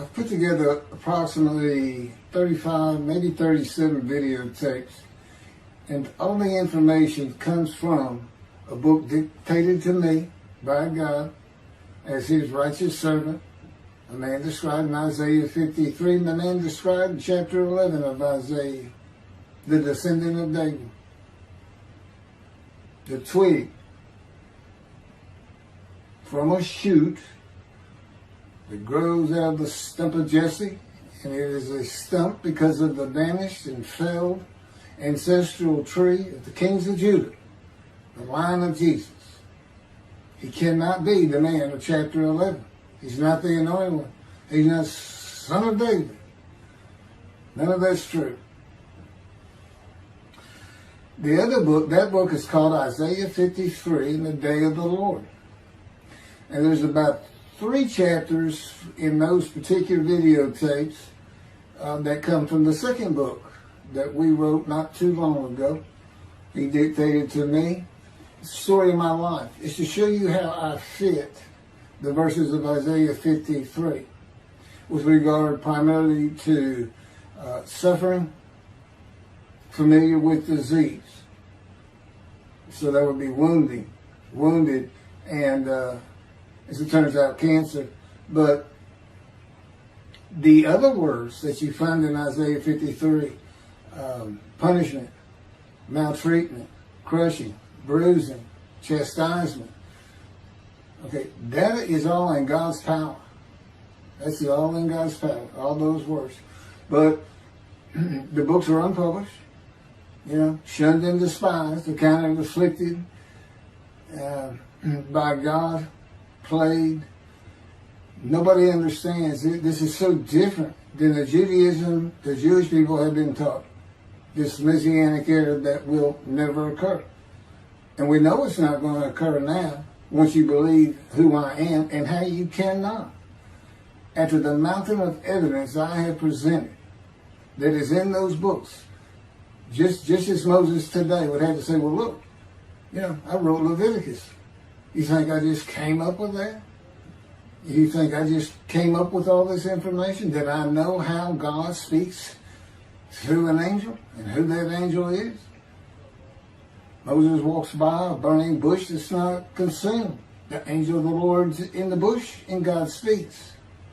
I've put together approximately 35, maybe 37 videotapes, and all the information comes from a book dictated to me by God as his righteous servant, a man described in Isaiah 53, and the man described in chapter 11 of Isaiah, the descendant of David, the twig from a shoot that grows out of the stump of Jesse, and it is a stump because of the vanished and failed ancestral tree of the kings of Judah, the line of Jesus. He cannot be the man of chapter 11. He's not the anointed one. He's not son of David. None of that's true. The other book, that book is called Isaiah 53, in the Day of the Lord. And there's about 3 chapters in those particular videotapes that come from the second book that we wrote not too long ago. He dictated to me. It's the story of my life. It's to show you how I fit the verses of Isaiah 53 with regard primarily to suffering, familiar with disease. So that would be wounded, and as it turns out, cancer. But the other words that you find in Isaiah 53, punishment, maltreatment, crushing, bruising, chastisement, okay, that is all in God's power. That's all in God's power, all those words. But the books are unpublished, shunned and despised, the kind of afflicted by God, plagued. Nobody understands it. This is so different than the Judaism the Jewish people have been taught. This Messianic era that will never occur. And we know it's not going to occur now once you believe who I am, and how you cannot. After the mountain of evidence I have presented that is in those books, just as Moses today would have to say, well, look, I wrote Leviticus. You think I just came up with that? You think I just came up with all this information? Did I know how God speaks through an angel and who that angel is? Moses walks by a burning bush that's not consumed. The angel of the Lord's in the bush and God speaks.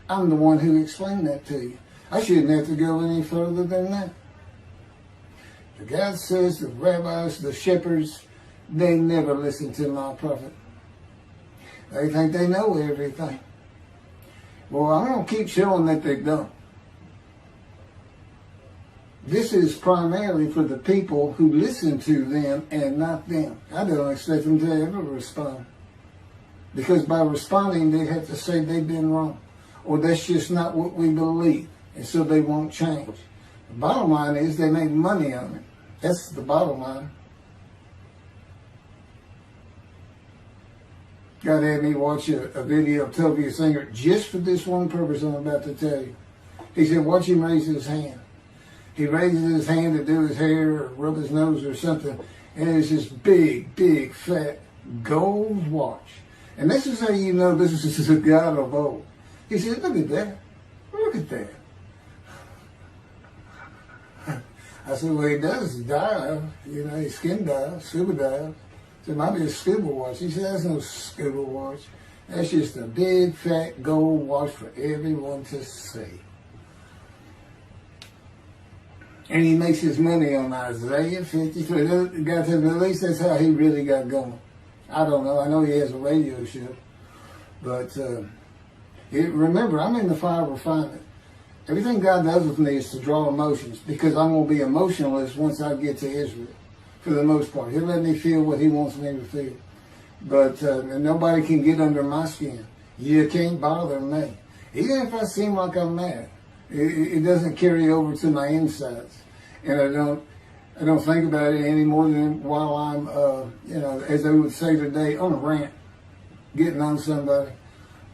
I'm the one who explained that to you. I shouldn't have to go any further than that. The God says the rabbis, the shepherds, they never listen to my prophet. They think they know everything. Well, I'm going to keep showing that they don't. This is primarily for the people who listen to them and not them. I don't expect them to ever respond. Because by responding, they have to say they've been wrong. Or that's just not what we believe. And so they won't change. The bottom line is they make money on it. That's the bottom line. God had me watch a video of Toby Singer just for this one purpose I'm about to tell you. He said, watch him raise his hand. He raises his hand to do his hair or rub his nose or something, and it's this big, fat gold watch. And this is how you know this is a God of old. He said, look at that. Look at that. I said, well, he does dive. His skin dives, scuba dives. So it might be a scuba watch. He said, that's no scuba watch. That's just a big, fat gold watch for everyone to see. And he makes his money on Isaiah 53. God said, at least that's how he really got going. I don't know. I know he has a radio show. But remember, I'm in the fire of refinement. Everything God does with me is to draw emotions, because I'm going to be emotionless once I get to Israel, for the most part. He'll let me feel what he wants me to feel. But nobody can get under my skin. You can't bother me. Even if I seem like I'm mad, it doesn't carry over to my insides. And I don't think about it any more than while I'm, as they would say today, on a rant, getting on somebody.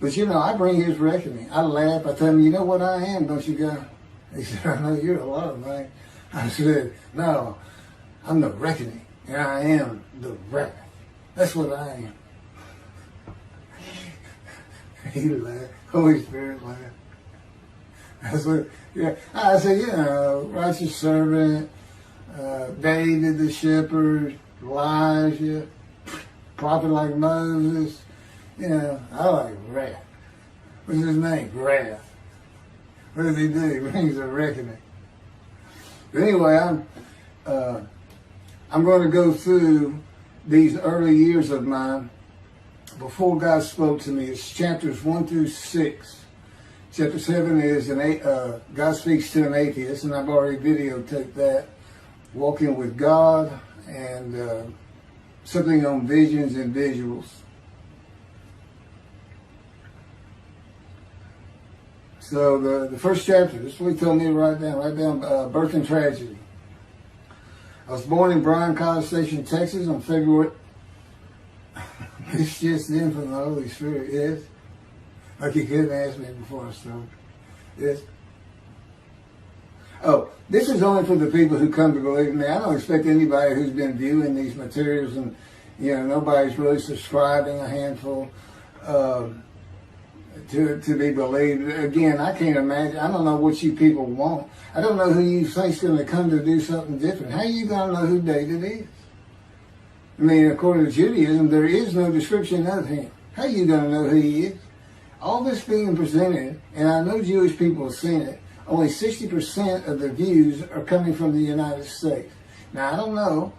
But I bring his reckoning. I laugh. I tell him, you know what I am, don't you, God? He said, I know you're a lot, man. I said, no, I'm the reckoning. And I am the wrath. That's what I am. He laughed. Holy Spirit laughed. That's what, yeah. I said, you know, righteous servant, David the shepherd, Elijah, prophet like Moses. You know, I like wrath. What's his name? Wrath. What does he do? He brings a reckoning. But anyway, I'm going to go through these early years of mine before God spoke to me. It's chapters 1 through 6. Chapter 7 is God speaks to an atheist, and I've already videotaped that. Walking with God, and something on visions and visuals. So the first chapter, this is what he told me to write down birth and tragedy. I was born in Bryan, College Station, Texas on February. It's just in from the Holy Spirit, yes. Like you couldn't ask me before I started. Yes. Oh, this is only for the people who come to believe in me. I don't expect anybody who's been viewing these materials, and you know, nobody's really subscribing, a handful, to be believed. Again, I can't imagine. I don't know what you people want. I don't know who you think's going to come to do something different. How are you going to know who David is? I mean, according to Judaism, there is no description of him. How are you going to know who he is? All this being presented, and I know Jewish people have seen it, only 60% of the views are coming from the United States. Now, I don't know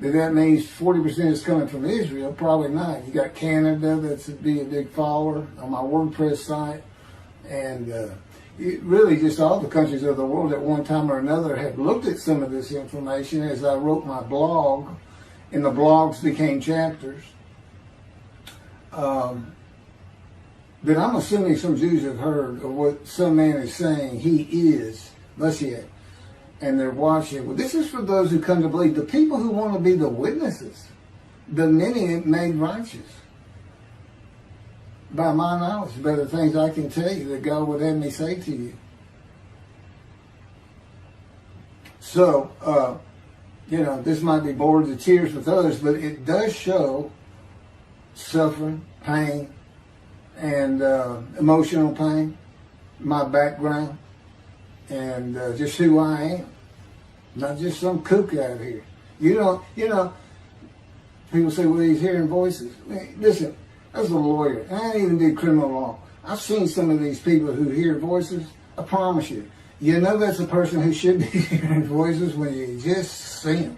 that means 40% is coming from Israel. Probably not. You got Canada that's be a big follower on my WordPress site. And really just all the countries of the world at one time or another have looked at some of this information as I wrote my blog, and the blogs became chapters. But I'm assuming some Jews have heard of what some man is saying he is Messiah, and they're watching. Well, this is for those who come to believe, the people who want to be the witnesses, the many made righteous. By my knowledge, by the things I can tell you that God would have me say to you. So, you know, this might be bored to tears with others, but it does show suffering, pain, and emotional pain, my background, and just who I am. Not just some kook out here. You know, people say, well, he's hearing voices. Listen, as a lawyer, and I even did criminal law, I've seen some of these people who hear voices. I promise you, you know that's a person who should be hearing voices when you just see them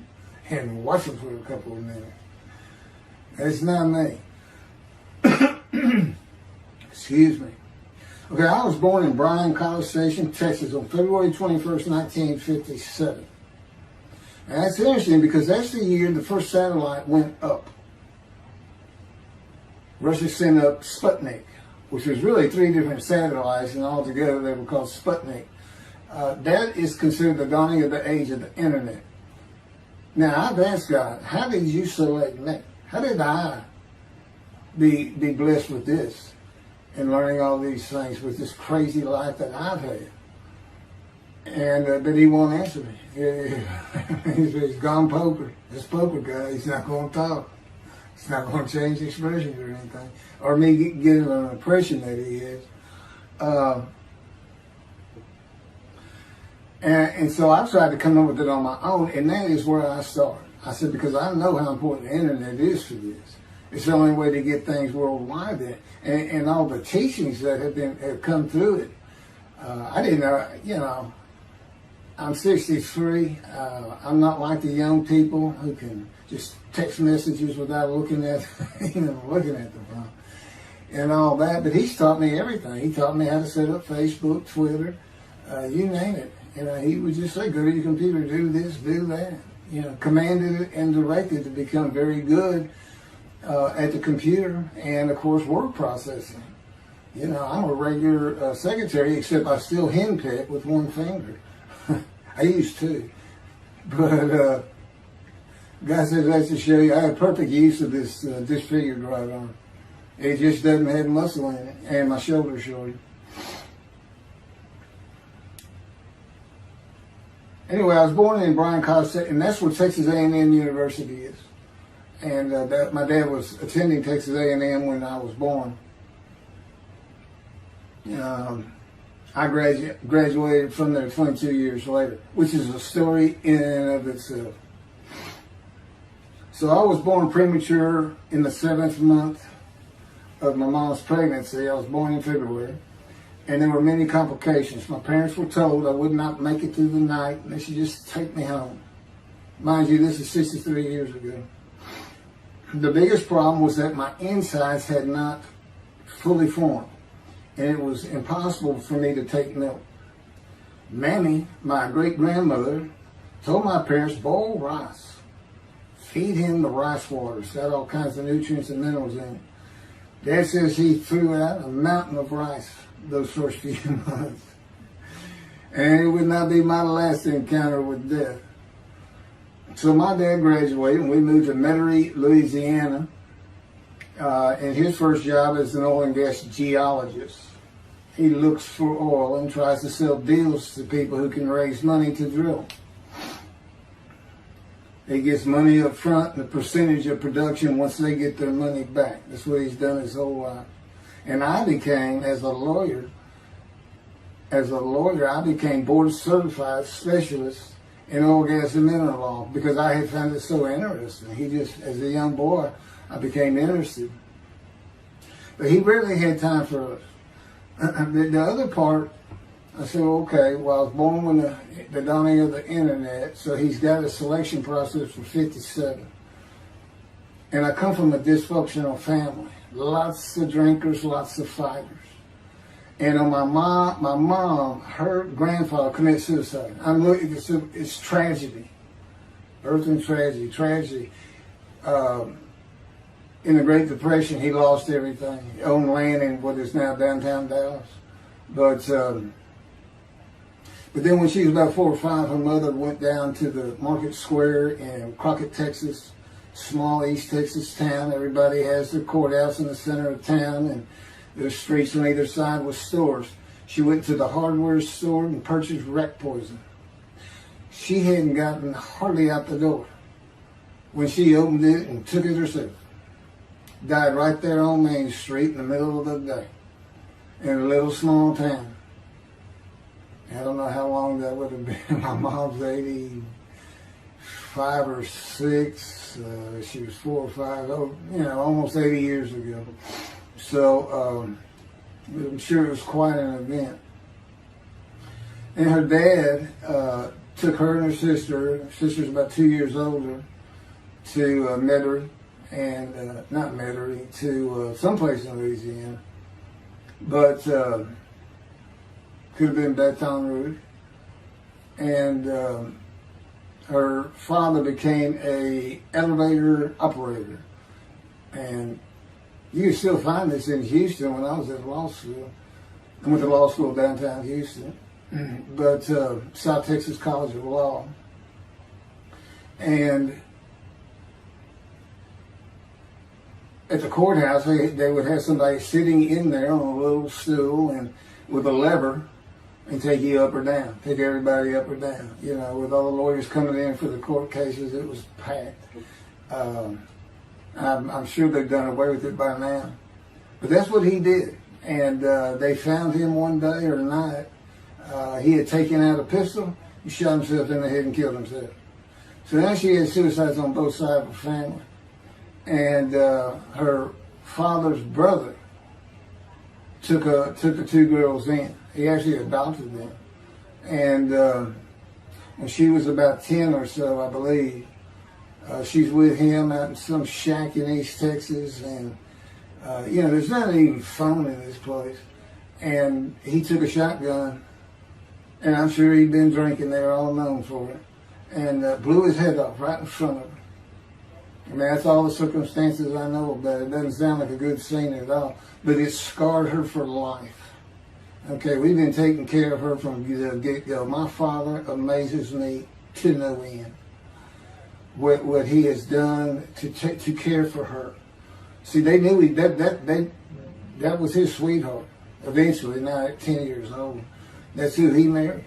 and watch them for a couple of minutes. It's not me. Excuse me. Okay, I was born in Bryan, College Station, Texas on February 21st, 1957. And that's interesting because that's the year the first satellite went up. Russia sent up Sputnik, which was really 3 different satellites, and altogether they were called Sputnik. That is considered the dawning of the age of the internet. Now, I've asked God, how did you select me? How did I be blessed with this and learning all these things with this crazy life that I've had? And but he won't answer me. He's gone poker. This poker guy, he's not going to talk. He's not going to change expressions or anything, or me getting an impression that he is. And so I tried to come up with it on my own, and that is where I started. I said, because I know how important the internet is for this. It's the only way to get things worldwide, and all the teachings that have come through it. I didn't know, you know. I'm 63. I'm not like the young people who can just text messages without looking at the phone and all that. But he's taught me everything. He taught me how to set up Facebook, Twitter, you name it. You know, he would just say, go to your computer, do this, do that. You know, commanded and directed to become very good at the computer and, of course, word processing. You know, I'm a regular secretary, except I still henpeck with one finger. I used to. But God says that's to show you I have perfect use of this disfigured right arm. It just doesn't have muscle in it, and my shoulder's shorter. Anyway, I was born in Bryan, College, and that's where Texas A&M University is. And my dad was attending Texas A&M when I was born. I graduated from there 22 years later, which is a story in and of itself. So I was born premature in the 7th month of my mom's pregnancy. I was born in February, and there were many complications. My parents were told I would not make it through the night, and they should just take me home. Mind you, this is 63 years ago. The biggest problem was that my insides had not fully formed, and it was impossible for me to take milk. Mammy, my great-grandmother, told my parents, boil rice. Feed him the rice water. It's got all kinds of nutrients and minerals in it. Dad says he threw out a mountain of rice those first few months. And it would not be my last encounter with death. So my dad graduated and we moved to Metairie, Louisiana. And his first job is an oil and gas geologist. He looks for oil and tries to sell deals to people who can raise money to drill. He gets money up front and a percentage of production once they get their money back. That's what he's done his whole life. And I became, as a lawyer, I became board certified specialist in oil, gas, and mineral law because I had found it so interesting. As a young boy, I became interested. But he rarely had time for us. The other part, I said, okay, well, I was born when the dawning of the internet, so he's got a selection process for 57. And I come from a dysfunctional family. Lots of drinkers, lots of fighters. And on my mom, her grandfather committed suicide. It's tragedy. Earth and tragedy. In the Great Depression, he lost everything. He owned land in what is now downtown Dallas. But then when she was about 4 or 5, her mother went down to the market square in Crockett, Texas, small East Texas town. Everybody has their courthouse in the center of town, and there's streets on either side with stores. She went to the hardware store and purchased rat poison. She hadn't gotten hardly out the door when she opened it and took it herself. Died right there on Main Street in the middle of the day in a little small town. I don't know how long that would have been. My mom's 85 or 6. She was 4 or 5, almost 80 years ago. So I'm sure it was quite an event. And her dad took her and her sister's about 2 years older, to Metairie, and not Metairie, to someplace in Louisiana. But could have been Baton Rouge. And her father became a elevator operator. And you can still find this in Houston when I was at law school. I went to law school downtown Houston, but South Texas College of Law. And at the courthouse, they would have somebody sitting in there on a little stool and with a lever and take you up or down, take everybody up or down. With all the lawyers coming in for the court cases, it was packed. I'm sure they've done away with it by now. But that's what he did. And they found him one day or night. He had taken out a pistol, he shot himself in the head and killed himself. So now she had suicides on both sides of the family. And her father's brother took the 2 girls in. He actually adopted them. And when she was about 10 or so, I believe, she's with him out in some shack in East Texas. And, there's not even phone in this place. And he took a shotgun, and I'm sure he'd been drinking. They were all known for it. And blew his head off right in front of her. I mean, that's all the circumstances I know about it. It doesn't sound like a good scene at all, but it scarred her for life. Okay, we've been taking care of her from the get-go. My father amazes me to no end. What he has done to care for her. See, they knew that was his sweetheart. Eventually, now at 10 years old, that's who he married.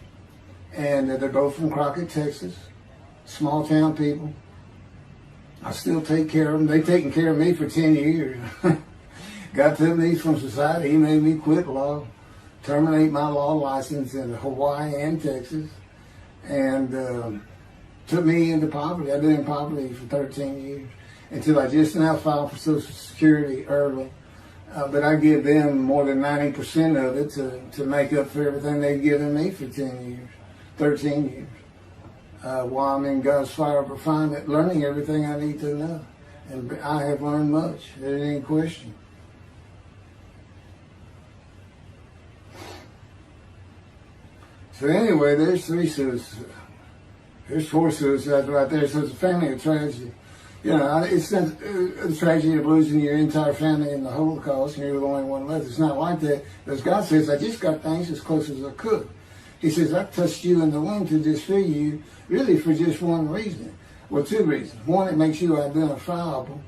And they're both from Crockett, Texas. Small town people. I still take care of them. They've taken care of me for 10 years. Got to me from society. He made me quit law. terminate my law license in Hawaii and Texas, and took me into poverty. I've been in poverty for 13 years until I just now filed for Social Security early. But I give them more than 90% of it to make up for everything they've given me for 13 years. While I'm in God's fire of refinement, learning everything I need to know. And I have learned much. There ain't any question. So anyway, there's 3 suicides. There's 4 suicides right there. So it's a family of tragedy. You know, it's not a tragedy of losing your entire family in the Holocaust and you're the only one left. It's not like that. As God says, I just got things as close as I could. He says, I touched you in the womb to disfigure you, really for just one reason. Well, 2 reasons. One, it makes you identifiable.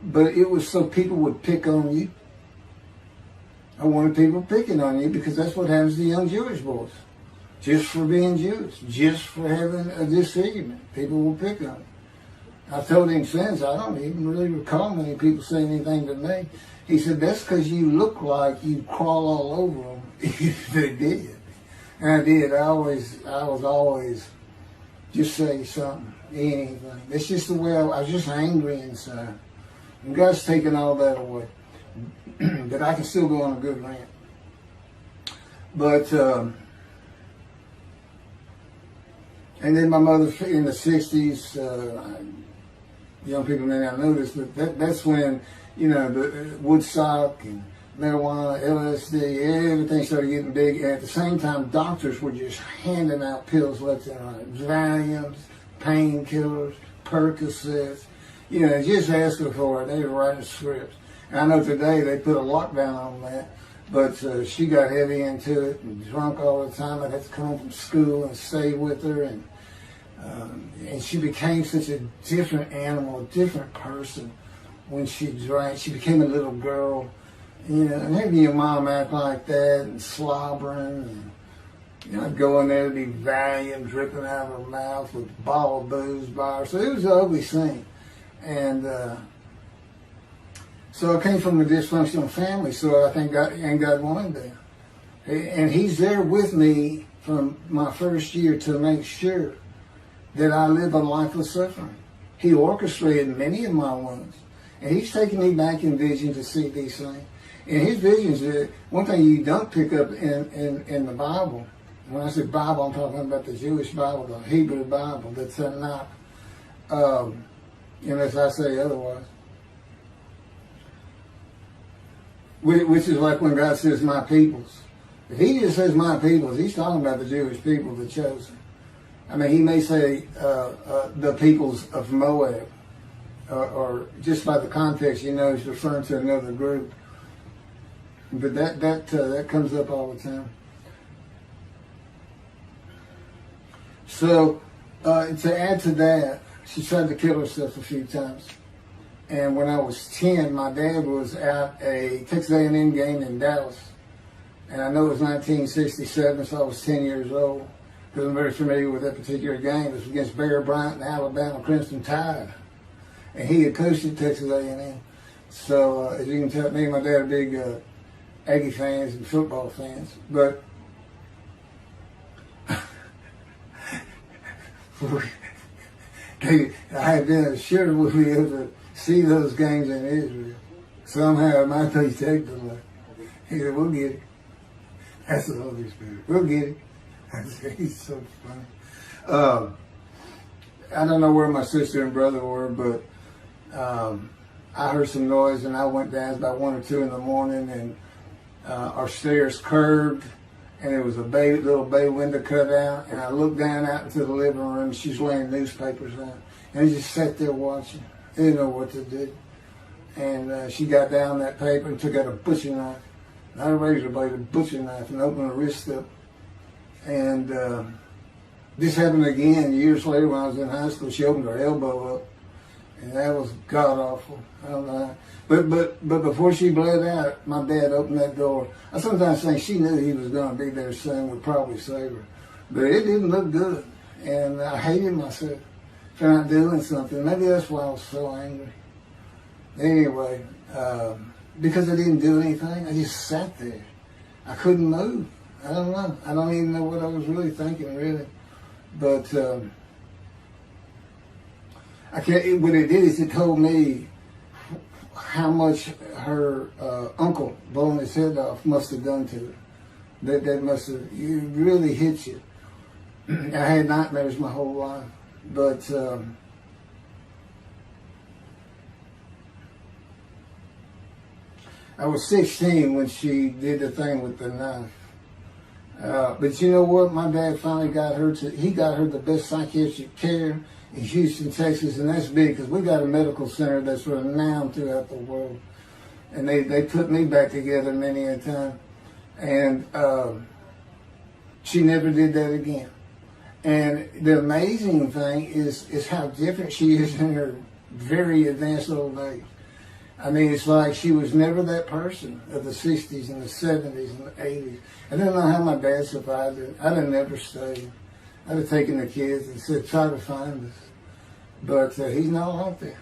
But it was so people would pick on you. I wanted people picking on you because that's what happens to young Jewish boys. Just for being Jewish, just for having a disfigurement. People will pick on you. I told him since, I don't even really recall many people saying anything to me. He said, that's because you look like you crawl all over them. They did. And I did. I was always just say something, anything. That's just the way I was just angry inside. And God's taken all that away. But I can still go on a good rant. But, and then my mother in the 60s, young people may not know this, but that's when, you know, the Woodstock and marijuana, LSD, everything started getting big. And at the same time, doctors were just handing out pills left and right. Valiums, painkillers, Percocets, you know, just asking for it. They were writing scripts. And I know today they put a lockdown on that, but she got heavy into it and drunk all the time. I'd have to come home from school and stay with her, and she became such a different animal, a different person when she drank. She became a little girl, you know, and having your mom act like that and slobbering, and, you know, I'd go in there to be Valium dripping out of her mouth with a bottle of booze by her. So it was an ugly scene. And so I came from a dysfunctional family, so I think God wanted that. And He's there with me from my first year to make sure that I live a life of suffering. He orchestrated many of my wounds. And He's taking me back in vision to see these things. And His visions, one thing you don't pick up in the Bible, when I say Bible, I'm talking about the Jewish Bible, the Hebrew Bible, the Tanakh, unless I say otherwise. Which is like when God says, my peoples. If He just says my peoples, He's talking about the Jewish people, the chosen. I mean, He may say the peoples of Moab, or just by the context, you know, He's referring to another group. But that comes up all the time. So to add to that, she tried to kill herself a few times. And when I was 10, my dad was at a Texas A&M game in Dallas. And I know it was 1967, so I was 10 years old. Because I'm very familiar with that particular game. It was against Bear Bryant and Alabama Crimson Tide. And he had coached at Texas A&M. So as you can tell, me and my dad are big Aggie fans and football fans. But I had been assured we'd be able to see those games in Israel. Somehow it might be taken. He said, we'll get it. That's the Holy Spirit. We'll get it. I said, he's so funny. I don't know where my sister and brother were, but I heard some noise and I went down. It was about 1 or 2 in the morning, and our stairs curved, and there was a little bay window cut out, and I looked down out into the living room. She's laying newspapers out, and I just sat there watching. I didn't know what to do. And she got down that paper and took out a butcher knife, not a razor blade, a butcher knife, and opened her wrist up. And this happened again years later when I was in high school. She opened her elbow up, and that was god awful. I don't know. But before she bled out, my dad opened that door. I sometimes think she knew he was going to be there soon, would probably save her. But it didn't look good, and I hated myself for not doing something. Maybe that's why I was so angry. Anyway, because I didn't do anything, I just sat there. I couldn't move. I don't know. I don't even know what I was really thinking, really. But I can't. What it did is it told me how much her uncle blowing his head off must have done to her. That must have really hit you. I had nightmares my whole life, but I was 16 when she did the thing with the knife. But you know what? My dad finally got her he got her the best psychiatric care in Houston, Texas, and that's big because we got a medical center that's renowned throughout the world. And they put me back together many a time. And she never did that again. And the amazing thing is how different she is in her very advanced old age. I mean, it's like she was never that person of the 60s and the 70s and the 80s. I don't know how my dad survived it. I'd have never stayed. I'd have taken the kids and said, try to find us. But he's not like that.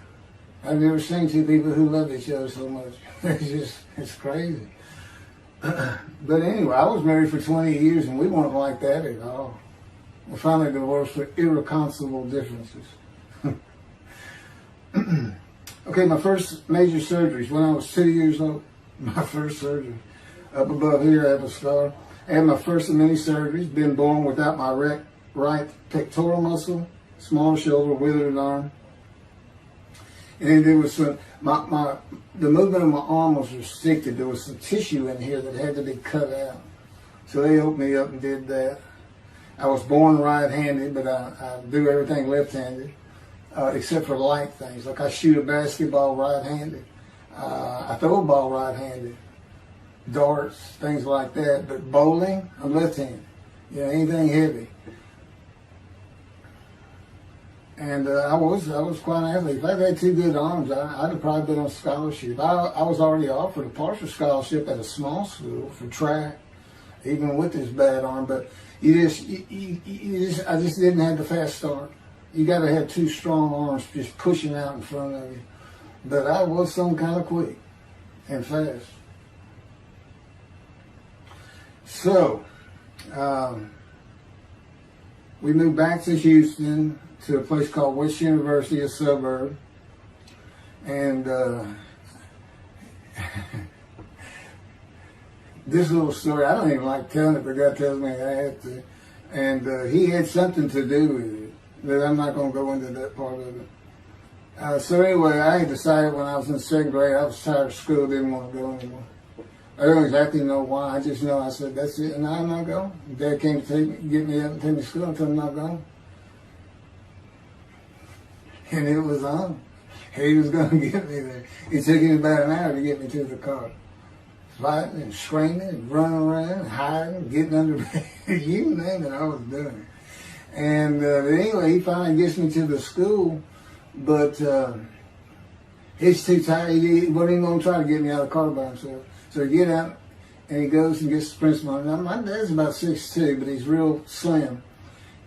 I've never seen two people who love each other so much. It's crazy. But anyway, I was married for 20 years and we weren't like that at all. We finally divorced for irreconcilable differences. Okay, my first major surgeries when I was 2 years old. My first surgery. Up above here, I have a scar. I had my first of many surgeries. Been born without my right pectoral muscle, small shoulder, withered arm. And there was some, the movement of my arm was restricted. There was some tissue in here that had to be cut out. So they opened me up and did that. I was born right-handed, but I do everything left-handed. Except for light things. Like I shoot a basketball right-handed. I throw a ball right-handed. Darts, things like that. But bowling, I'm left-handed. You know, anything heavy. And I was quite an athlete. If I had two good arms, I'd have probably been on scholarship. I was already offered a partial scholarship at a small school for track, even with this bad arm. But I just didn't have the fast start. You got to have two strong arms just pushing out in front of you. But I was some kind of quick and fast. So, we moved back to Houston to a place called West University, a suburb. And this little story, I don't even like telling it, but God tells me I have to. And he had something to do with it. But I'm not going to go into that part of it. So anyway, I had decided when I was in second grade, I was tired of school, didn't want to go anymore. I don't exactly know why. I just know I said, that's it, and I'm not going. Dad came to get me up and take me to school until I'm not going. And it was on. He was going to get me there. It took him about an hour to get me to the car. Fighting and screaming and running around and hiding, getting under bed. You name it, I was doing it. And anyway, he finally gets me to the school, but he's too tired. He wasn't even going to try to get me out of the car by himself. So he get out, and he goes and gets the principal. Now, my dad's about 6'2", but he's real slim.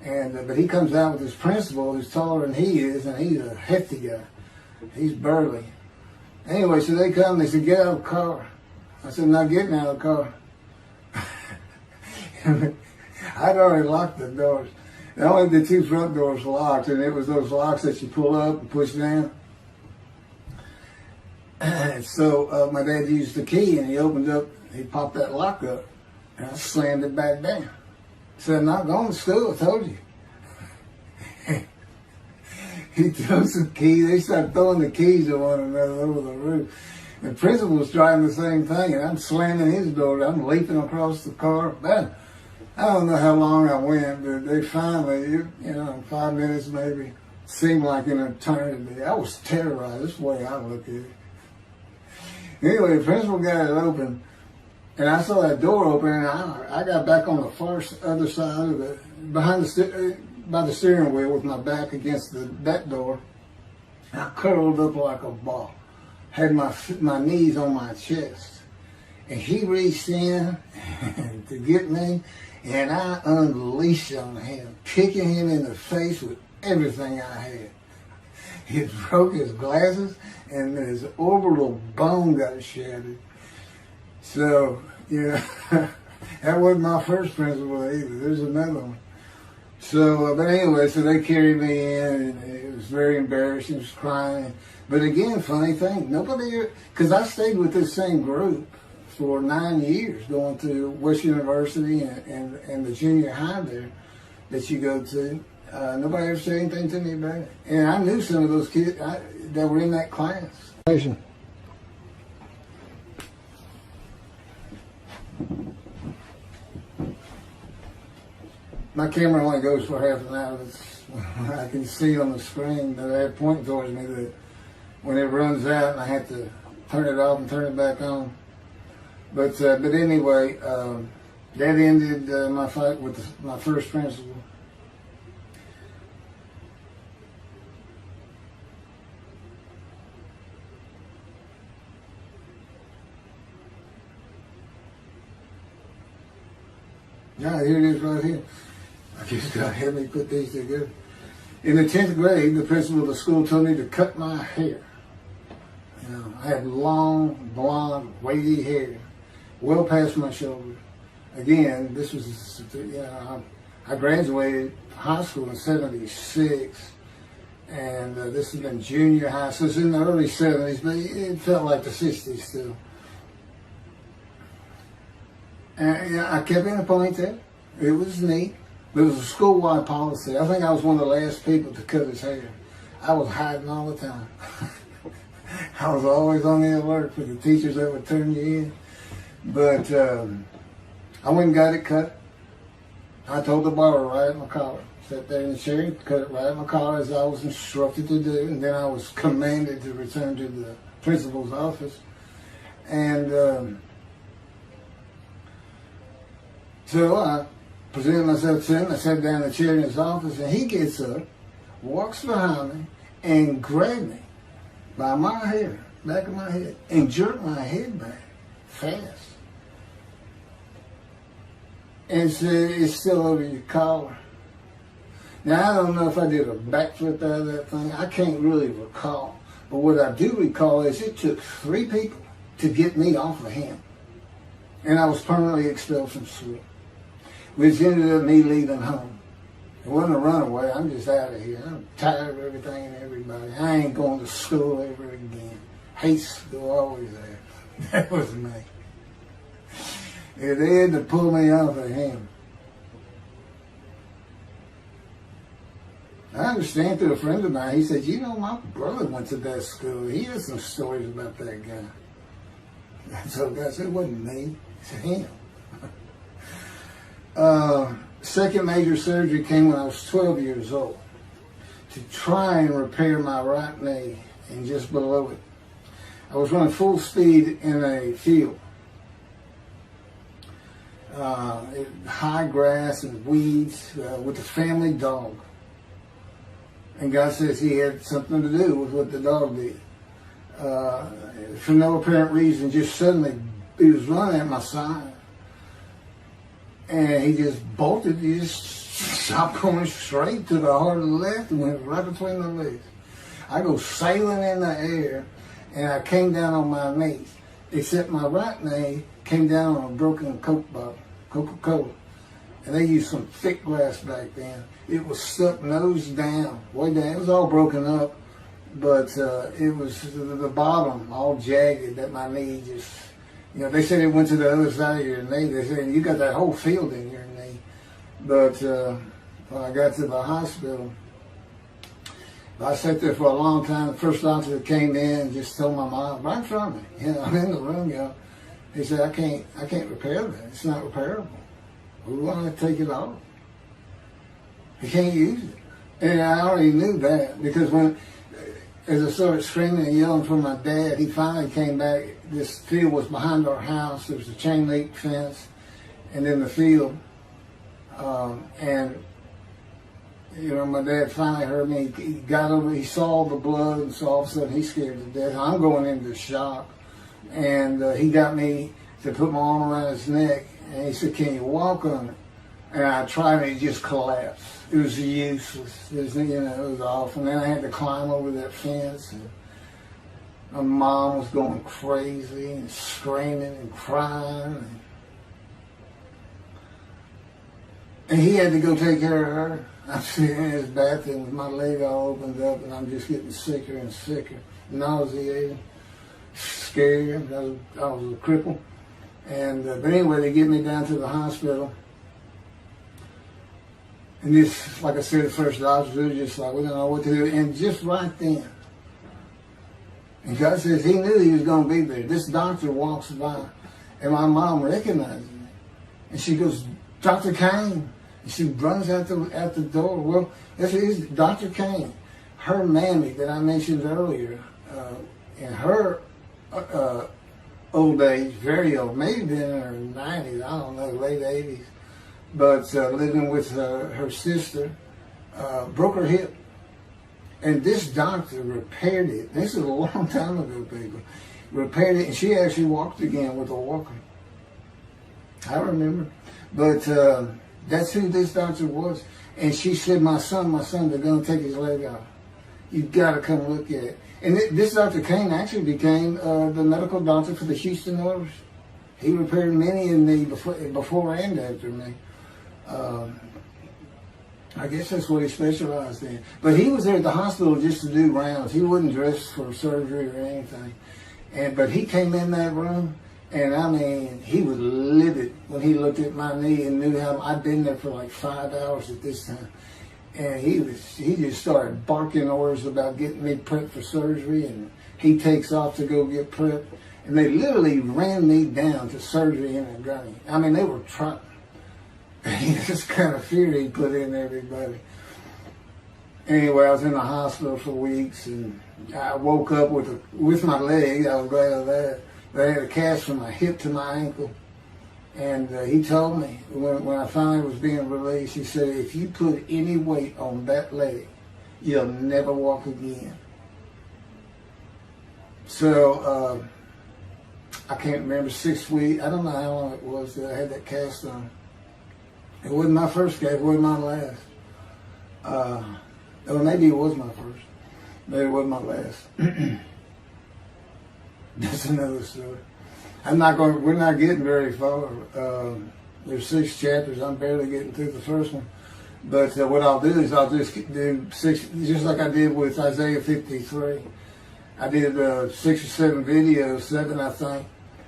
And but he comes out with his principal, who's taller than he is, and he's a hefty guy. He's burly. Anyway, so they come, they said, get out of the car. I said, not getting out of the car. I'd already locked the doors. Only the two front doors locked, and it was those locks that you pull up and push down. And so my dad used the key, and he opened up, he popped that lock up, and I slammed it back down. I said, I'm not going to school, I told you. He threw some keys, they started throwing the keys at one another over the roof. The principal was trying the same thing, and I'm slamming his door, I'm leaping across the car. Man, I don't know how long I went, but they finally, in 5 minutes maybe, seemed like an eternity. I was terrorized, that's the way I look at it. Anyway, the principal got it open, and I saw that door open, and I got back on the far other side of it, by the steering wheel with my back against that door. I curled up like a ball, had my knees on my chest, and he reached in to get me, and I unleashed on him, kicking him in the face with everything I had. He broke his glasses, and his orbital bone got shattered. So, That wasn't my first principal either. There's another one. So, but anyway, so they carried me in, and it was very embarrassing. I was crying. But again, funny thing, nobody, because I stayed with this same group for 9 years, going to West University and the junior high there that you go to. Nobody ever said anything to me about it. And I knew some of those kids that were in that class. My camera only goes for half an hour. I can see on the screen that I have pointing towards me that when it runs out and I have to turn it off and turn it back on. But anyway, that ended my fight with my first principal. Yeah, here it is right here. I just got to help me put these together. In the 10th grade, the principal of the school told me to cut my hair. You know, I had long, blonde, wavy hair, well past my shoulder. Again, this was, I graduated high school in '76, and this has been junior high, so it's in the early '70s, but it felt like the '60s still. And I kept in a ponytail. It was neat. It was a school-wide policy. I think I was one of the last people to cut his hair. I was hiding all the time. I was always on the alert for the teachers that would turn you in. But I went and got it cut. I told the barber right at my collar. Sat there in the chair and cut it right at my collar as I was instructed to do. And then I was commanded to return to the principal's office. And so I presented myself to him. I sat down in the chair in his office, and he gets up, walks behind me, and grabbed me by my hair, back of my head, and jerked my head back fast. And said, "It's still over your collar." Now, I don't know if I did a backflip out of that thing. I can't really recall. But what I do recall is it took 3 people to get me off of him. And I was permanently expelled from school, which ended up me leaving home. It wasn't a runaway. I'm just out of here. I'm tired of everything and everybody. I ain't going to school ever again. Hate school, always there. That was me. And they had to pull me off of him. I understand through a friend of mine, he said, "You know, my brother went to that school. He has some stories about that guy." So I said, "It wasn't me, it's him." Second major surgery came when I was 12 years old to try and repair my right knee and just below it. I was running full speed in a field. High grass and weeds with a family dog. And God says he had something to do with what the dog did. For no apparent reason, just suddenly he was running at my side. And he just bolted, he just stopped going straight to the heart of the left and went right between the legs. I go sailing in the air, and I came down on my knees, except my right knee came down on a broken Coke bottle, Coca-Cola. And they used some thick glass back then. It was stuck nose down, way down. It was all broken up, but it was the bottom all jagged that my knee just, they said it went to the other side of your knee. They said, "You got that whole field in your knee." But when I got to the hospital, I sat there for a long time. The first doctor that came in and just told my mom, right in front of me, I'm in the room, he said, I can't repair that. It's not repairable. We want to take it off. You can't use it. And I already knew that because as I started screaming and yelling for my dad, he finally came back. This field was behind our house. There was a chain link fence, and then the field. My dad finally heard me. He got over. He saw the blood, and so all of a sudden he's scared to death. I'm going into shock, and he got me to put my arm around his neck, and he said, "Can you walk on it?" And I tried, and it just collapsed. It was useless. It was awful. And then I had to climb over that fence, and my mom was going crazy and screaming and crying. And he had to go take care of her. I'm sitting in his bathroom with my leg all opened up, and I'm just getting sicker and sicker, nauseated, scared. I was a cripple. And but anyway, they get me down to the hospital. And this, like I said, the first doctors were just like, we don't know what to do. And just right then, and God says he knew he was going to be there. This doctor walks by, and my mom recognizes me. And she goes, Dr. Kane. And she runs out the door. Well, this is Dr. Kane. Her mammy that I mentioned earlier, in her old age, very old, maybe been in her 90s, I don't know, late 80s, but living with her sister, broke her hip. And this doctor repaired it. This is a long time ago, people. Repaired it, and she actually walked again with a walker. I remember. But that's who this doctor was. And she said, my son, they're going to take his leg off. You've got to come look at it. And this Dr. Kane actually became the medical doctor for the Houston Oilers. He repaired many in me before and after me. I guess that's what he specialized in. But he was there at the hospital just to do rounds. He wasn't dressed for surgery or anything. But he came in that room, and I mean, he was livid when he looked at my knee and knew how I'd been there for like 5 hours at this time. And he just started barking orders about getting me prepped for surgery, and he takes off to go get prepped. And they literally ran me down to surgery in a gurney. I mean, they were trying. This kind of fear he put in everybody. Anyway, I was in the hospital for weeks, and I woke up with my leg. I was glad of that. But I had a cast from my hip to my ankle. And he told me, when I finally was being released, he said, if you put any weight on that leg, you'll never walk again. So, I can't remember, 6 weeks. I don't know how long it was that I had that cast on. It wasn't my first cast, it wasn't my last. Or maybe it was my first. Maybe it wasn't my last. That's another story. We're not getting very far. There's 6 chapters. I'm barely getting through the first one. But what I'll do is I'll just do 6, just like I did with Isaiah 53. I did 6 or 7 videos, 7 I think.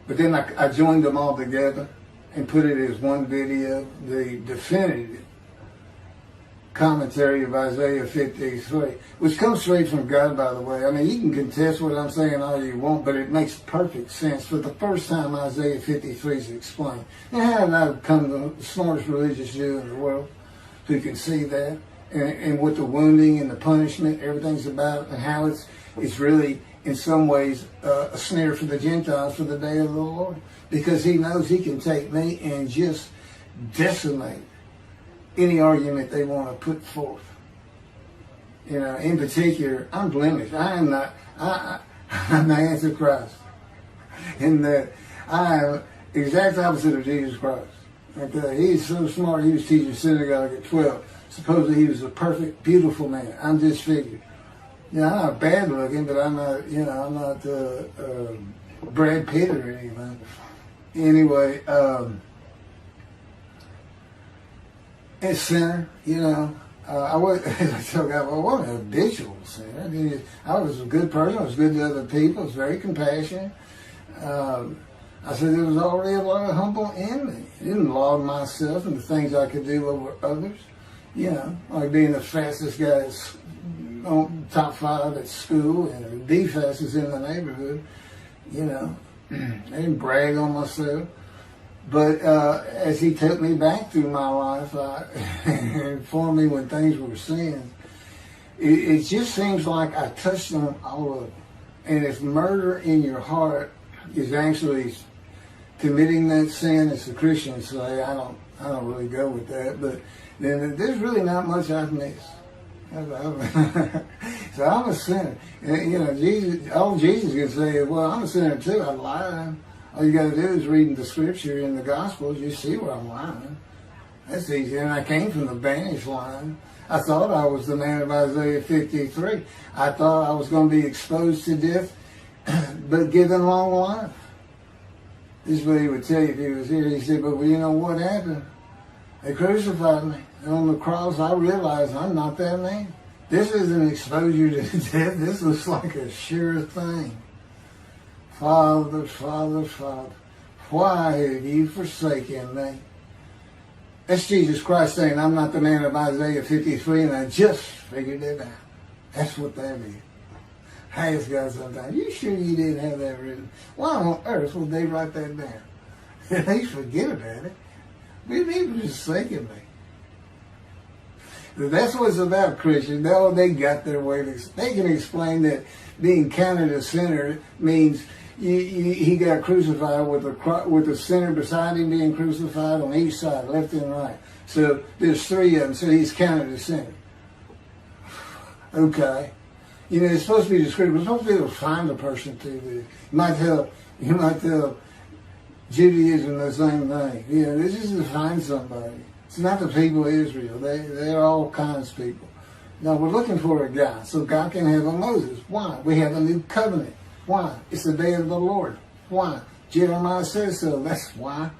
But then I joined them all together and put it as one video, the definitive commentary of Isaiah 53, which comes straight from God, by the way. I mean, you can contest what I'm saying all you want, but it makes perfect sense. For the first time, Isaiah 53 is explained. Now, how did I become the smartest religious Jew in the world who can see that? And what the wounding and the punishment, everything's about, and how it's really, in some ways, a snare for the Gentiles for the day of the Lord. Because he knows he can take me and just decimate any argument they want to put forth. You know, in particular, I'm blemished. I'm the Antichrist. In that I am exact opposite of Jesus Christ. Okay? He's so smart, he was teaching synagogue at 12. Supposedly he was a perfect, beautiful man. I'm disfigured. You know, I'm not bad looking, but I'm not, I'm not Brad Pitt or anything. Anyway, a sinner, I wasn't a habitual sinner. I was a good person. I was good to other people. I was very compassionate. I said there was already a lot of humble in me. I didn't laud myself and the things I could do over others. Like being the fastest guy on top 5 at school and the fastest in the neighborhood. I didn't brag on myself. But as he took me back through my life and informed me when things were sin, it just seems like I touched on all of it. And if murder in your heart is actually committing that sin, as the Christians say, I don't really go with that, but then there's really not much I've missed. So I'm a sinner. And, Jesus can say, well, I'm a sinner too. I'm lying. All you got to do is read the scripture in the Gospels. You see where I'm lying. That's easy. And I came from the banished line. I thought I was the man of Isaiah 53. I thought I was going to be exposed to death, but given long life. This is what he would tell you if he was here. He said, but you know what happened? They crucified me. And on the cross, I realized I'm not that man. This isn't exposure to death. This looks like a sure thing. Father, Father, Father, why have you forsaken me? That's Jesus Christ saying, I'm not the man of Isaiah 53, and I just figured it out. That's what that is. I ask God sometimes, you sure you didn't have that written? Why on earth would they write that down? At least forget about it. We need to just forsaken me. That's what it's about, Christians. They got their way. They can explain that being counted a sinner means he got crucified with the sinner beside him being crucified on each side, left and right. So there's three of them, so he's counted a sinner. Okay. It's supposed to be descriptive. We're supposed to be able to find a person to do. You might tell Judaism the same thing. This is to find somebody. It's not the people of Israel. They're all kinds of people. Now, we're looking for a guy, so God can have a Moses. Why? We have a new covenant. Why? It's the day of the Lord. Why? Jeremiah says so. That's why.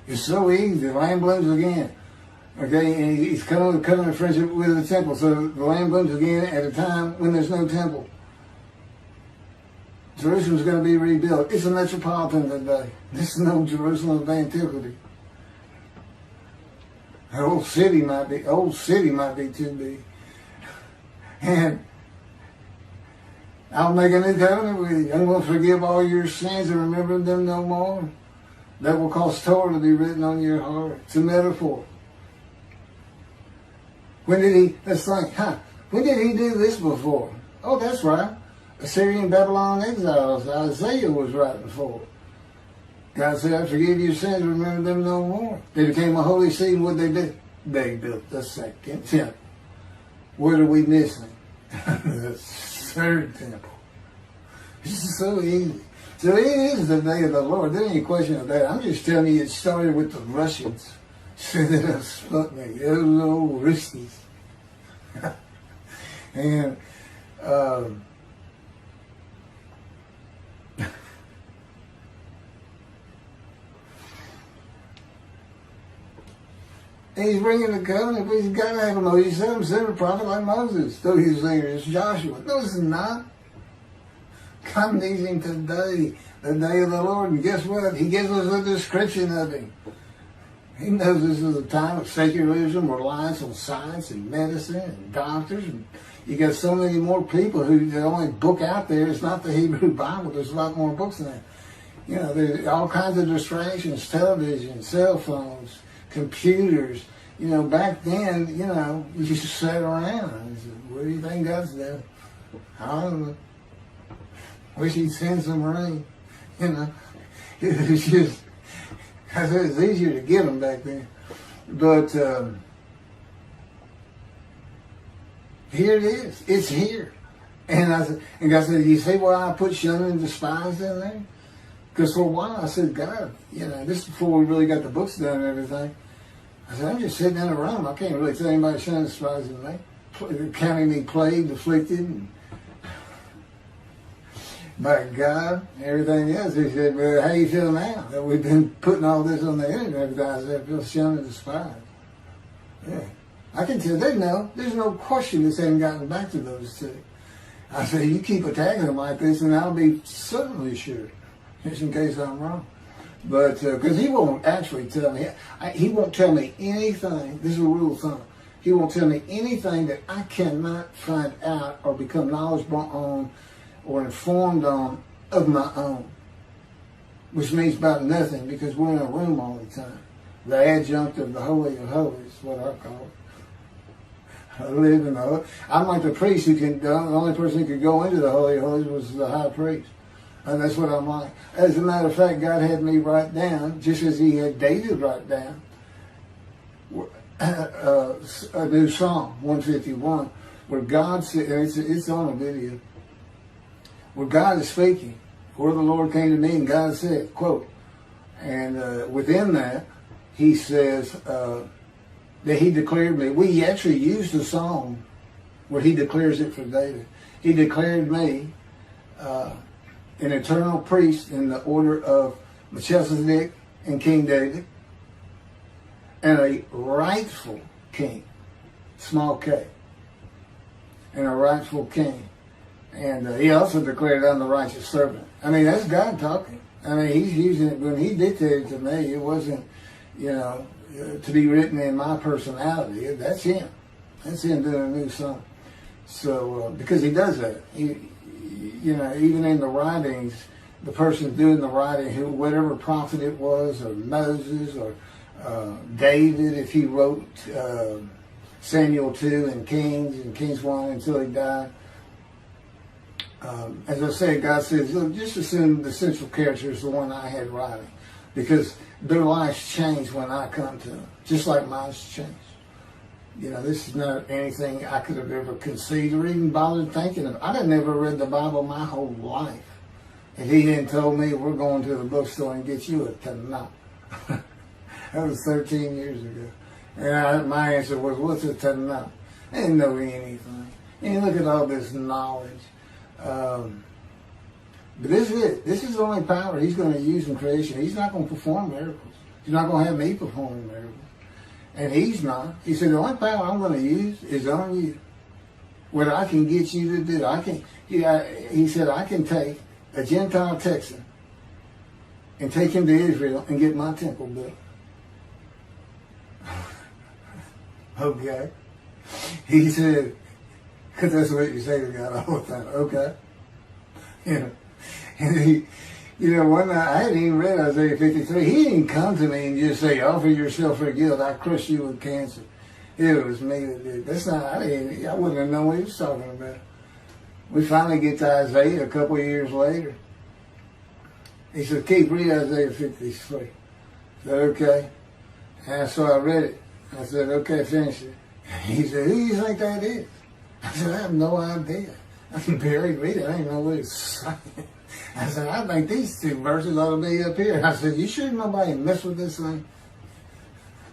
It's so easy. The lamb blooms again. Okay, and he's coming to friendship with the temple. So the lamb blooms again at a time when there's no temple. Jerusalem's going to be rebuilt. It's a metropolitan today. This is no Jerusalem of antiquity. The old city might be too big. And I'll make a new covenant with you. I'm going to forgive all your sins and remember them no more. That will cause Torah to be written on your heart. It's a metaphor. When did he do this before? Oh, that's right. Assyrian Babylon exiles. Isaiah was right before. God said, I forgive your sins, remember them no more. They became a holy seed. What they did? They built the second temple. What are we missing? The third temple. This is so easy. So it is the day of the Lord. There ain't any question of that. I'm just telling you it started with the Russians. So that Sputnik, those old Ruskies. And and he's bringing the covenant, but he's got to have a Moses. He said him send a prophet like Moses. So he's saying it's Joshua. No, it's not. God needs him today, the day of the Lord. And guess what? He gives us a description of him. He knows this is a time of secularism, reliance on science and medicine and doctors. And you got so many more people who the only book out there is not the Hebrew Bible. There's a lot more books than that. There's all kinds of distractions, television, cell phones, computers. Back then, you just sat around and said, what do you think God's doing? I don't know. Wish he'd send some rain. It's just, I said it's easier to get them back then. But here it is. It's here. And God said, you see why I put shunned and despised in there? Because for a while I said, God, this is before we really got the books done and everything. I said, I'm just sitting in a room. I can't really tell anybody shunned and despised in me. Counting me plagued, afflicted, and by God, and everything else. He said, well, how you feel now that we've been putting all this on the internet? I said, I feel shunned and despised. Yeah. I can tell they know. There's no question this hasn't gotten back to those two. I said, you keep attacking them like this and I'll be certainly sure, just in case I'm wrong. But, because he won't actually tell me, he won't tell me anything, this is a rule of thumb, he won't tell me anything that I cannot find out or become knowledgeable on or informed on of my own, which means about nothing because we're in a room all the time. The adjunct of the Holy of Holies, what I call it. I live in the Holy. I'm like the priest the only person who could go into the Holy of Holies was the high priest. And that's what I'm like. As a matter of fact, God had me write down, just as he had David write down, a new Psalm, 151, where God said, it's on a video, where God is speaking. Where the Lord came to me and God said, quote, and within that, he says that he declared me. We actually used the song where he declares it for David. He declared me an eternal priest in the order of Melchizedek and King David. and a rightful king, small k, and a rightful king. And he also declared, I'm the righteous servant. I mean, that's God talking. I mean, he's using it. When he dictated to me, it wasn't, to be written in my personality. That's him. That's him doing a new song. So, because he does that. Even in the writings, the person doing the writing, whatever prophet it was, or Moses, or David, if he wrote Samuel 2 and Kings 1 until he died. As I said, God says, look, just assume the central character is the one I had writing, because their lives change when I come to them, just like mine's changed. This is not anything I could have ever conceived or even bothered thinking of. I'd have never read the Bible my whole life if he hadn't told me, we're going to the bookstore and get you a Tanakh. That was 13 years ago. And my answer was, what's a Tanakh? I didn't know anything. And you look at all this knowledge. But this is it. This is the only power he's going to use in creation. He's not going to perform miracles. He's not going to have me performing miracles. And he's not. He said, the only power I'm going to use is on you. What I can get you to do. He said, I can take a Gentile Texan and take him to Israel and get my temple built. Okay. He said, because that's what you say to God all the time. Okay. And one night, I hadn't even read Isaiah 53. He didn't come to me and just say, offer yourself for guilt. I crushed you with cancer. It was me that did. That's not, I wouldn't have known what he was talking about. We finally get to Isaiah a couple of years later. He said, Keith, read Isaiah 53. I said, okay. And so I read it. I said, okay, finish it. He said, who do you think that is? I said, I have no idea. I can barely read it. I didn't know what it's saying. I said, I think these two verses ought to be up here. I said, you sure nobody messed with this thing?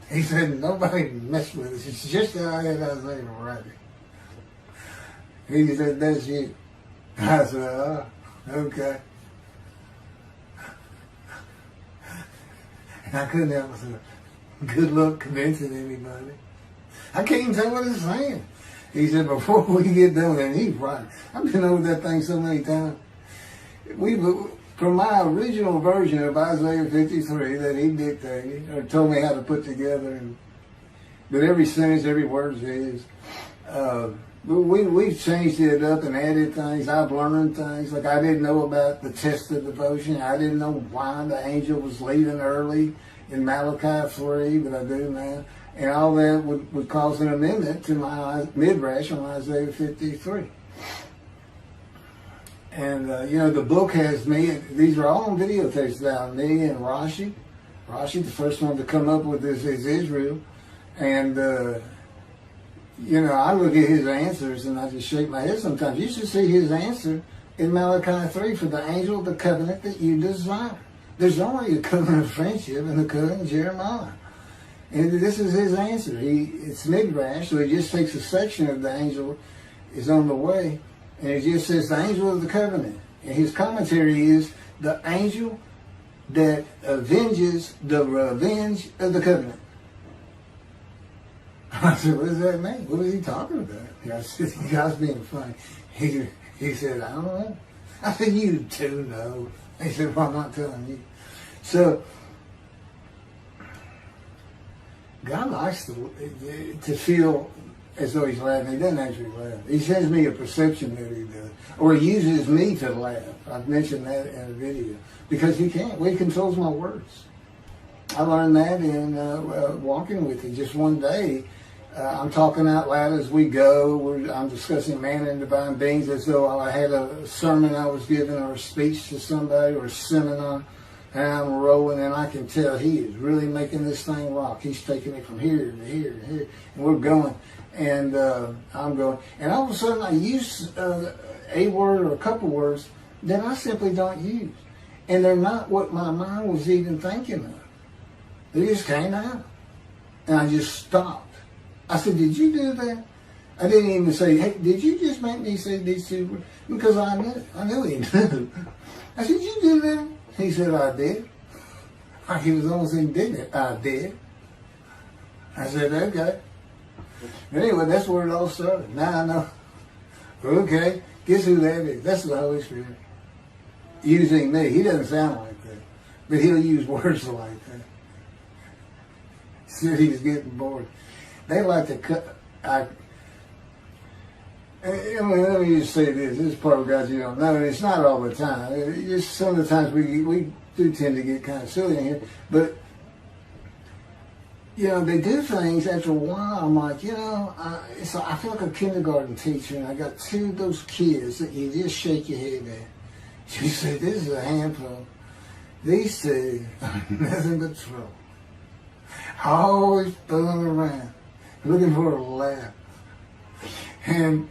He said, nobody messed with it. It's just how I had Isaiah writing. He said, that's you. I said, oh, okay. And I couldn't help myself. Good luck convincing anybody. I can't even tell what it's saying. He said, before we get done, and he's right. I've been over that thing so many times. From my original version of Isaiah 53 that he dictated, or told me how to put together, but every sentence, every word is his. We've changed it up and added things. I've learned things. Like I didn't know about the test of devotion. I didn't know why the angel was leaving early in Malachi 3, but I do now. And all that would cause an amendment to my midrash on Isaiah 53. And, the book has me, these are all on videotapes now, me and Rashi. Rashi, the first one to come up with this is Israel. And, I look at his answers and I just shake my head sometimes. You should see his answer in Malachi 3 for the angel of the covenant that you desire. There's only a covenant of friendship and the covenant of Jeremiah. And this is his answer. It's midrash, so he just takes a section of the angel is on the way, and it just says the angel of the covenant. And his commentary is the angel that avenges the revenge of the covenant. I said, what does that mean? What is he talking about? I said, you guys being funny. He said, I don't know. I said, you do know. He said, well, I'm not telling you. So, God likes to feel as though he's laughing. He doesn't actually laugh. He sends me a perception that he does. Or he uses me to laugh. I've mentioned that in a video. Because he can't. Well, he controls my words. I learned that in walking with him. Just one day, I'm talking out loud as we go. I'm discussing man and divine beings as though I had a sermon I was giving or a speech to somebody or a seminar. And I'm rolling, and I can tell he is really making this thing rock. He's taking it from here to here to here, and we're going. And I'm going. And all of a sudden, I use a word or a couple words that I simply don't use. And they're not what my mind was even thinking of. They just came out. And I just stopped. I said, did you do that? I didn't even say, hey, did you just make me say these two words? Because I knew he knew. I said, did you do that? He said, I did. He was almost indignant. I did. I said, okay. Anyway, that's where it all started. Now I know. Okay, guess who that is? That's the Holy Spirit. Using me. He doesn't sound like that. But he'll use words like that. Said he's getting bored. They like to cut. Let me just say this. This is part of guys you don't know. And it's not all the time. It's just some of the times we do tend to get kind of silly in here. But, you know, they do things after a while. I'm like, you know, I feel like a kindergarten teacher. And I got two of those kids that you just shake your head at. You say, this is a handful. These two are nothing but trouble. Always fooling around, looking for a laugh. And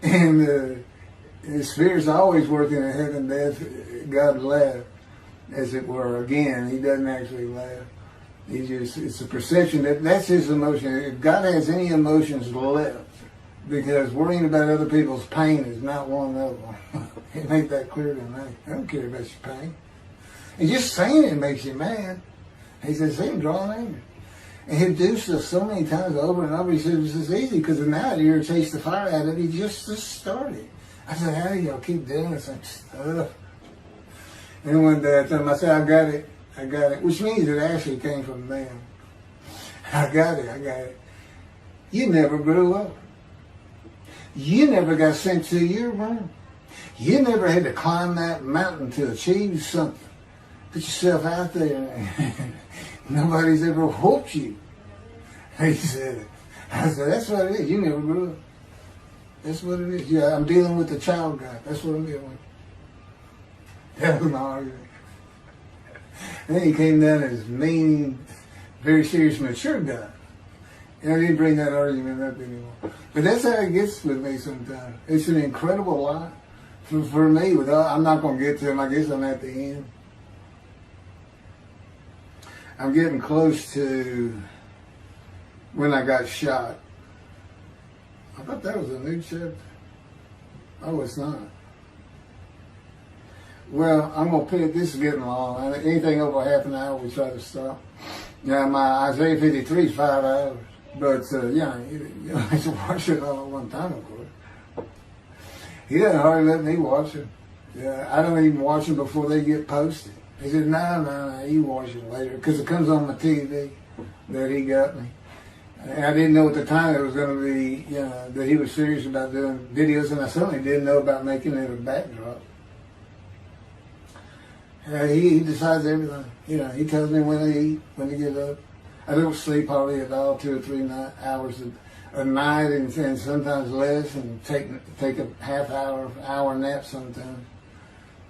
the Spirit's always working in heaven, death, God laugh, as it were. Again, he doesn't actually laugh. It's a perception that's his emotion. If God has any emotions left, because worrying about other people's pain is not one of them. He made that clear to me. I don't care about your pain. And just saying it makes you mad. He says, see him drawing anger. And he'll do stuff so many times over and over. He says, it's easy because now it irritates the fire out of it. He just started. I said, how do y'all keep doing this stuff? And one day I told him, I said, I got it. Which means it actually came from them. I got it. You never grew up. You never got sent to your room. You never had to climb that mountain to achieve something. Put yourself out there. Nobody's ever whooped you. He said, I said, that's what it is. You never grew up. That's what it is. Yeah, I'm dealing with the child God. That's what I'm dealing with. That was my argument. And then he came down as mean, very serious, mature guy. And I didn't bring that argument up anymore. But that's how it gets with me sometimes. It's an incredible lot. For me, I'm not going to get to him. I guess I'm at the end. I'm getting close to when I got shot. I thought that was a new chapter. Oh, it's not. Well, I'm going to put it, this is getting long. Anything over half an hour, we try to stop. Now, my Isaiah 53 is 5 hours. But, yeah, you don't have to watch it all at one time, of course. He doesn't hardly let me watch it. Yeah, I don't even watch them before they get posted. He said, no, you watch it later. Because it comes on my TV that he got me. And I didn't know at the time it was going to be, you know, that he was serious about doing videos. And I certainly didn't know about making it a backdrop. He decides everything. You know, he tells me when to eat, when to get up. I don't sleep hardly at all, 2 or 3 hours a night, and sometimes less, and take a half hour nap sometimes.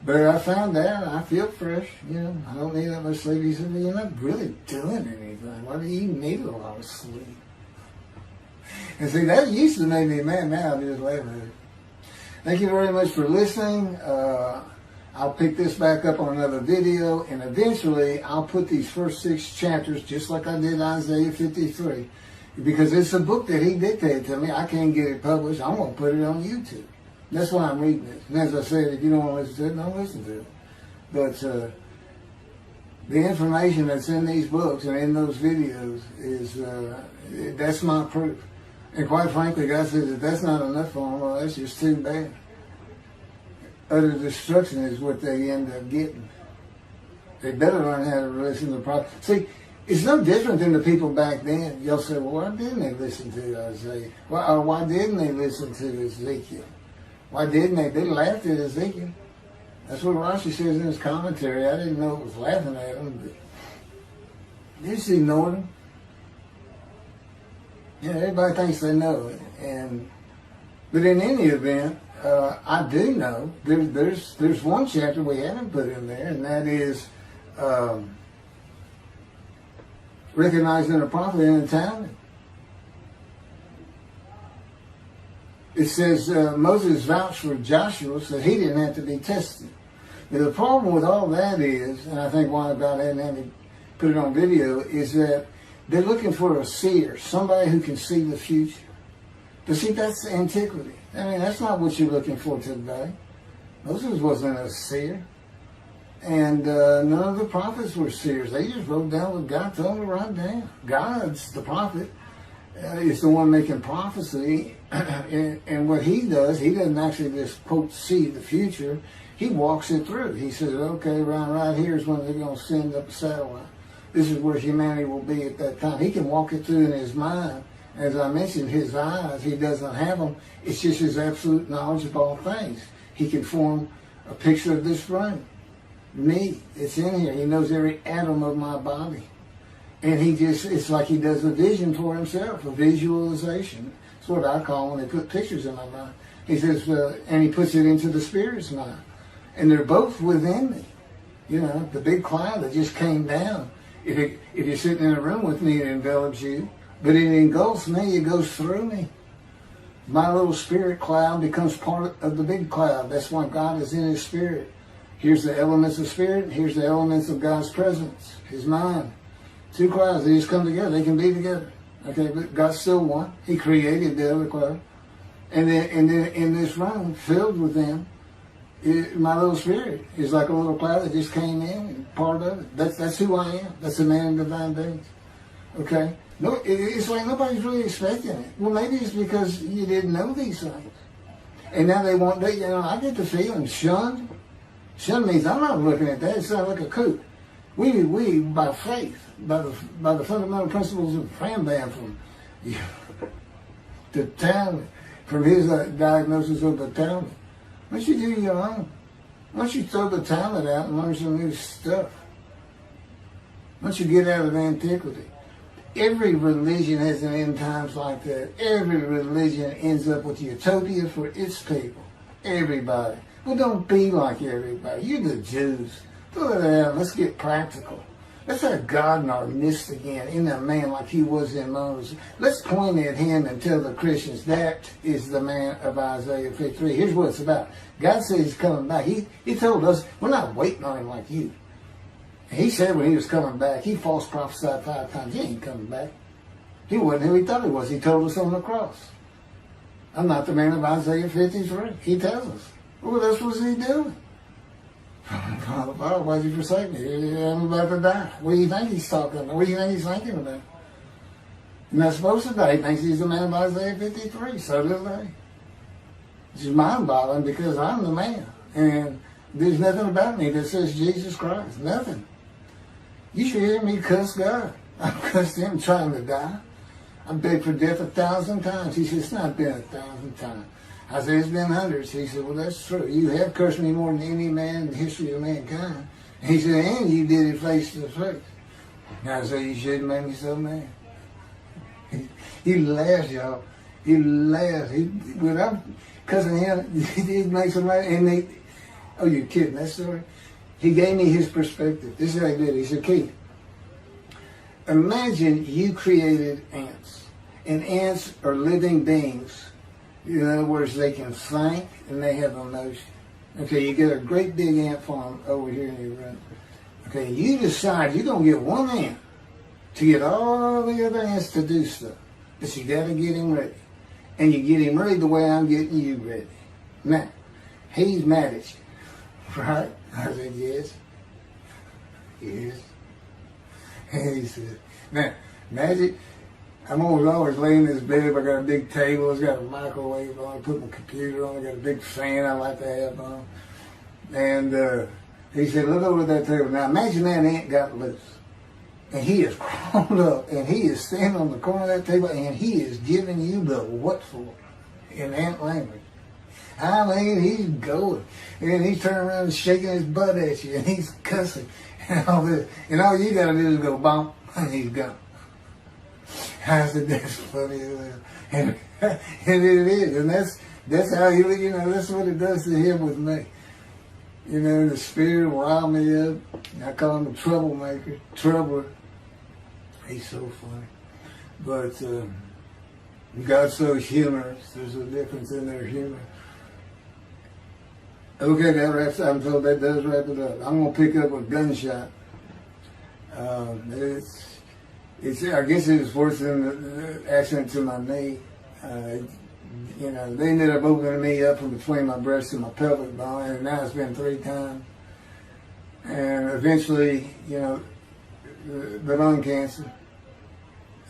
But I found out I feel fresh. You know, I don't need that much sleep. He said, well, you're not really doing anything. Why do you need a lot of sleep? And see, that used to make me mad. Now I just laugh at it. Thank you very much for listening. I'll pick this back up on another video, and eventually I'll put these first 6 chapters, just like I did Isaiah 53, because it's a book that he dictated to me. I can't get it published. I'm going to put it on YouTube. That's why I'm reading it. And as I said, if you don't want to listen to it, don't listen to it. But the information that's in these books and in those videos is, that's my proof. And quite frankly, God says, if that's not enough for them, well, that's just too bad. Utter destruction is what they end up getting. They better learn how to listen to the prophet. See, it's no different than the people back then. You'll say, well, why didn't they listen to Isaiah? Why didn't they listen to Ezekiel? Why didn't they? They laughed at Ezekiel. That's what Rashi says in his commentary. I didn't know it was laughing at him, but they just ignored him. Yeah, everybody thinks they know it. But in any event, I do know there's one chapter we haven't put in there, and that is recognizing a prophet in a town. It says Moses vouched for Joshua, so he didn't have to be tested. Now, the problem with all that is, and I think why God hadn't had to put it on video, is that they're looking for a seer, somebody who can see the future. But see, that's antiquity. I mean, that's not what you're looking for today. Moses wasn't a seer. And none of the prophets were seers. They just wrote down what God told them to write down. God's the prophet. Is the one making prophecy. And what he does, he doesn't actually just, quote, see the future. He walks it through. He says, okay, right here is when they're going to send up a satellite. This is where humanity will be at that time. He can walk it through in his mind. As I mentioned, his eyes, he doesn't have them. It's just his absolute knowledge of all things. He can form a picture of this room. Me, it's in here. He knows every atom of my body. And it's like he does a vision for himself, a visualization. That's what I call when they put pictures in my mind. He says, and he puts it into the spirit's mind. And they're both within me. You know, the big cloud that just came down. If you're sitting in a room with me, it envelops you. But it engulfs me, it goes through me. My little spirit cloud becomes part of the big cloud. That's why God is in his spirit. Here's the elements of spirit. Here's the elements of God's presence, his mind. Two clouds, they just come together. They can be together. Okay, but God's still one. He created the other cloud. And then in this room, filled with them, my little spirit is like a little cloud that just came in and part of it. That's who I am. That's a man in divine beings. Okay? No, it's like nobody's really expecting it. Well, maybe it's because you didn't know these things. And now they want, I get the feeling, shunned. Shunned means I'm not looking at that. It's not like a kook. We by faith, by the fundamental principles of Rambam the talent, from his diagnosis of the talent. Why don't you do your own? Why don't you throw the talent out and learn some new stuff? Why don't you get out of antiquity? Every religion has an end times like that. Every religion ends up with utopia for its people. Everybody. Well, don't be like everybody. You're the Jews. Throw it out. Let's get practical. Let's have God in our midst again, in a man like he was in Moses. Let's point at him and tell the Christians that is the man of Isaiah 53. Here's what it's about. God says he's coming back. He told us we're not waiting on him like you. He said when he was coming back, he false prophesied 5 times. He ain't coming back. He wasn't who he thought he was. He told us on the cross. I'm not the man of Isaiah 53. He tells us. Well, that's what he doing. Father, why did you forsake me? I'm about to die. What do you think he's talking about? What do you think he's thinking about? He's not supposed to die. He thinks he's the man of Isaiah 53. So do they. It's just mind-boggling because I'm the man. And there's nothing about me that says Jesus Christ. Nothing. You should hear me cuss God. I've cussed him trying to die. I begged for death 1,000 times. He said, it's not been 1,000 times. I said, it's been hundreds. He said, well, that's true. You have cursed me more than any man in the history of mankind. And he said, and you did it face to face. And I said, you shouldn't make me so mad. He laughed, y'all. He laughed. When I'm cussing him, he makes him laugh. And oh, you're kidding, that story? He gave me his perspective. This is how he did it. He said, Keith, imagine you created ants. And ants are living beings. In other words, they can think and they have emotion. Okay, you get a great big ant farm over here in your room. Okay, you decide you're going to get one ant to get all the other ants to do stuff. But you got to get him ready. And you get him ready the way I'm getting you ready. Now, he's mad at you. Right? I said, yes. Yes. And he said, now, imagine, I'm always laying in this bed. I got a big table. It's got a microwave on. I put my computer on. I got a big fan I like to have on. And he said, look over at that table. Now, imagine that ant got loose. And he is crawled up. And he is standing on the corner of that table. And he is giving you the what for in ant language. I mean, he's going. And he's turning around and shaking his butt at you. And he's cussing. And all this. And all you got to do is go, bump. And he's gone. I said, that's funny. And it is. And that's how he, that's what it does to him with me. The spirit will rile me up. I call him a troublemaker, troubler. He's so funny. But God's so humorous. There's a difference in their humor. Okay, that wraps up. I'm told that does wrap it up. I'm going to pick up a gunshot. I guess it was worse than the accident to my knee. They ended up opening me up from between my breast and my pelvic bone, and now it's been 3 times. And eventually, the lung cancer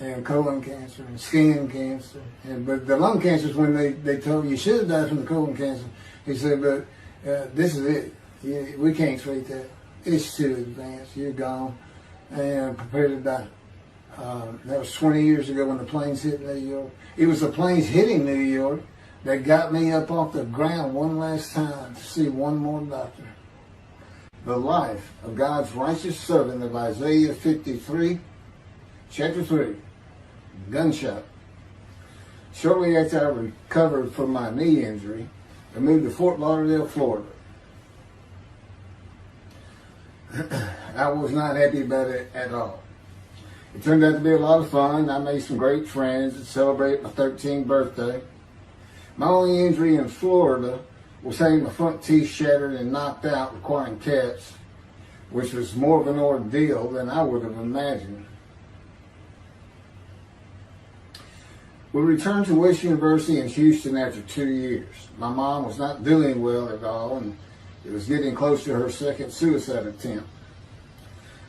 and colon cancer and skin cancer. But the lung cancer is when they told you should have died from the colon cancer. He said, but this is it. We can't treat that. It's too advanced. You're gone. And prepare to die. That was 20 years ago when the planes hit New York. It was the planes hitting New York that got me up off the ground one last time to see one more doctor. The life of God's righteous servant of Isaiah 53, chapter 3, gunshot. Shortly after I recovered from my knee injury, I moved to Fort Lauderdale, Florida. I was not happy about it at all. It turned out to be a lot of fun. I made some great friends to celebrate my 13th birthday. My only injury in Florida was having my front teeth shattered and knocked out, requiring caps, which was more of an ordeal than I would have imagined. We returned to West University in Houston after 2 years. My mom was not doing well at all, and it was getting close to her second suicide attempt.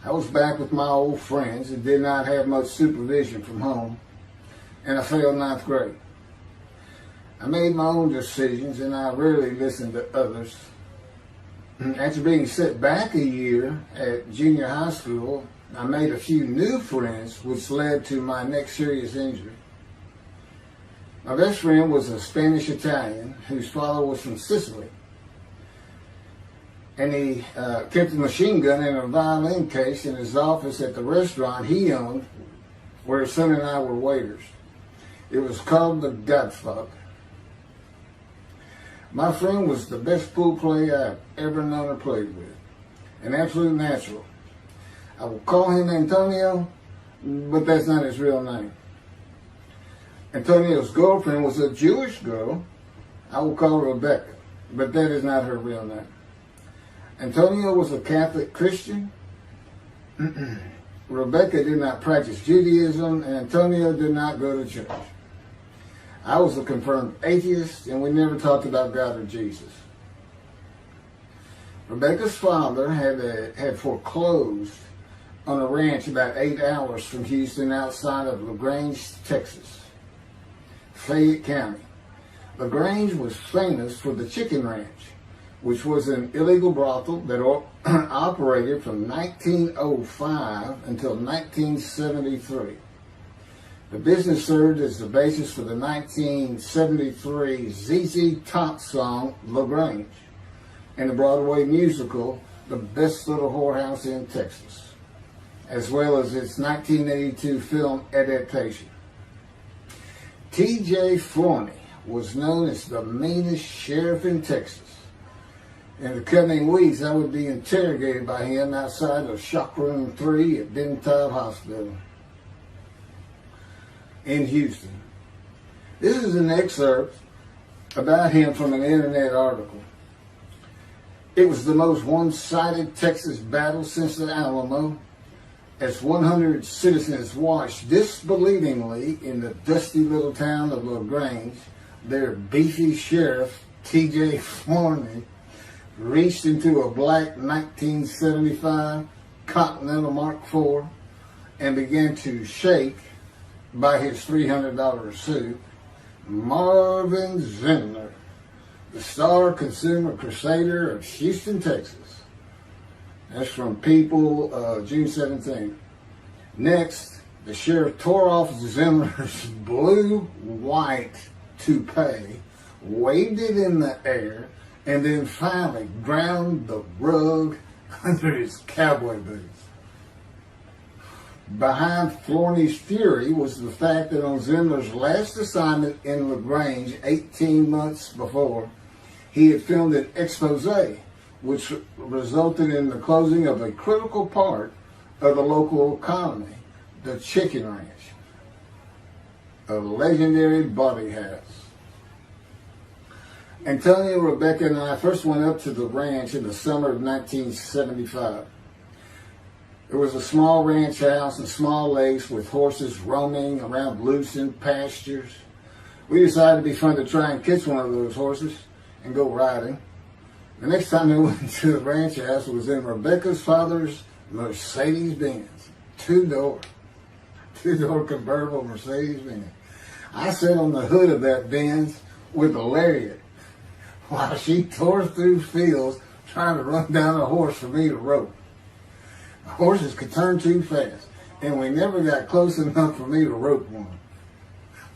I was back with my old friends and did not have much supervision from home, and I failed ninth grade. I made my own decisions, and I rarely listened to others. After being set back a year at junior high school, I made a few new friends, which led to my next serious injury. My best friend was a Spanish Italian whose father was from Sicily. And he kept a machine gun in a violin case in his office at the restaurant he owned, where his son and I were waiters. It was called the Godfather. My friend was the best pool player I've ever known or played with. An absolute natural. I will call him Antonio, but that's not his real name. Antonio's girlfriend was a Jewish girl. I will call her Rebecca, but that is not her real name. Antonio was a Catholic Christian. Rebecca did not practice Judaism, and Antonio did not go to church. I was a confirmed atheist, and we never talked about God or Jesus. Rebecca's father had foreclosed on a ranch about 8 hours from Houston outside of LaGrange, Texas, Fayette County. LaGrange was famous for the Chicken Ranch, which was an illegal brothel that operated from 1905 until 1973. The business served as the basis for the 1973 ZZ Top song, LaGrange, and the Broadway musical, The Best Little Whorehouse in Texas, as well as its 1982 film adaptation. T.J. Forney was known as the meanest sheriff in Texas. In the coming weeks, I would be interrogated by him outside of Shock Room 3 at Benton Hospital in Houston. This is an excerpt about him from an internet article. It was the most one-sided Texas battle since the Alamo, as 100 citizens watched disbelievingly in the dusty little town of LaGrange, their beefy sheriff, T.J. Forney, reached into a black 1975 Continental Mark IV and began to shake, by his $300 suit, Marvin Zindler, the star consumer crusader of Houston, Texas. That's from People, June 17. Next, the sheriff tore off Zindler's blue-white toupee, waved it in the air, and then finally ground the rug under his cowboy boots. Behind Forney's fury was the fact that on Zindler's last assignment in LaGrange 18 months before, he had filmed an expose, which resulted in the closing of a critical part of the local economy, the Chicken Ranch, a legendary body house. Antonio, Rebecca, and I first went up to the ranch in the summer of 1975. It was a small ranch house and small lakes with horses roaming around loose in pastures. We decided it'd be fun to try and catch one of those horses and go riding. The next time they went to the ranch house was in Rebecca's father's Mercedes-Benz. Two-door convertible Mercedes-Benz. I sat on the hood of that Benz with a lariat while she tore through fields trying to run down a horse for me to rope. The horses could turn too fast, and we never got close enough for me to rope one.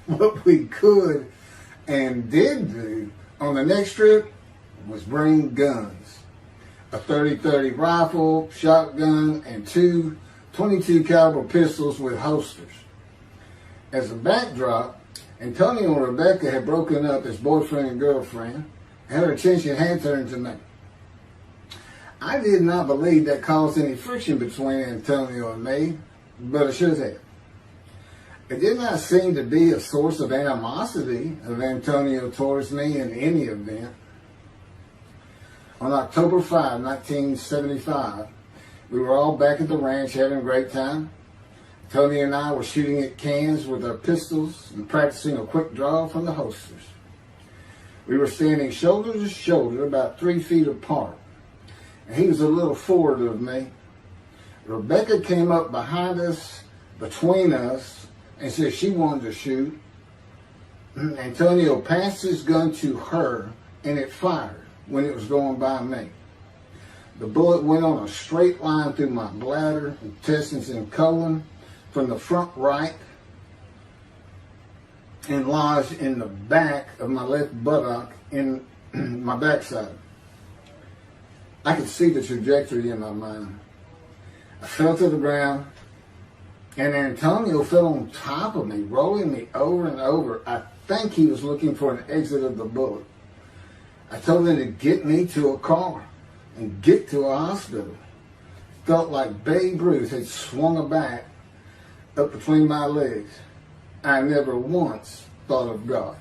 What we could and did do on the next trip was bring guns. A 30-30 rifle, shotgun, and two 22 caliber pistols with holsters. As a backdrop, Antonio and Rebecca had broken up as boyfriend and girlfriend, and her attention had turned to me. I did not believe that caused any friction between Antonio and me, but it should have. It did not seem to be a source of animosity of Antonio towards me in any event. On October 5, 1975, we were all back at the ranch having a great time. Tony and I were shooting at cans with our pistols and practicing a quick draw from the holsters. We were standing shoulder to shoulder about 3 feet apart, and he was a little forward of me. Rebecca came up behind us, between us, and said she wanted to shoot. Antonio passed his gun to her, and it fired when it was going by me. The bullet went on a straight line through my bladder, intestines, and colon from the front right and lodged in the back of my left buttock in my backside. I could see the trajectory in my mind. I fell to the ground, and Antonio fell on top of me, rolling me over and over. I think he was looking for an exit of the bullet. I told him to get me to a car and get to a hospital. Felt like Babe Ruth had swung a bat up between my legs. I never once thought of God.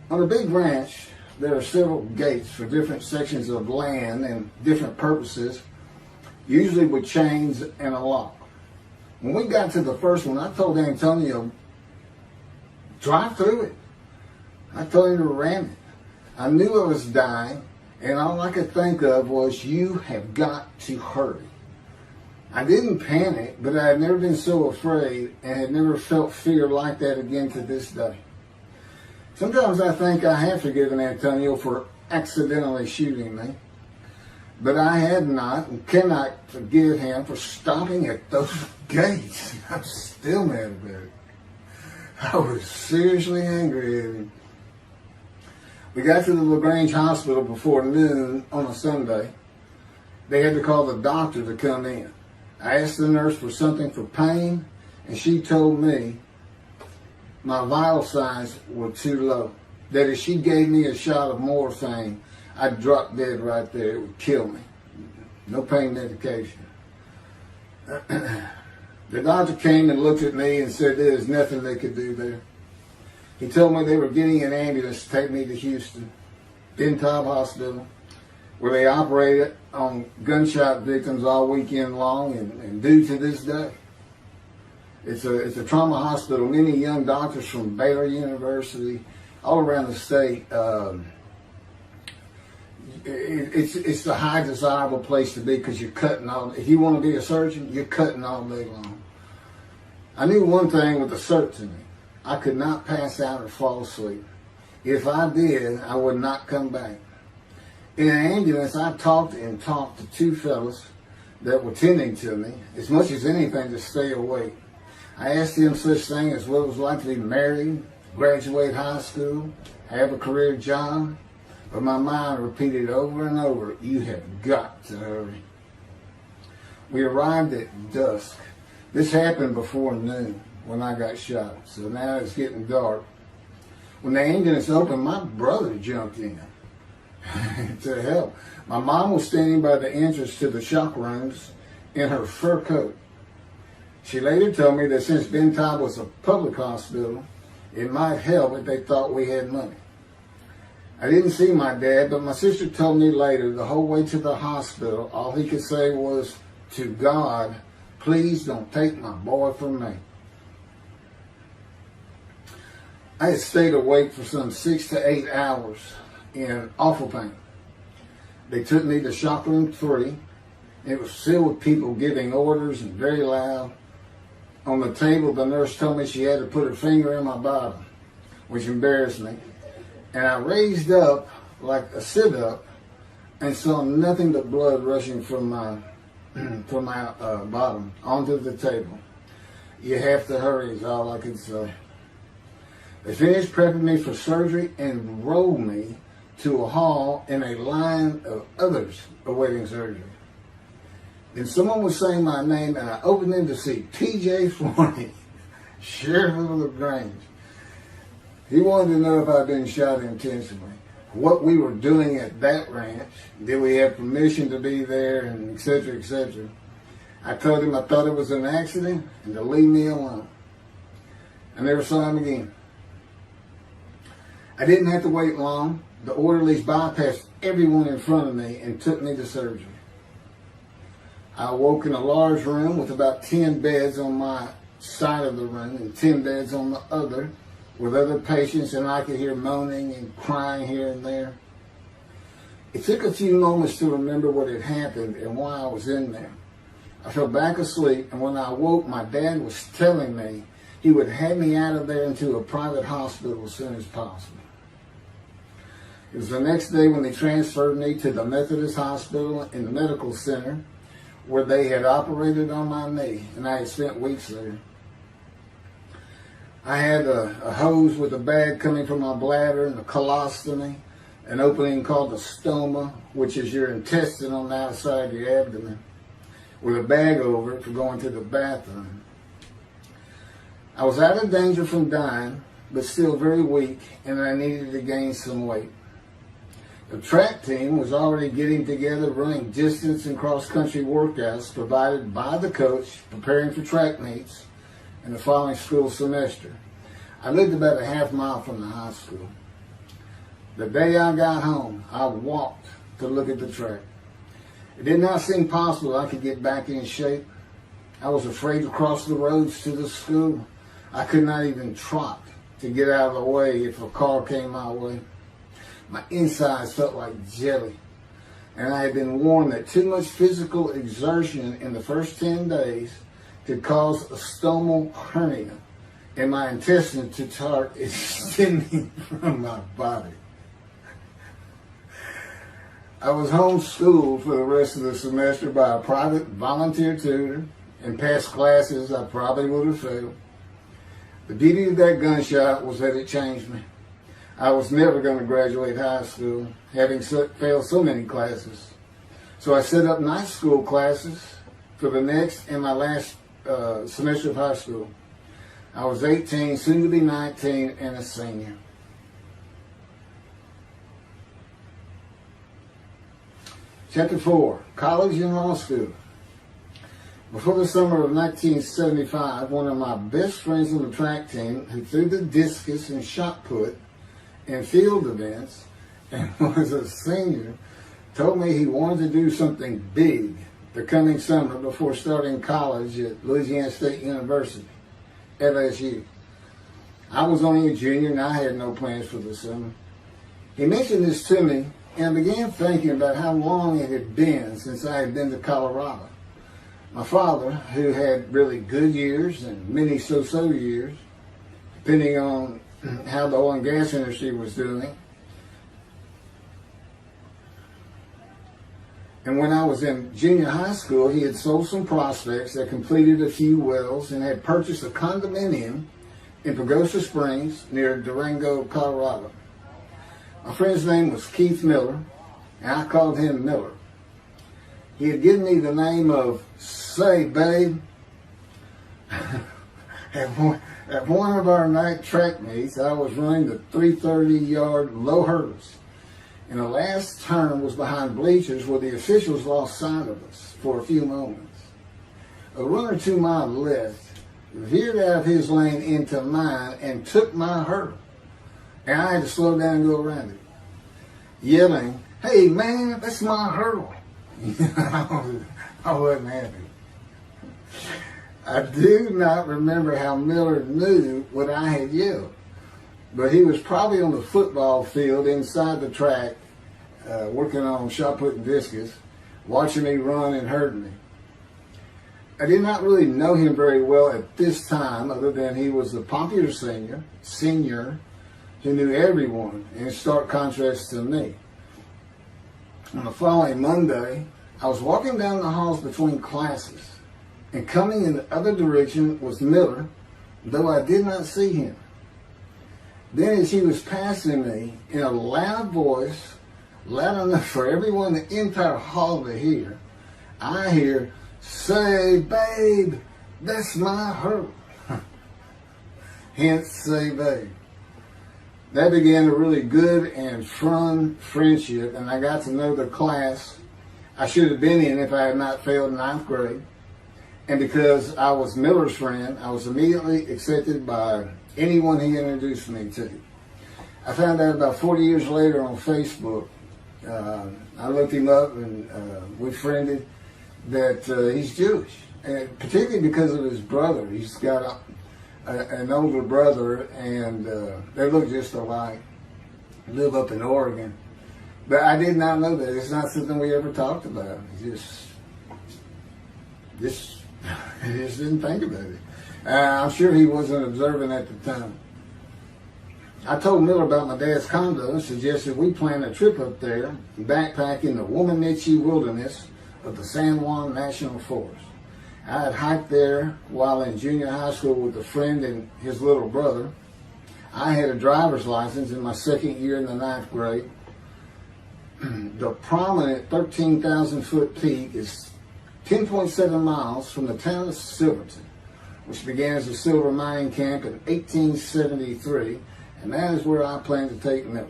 On a big ranch, there are several gates for different sections of land and different purposes, usually with chains and a lock. When we got to the first one, I told Antonio, drive through it. I told him to ram it. I knew I was dying, and all I could think of was, you have got to hurry. I didn't panic, but I had never been so afraid and had never felt fear like that again to this day. Sometimes I think I have forgiven Antonio for accidentally shooting me, but I had not and cannot forgive him for stopping at those gates. I'm still mad about it. I was seriously angry at him. We got to the LaGrange Hospital before noon on a Sunday. They had to call the doctor to come in. I asked the nurse for something for pain, and she told me my vital signs were too low. That if she gave me a shot of morphine, I'd drop dead right there. It would kill me. No pain medication. The doctor came and looked at me and said there was nothing they could do there. He told me they were getting an ambulance to take me to Houston, Bentab Hospital, where they operated on gunshot victims all weekend long and do to this day. It's a trauma hospital. Many young doctors from Baylor University, all around the state. It's the high desirable place to be because you're cutting all. If you want to be a surgeon, you're cutting all day long. I knew one thing with the certainty. I could not pass out or fall asleep. If I did, I would not come back. In an ambulance, I talked to two fellas that were tending to me, as much as anything to stay awake. I asked them such things as what it was like to be married, graduate high school, have a career job, but my mind repeated over and over, you have got to hurry. We arrived at dusk. This happened before noon when I got shot, so now it's getting dark. When the ambulance opened, my brother jumped in to help. My mom was standing by the entrance to the shock rooms in her fur coat. She later told me that since Bentab was a public hospital, it might help if they thought we had money. I didn't see my dad, but my sister told me later, the whole way to the hospital, all he could say was, to God, please don't take my boy from me. I had stayed awake for some 6 to 8 hours in awful pain. They took me to shop room 3. It was filled with people giving orders and very loud. On the table, the nurse told me she had to put her finger in my bottom, which embarrassed me. And I raised up like a sit-up and saw nothing but blood rushing from my bottom onto the table. You have to hurry is all I could say. They finished prepping me for surgery and rolled me to a hall in a line of others awaiting surgery. Then someone was saying my name, and I opened in to see P.J. Forney, Sheriff of LaGrange. He wanted to know if I'd been shot intentionally, what we were doing at that ranch, did we have permission to be there, and et cetera, et cetera. I told him I thought it was an accident and to leave me alone. I never saw him again. I didn't have to wait long. The orderlies bypassed everyone in front of me and took me to surgery. I awoke in a large room with about 10 beds on my side of the room and 10 beds on the other with other patients, and I could hear moaning and crying here and there. It took a few moments to remember what had happened and why I was in there. I fell back asleep, and when I awoke, my dad was telling me he would have me out of there into a private hospital as soon as possible. It was the next day when they transferred me to the Methodist Hospital in the medical center where they had operated on my knee, and I had spent weeks there. I had a hose with a bag coming from my bladder and a colostomy, an opening called the stoma, which is your intestine on the outside of your abdomen, with a bag over it for going to the bathroom. I was out of danger from dying, but still very weak, and I needed to gain some weight. The track team was already getting together, running distance and cross-country workouts provided by the coach, preparing for track meets in the following school semester. I lived about a half mile from the high school. The day I got home, I walked to look at the track. It did not seem possible I could get back in shape. I was afraid to cross the roads to the school. I could not even trot to get out of the way if a car came my way. My insides felt like jelly, and I had been warned that too much physical exertion in the first 10 days could cause a stomal hernia, and my intestines to start extending from my body. I was homeschooled for the rest of the semester by a private volunteer tutor, and passed classes I probably would have failed. The beauty of that gunshot was that it changed me. I was never going to graduate high school, having failed so many classes. So I set up night school classes for the next and my last semester of high school. I was 18, soon to be 19, and a senior. Chapter 4, College and Law School. Before the summer of 1975, one of my best friends on the track team, who threw the discus and shot put in field events and was a senior, told me he wanted to do something big the coming summer before starting college at Louisiana State University, LSU. I was only a junior and I had no plans for the summer. He mentioned this to me, and I began thinking about how long it had been since I had been to Colorado. My father, who had really good years and many so-so years, depending on how the oil and gas industry was doing. And when I was in junior high school, he had sold some prospects that completed a few wells and had purchased a condominium in Pagosa Springs near Durango, Colorado. My friend's name was Keith Miller, and I called him Miller. He had given me the name of Say Babe. At one of our night track meets, I was running the 330-yard low hurdles, and the last turn was behind bleachers where the officials lost sight of us for a few moments. A runner to my left veered out of his lane into mine and took my hurdle, and I had to slow down and go around it, yelling, "Hey man, that's my hurdle." I wasn't happy. I do not remember how Miller knew what I had yelled, but he was probably on the football field inside the track working on shot put and discus, watching me run and hurting me. I did not really know him very well at this time, other than he was a popular senior who knew everyone, in stark contrast to me. On the following Monday, I was walking down the halls between classes, and coming in the other direction was Miller, though I did not see him. Then as he was passing me, in a loud voice, loud enough for everyone in the entire hall to hear, I hear, "Say, babe, that's my hurt." Hence, say, babe. That began a really good and fun friendship, and I got to know the class I should have been in if I had not failed ninth grade. And because I was Miller's friend, I was immediately accepted by anyone he introduced me to. I found out about 40 years later on Facebook. I looked him up and we friended that he's Jewish, and particularly because of his brother. He's got an older brother, and they look just alike. Live up in Oregon. But I did not know that. It's not something we ever talked about. Just didn't think about it. I'm sure he wasn't observant at the time. I told Miller about my dad's condo and suggested we plan a trip up there and backpack in the Womanichi wilderness of the San Juan National Forest. I had hiked there while in junior high school with a friend and his little brother. I had a driver's license in my second year in the ninth grade. The prominent 13,000-foot peak is 10.7 miles from the town of Silverton, which began as a silver mining camp in 1873, and that is where I plan to take Miller.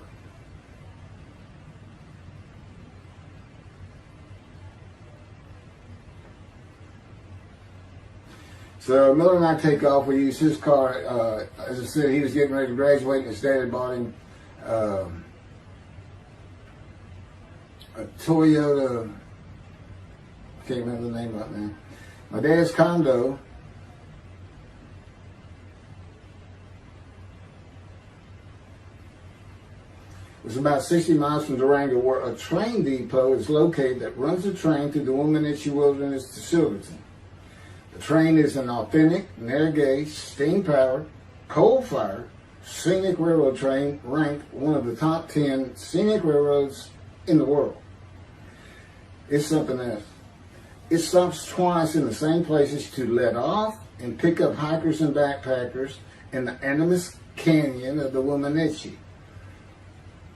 So Miller and I take off. We use his car. As I said, he was getting ready to graduate, and his dad had bought him a Toyota. I can't remember the name right now. My dad's condo was about 60 miles from Durango, where a train depot is located that runs a train through the Womanichi Wilderness to Silverton. The train is an authentic, narrow-gauge, steam-powered, coal-fired, scenic railroad train ranked one of the top 10 scenic railroads in the world. It's something else. It stops twice in the same places to let off and pick up hikers and backpackers in the Animas Canyon of the Womanichi.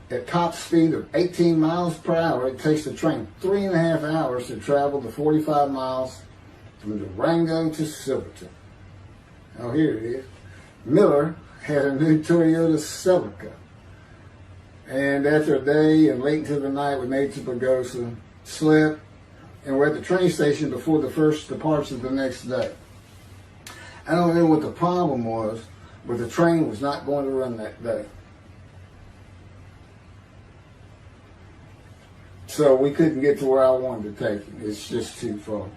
At top speed of 18 miles per hour, it takes the train 3.5 hours to travel the 45 miles from Durango to Silverton. Oh, here it is. Miller had a new Toyota Celica. And after a day and late into the night, we made it to Pagosa, slept, and we're at the train station before the first departure the next day. I don't know what the problem was, but the train was not going to run that day. So we couldn't get to where I wanted to take him. It's just too far.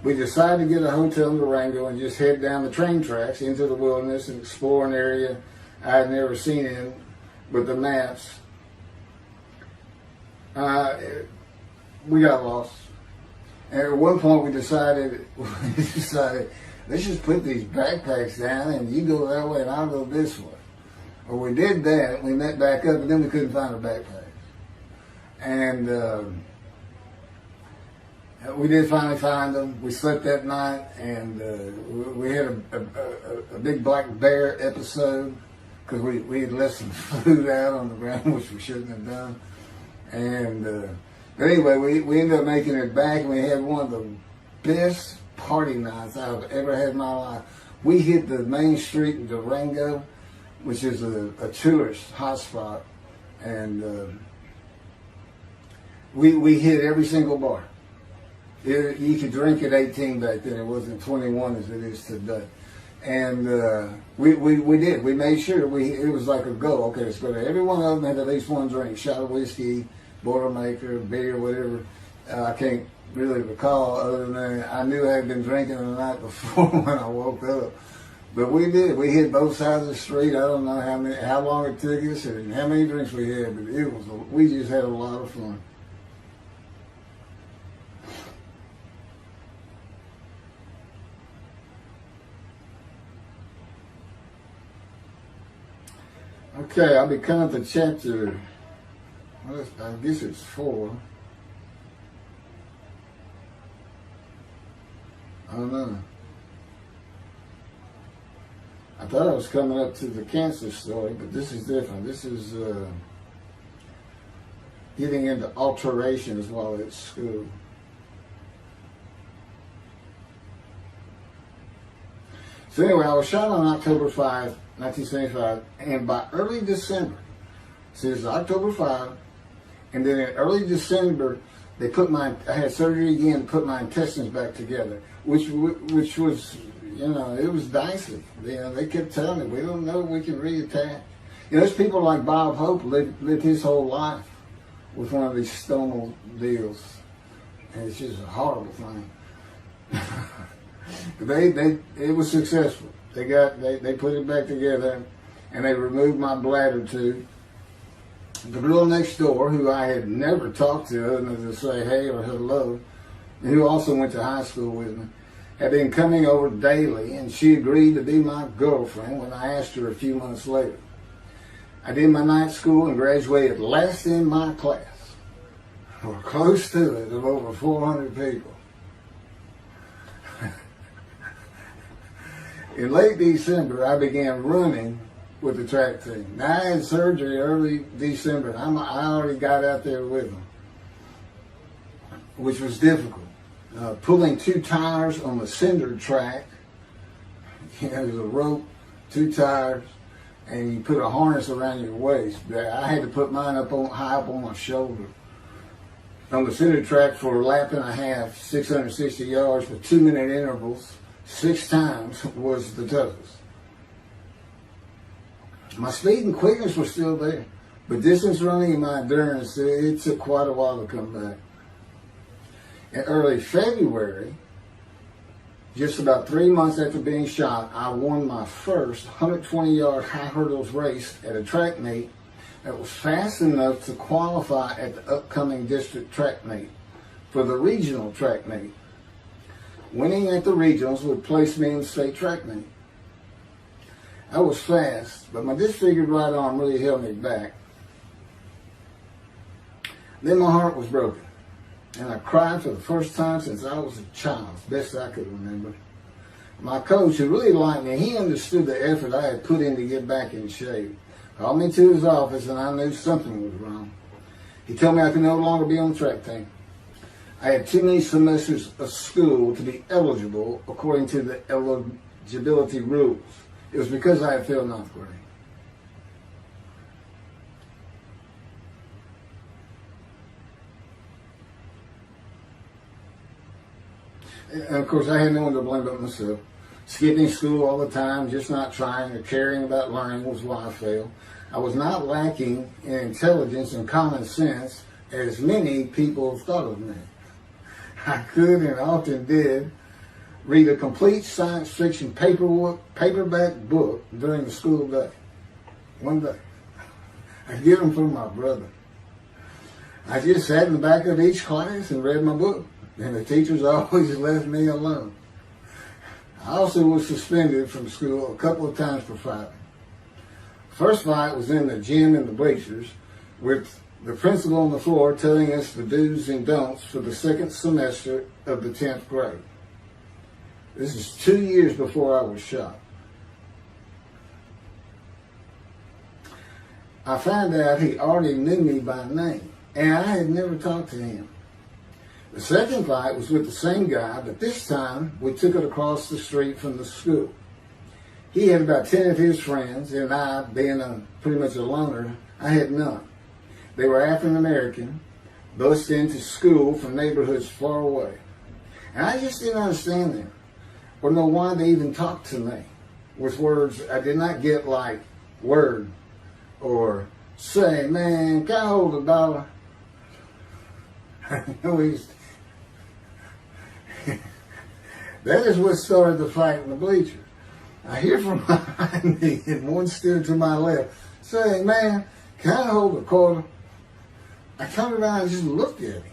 We decided to get a hotel in Durango and just head down the train tracks into the wilderness and explore an area I had never seen in with the maps. We got lost. And at one point we decided, let's just put these backpacks down and you go that way and I'll go this way. Well, we did that. We met back up, and then we couldn't find our backpacks. And we did finally find them. We slept that night, and we had a big black bear episode because we had left some food out on the ground, which we shouldn't have done. And but anyway, we ended up making it back, and we had one of the best party nights I've ever had in my life. We hit the main street in Durango, which is a tourist hotspot, and we hit every single bar. You could drink at 18 back then. It wasn't 21 as it is today. And we did. We made sure it was like a go. Okay, let's go to every one of them had at least one drink. Shot of whiskey, Boilermaker, beer, whatever. I can't really recall other than I knew I had been drinking the night before when I woke up. But we did. We hit both sides of the street. I don't know how long it took us and how many drinks we had, but we just had a lot of fun. Okay, I'll be coming to chapter, I guess it's 4. I don't know. I thought I was coming up to the cancer story, but this is different. This is getting into alterations while at school. So anyway, I was shot on October 5, 1975, and by early December, so it's October 5, and then in early December, they I had surgery again to put my intestines back together, which was, it was dicey. They kept telling me, we don't know if we can reattach. There's people like Bob Hope lived his whole life with one of these stonal deals. And it's just a horrible thing. It was successful. They put it back together, and they removed my bladder tube. The girl next door, who I had never talked to other than to say hey or hello, and who also went to high school with me, had been coming over daily, and she agreed to be my girlfriend when I asked her a few months later. I did my night school and graduated last in my class, or close to it, of over 400 people. In late December, I began running with the track team. Now, I had surgery early December. I already got out there with them, which was difficult. Pulling 2 tires on the cinder track. There's a rope, 2 tires, and you put a harness around your waist. I had to put mine high up on my shoulder. On the cinder track for a lap and a half, 660 yards with 2-minute intervals, 6 times was the toughest. My speed and quickness were still there, but distance running and my endurance, it took quite a while to come back. In early February, just about 3 months after being shot, I won my first 120-yard high hurdles race at a track meet that was fast enough to qualify at the upcoming district track meet for the regional track meet. Winning at the regionals would place me in the state track meet. I was fast, but my disfigured right arm really held me back. Then my heart was broken, and I cried for the first time since I was a child, best I could remember. My coach, who really liked me, he understood the effort I had put in to get back in shape. Called me to his office, and I knew something was wrong. He told me I could no longer be on the track team. I had too many semesters of school to be eligible according to the eligibility rules. It was because I had failed 9th grade. And of course, I had no one to blame but myself. Skipping school all the time, just not trying or caring about learning was why I failed. I was not lacking in intelligence and common sense, as many people thought of me. I could and often did read a complete science fiction paperback book during the school day. One day. I'd get them from my brother. I just sat in the back of each class and read my book, and the teachers always left me alone. I also was suspended from school a couple of times for fighting. First fight was in the gym in the bleachers, with the principal on the floor telling us the do's and don'ts for the second semester of the 10th grade. This is 2 years before I was shot. I found out he already knew me by name, and I had never talked to him. The second fight was with the same guy, but this time we took it across the street from the school. He had about 10 of his friends, and I, being pretty much a loner, I had none. They were African American, bused into school from neighborhoods far away. And I just didn't understand them, or know why they even talked to me with words I did not get, like word, or say, man, can I hold $1? That is what started the fight in the bleachers. I hear from behind me and one stood to my left saying, "Man, can I hold a quarter?" I turned around and just looked at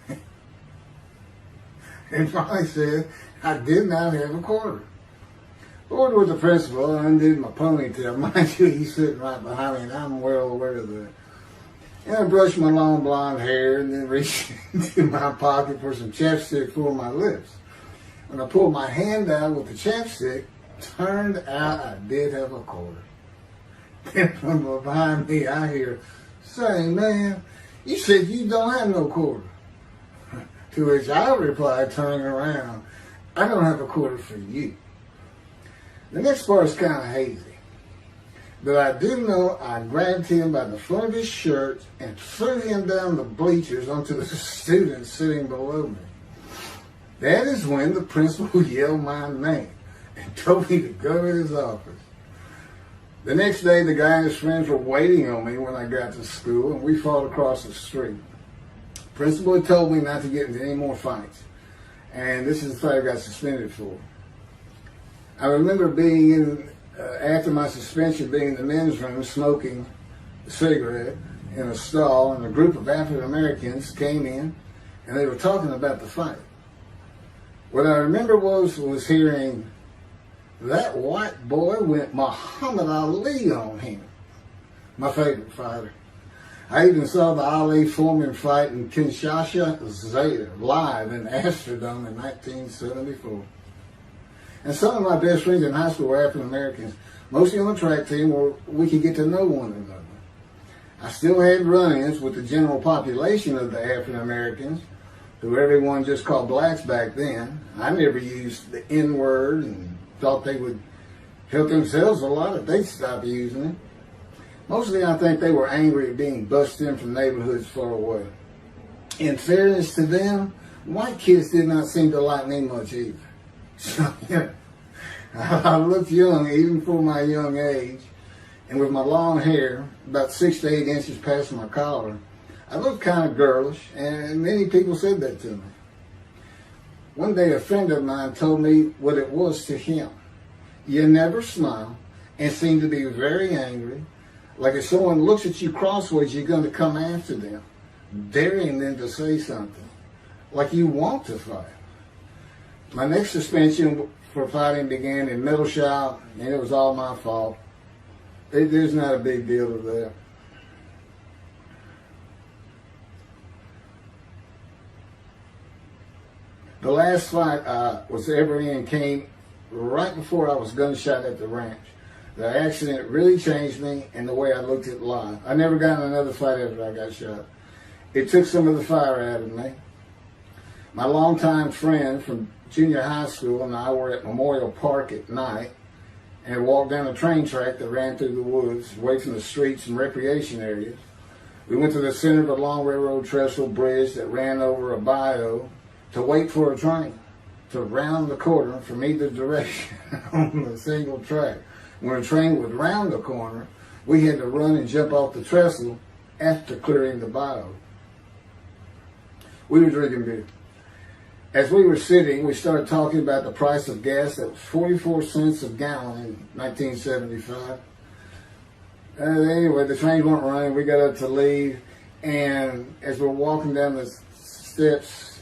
him. And finally said, "I did not have a quarter." Lord was the principal. I undid my ponytail. Mind you, he's sitting right behind me, and I'm well aware of that. And I brushed my long blonde hair and then reached into my pocket for some chapstick for my lips. When I pulled my hand out with the chapstick, turned out I did have a quarter. Then from behind me, I hear saying, "Man, you said you don't have no quarter." To which I replied, turning around, "I don't have a quarter for you." The next part is kind of hazy, but I do know I grabbed him by the front of his shirt and threw him down the bleachers onto the students sitting below me. That is when the principal yelled my name and told me to go to his office. The next day, the guy and his friends were waiting on me when I got to school, and we fought across the street. The principal had told me not to get into any more fights, and this is the fight I got suspended for. I remember being in, after my suspension, being in the men's room smoking a cigarette in a stall, and a group of African Americans came in, and they were talking about the fight. What I remember was hearing, "That white boy went Muhammad Ali on him." My favorite fighter. I even saw the Ali Foreman fight in Kinshasa live in Amsterdam in 1974. And some of my best friends in high school were African Americans, mostly on the track team where we could get to know one another. I still had run-ins with the general population of the African Americans, who everyone just called blacks back then. I never used the N-word and thought they would help themselves a lot if they'd stop using it. Mostly I think they were angry at being bussed in from neighborhoods far away. In fairness to them, white kids did not seem to like me much either. So, yeah, I looked young even for my young age, and with my long hair, about 6 to 8 inches past my collar, I looked kind of girlish, and many people said that to me. One day a friend of mine told me what it was to him. You never smile and seem to be very angry. Like if someone looks at you crossways, you're going to come after them, daring them to say something. Like you want to fight. My next suspension for fighting began in middle shop, and it was all my fault. There's not a big deal to that. The last fight I was ever in came right before I was gunshot at the ranch. The accident really changed me and the way I looked at life. I never got in another fight after I got shot. It took some of the fire out of me. My longtime friend from junior high school and I were at Memorial Park at night and walked down a train track that ran through the woods, away from the streets and recreation areas. We went to the center of a long railroad trestle bridge that ran over a bayou to wait for a train to round the corner from either direction on a single track. When a train would round the corner, we had to run and jump off the trestle after clearing the bayou. We were drinking beer. As we were sitting, we started talking about the price of gas that was 44 cents a gallon in 1975. Anyway, the trains weren't running. We got up to leave, and as we're walking down the steps,